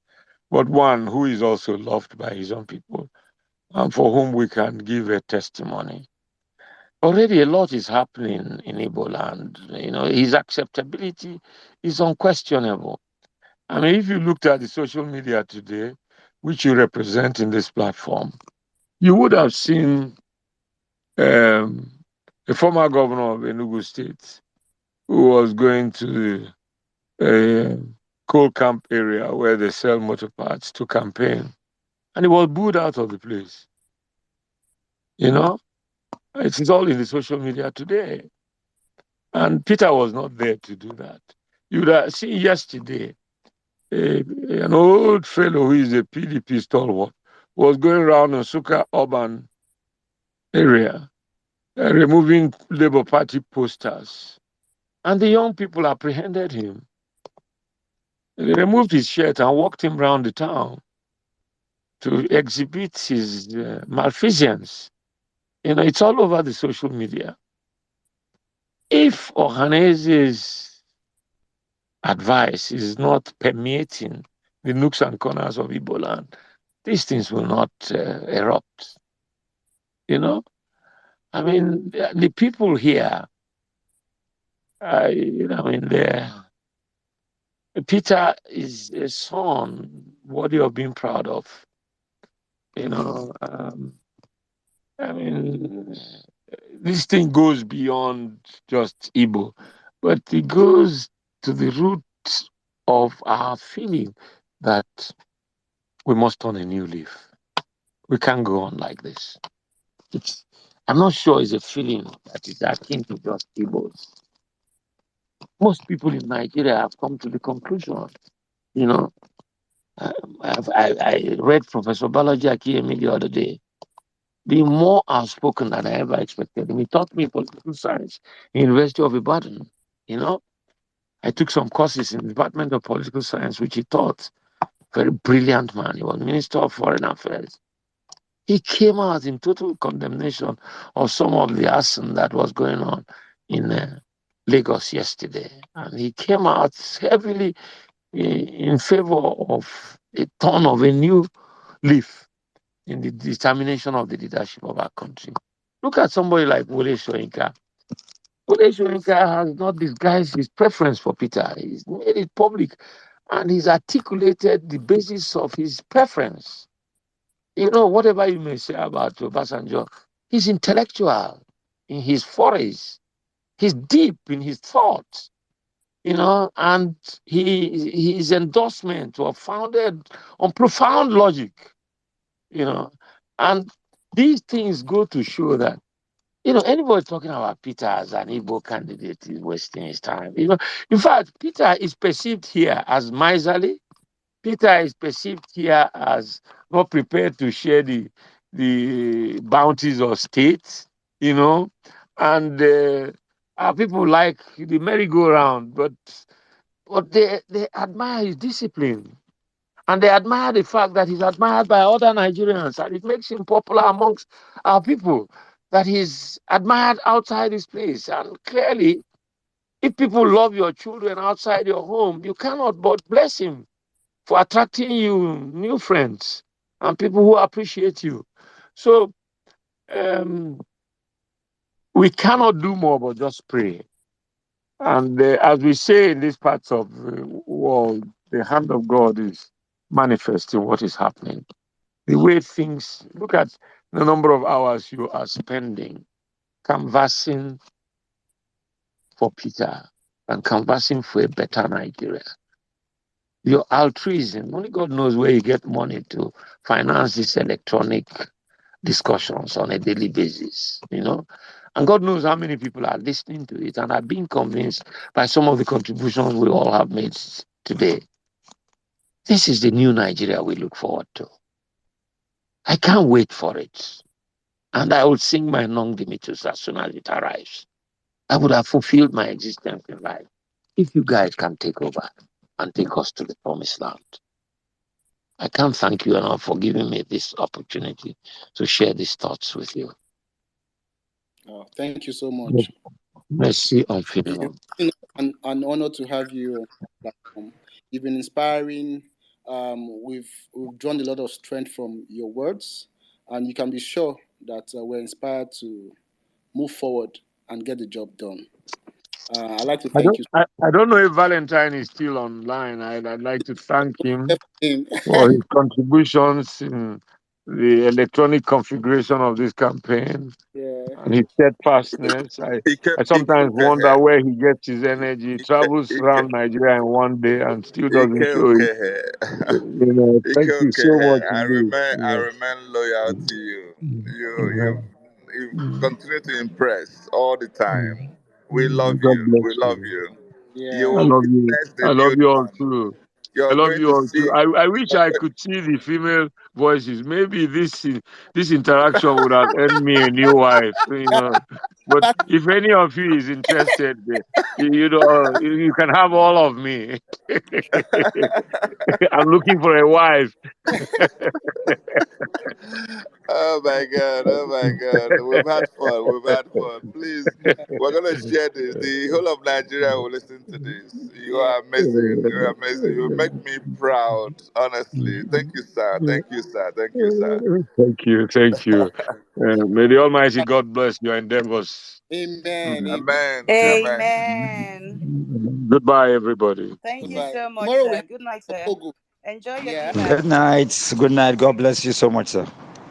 but one who is also loved by his own people and for whom we can give a testimony. Already a lot is happening in Igbo land. His acceptability is unquestionable. I mean, if you looked at the social media today, which you represent in this platform, you would have seen um, a former governor of Enugu State who was going to a coal camp area where they sell motor parts to campaign, and he was booed out of the place. It is all in the social media today, and Peter was not there to do that. You would have seen yesterday an old fellow who is a PDP stalwart was going around in Suka urban area removing Labour Party posters. And the young people apprehended him. They removed his shirt and walked him around the town to exhibit his malfeasance. It's all over the social media. If Ohanese's advice is not permeating the nooks and corners of Igbo land, these things will not erupt. I mean, the people here, Peter is a son worthy of being proud of. I mean, this thing goes beyond just Igbo, but it goes to the root of our feeling that we must turn a new leaf. We can't go on like this. I'm not sure it's a feeling that is akin to just Igbos. Most people in Nigeria have come to the conclusion. You know, I read Professor Balaji Akiyemi the other day. being more outspoken than I ever expected him. He taught me political science in University of Ibadan. You know, I took some courses in the Department of Political Science, which he taught. Very brilliant man. He was Minister of Foreign Affairs. He came out in total condemnation of some of the arson that was going on in Lagos yesterday. And he came out heavily in favor of a turn of a new leaf in the determination of the leadership of our country. Look at somebody like Wole Soyinka. Wole Soyinka has not disguised his preference for Peter. He's made it public and he's articulated the basis of his preference. You know, whatever you may say about Obasanjo, he's intellectual in his forays. He's deep in his thoughts, you know, and his endorsement were founded on profound logic, you know. And these things go to show that, you know, anybody talking about Peter as an Igbo candidate is wasting his time. You know, in fact, Peter is perceived here as miserly. Peter is perceived here as not prepared to share the bounties of states, you know, and our people like the merry-go-round, but they admire his discipline. And they admire the fact that he's admired by other Nigerians, and it makes him popular amongst our people, that he's admired outside his place. And clearly, if people love your children outside your home, you cannot but bless him for attracting you new friends and people who appreciate you. So we cannot do more but just pray. And as we say in these parts of the world, the hand of God is manifesting what is happening. The way things, look at the number of hours you are spending canvassing for Peter and canvassing for a better Nigeria. Your altruism, only God knows where you get money to finance this electronic discussions on a daily basis, you know. And God knows how many people are listening to it and are being convinced by some of the contributions we all have made today. This is the new Nigeria we look forward to. I can't wait for it. And I will sing my non Dimitus as soon as it arrives. I would have fulfilled my existence in life if you guys can take over and take us to the promised land. I can't thank you enough for giving me this opportunity to share these thoughts with you. Oh, thank you so much. Merci infiniment. It's been an honor to have you on the platform. You've been inspiring. We've drawn a lot of strength from your words, and you can be sure that we're inspired to move forward and get the job done. I'd like to thank you. I don't know if Valentine is still online. I'd like to thank him for his contributions in the electronic configuration of this campaign. Yeah. And his steadfastness. I sometimes wonder where he gets his energy. He travels around Nigeria in one day and still doesn't show it. You know, thank you so much indeed. I remain loyal to you. You continue to impress all the time. We love God you. bless We love you. you. You Yeah. I will love you. witness the I love new you all dawn. too. I You're love going you to all too. see. I wish I could see the female voices. Maybe this interaction would have earned me a new wife, you know. But That, if any of you is interested, you know, you can have all of me. I'm looking for a wife. Oh my God! Oh my God! We've had fun. We've had fun. Please, we're gonna share this. The whole of Nigeria will listen to this. You yeah. are amazing. You're amazing. You make me proud. Honestly, thank you, sir. Thank you, sir. Thank you, sir. Thank you, thank you. May the Almighty God bless your endeavors. Amen. Amen. Amen. Amen. Amen. Goodbye, everybody. Thank you Bye. so much, Tomorrow we sir. have Good night, Dr. sir. Pogo. Enjoy your Yeah. dinner. Good night. Good night. God bless you so much, sir.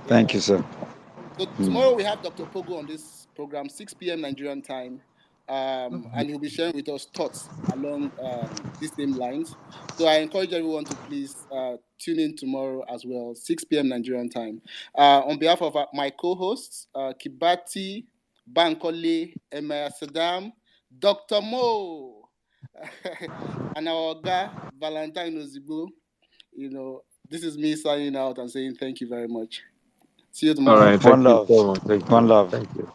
Thank Yeah. you, sir. So tomorrow we have Dr. Pogo on this program, 6 p.m. Nigerian time, and he'll be sharing with us thoughts along these same lines. So I encourage everyone to please tune in tomorrow as well, 6 p.m. Nigerian time. On behalf of my co-hosts, Kibati, Bankole, Emma Saddam, Dr. Mo, and our guy, Valentine Ozibo, this is me signing out and saying thank you very much. See you All tomorrow. right. One Thank you love. so much. Thank One you. love. Thank you.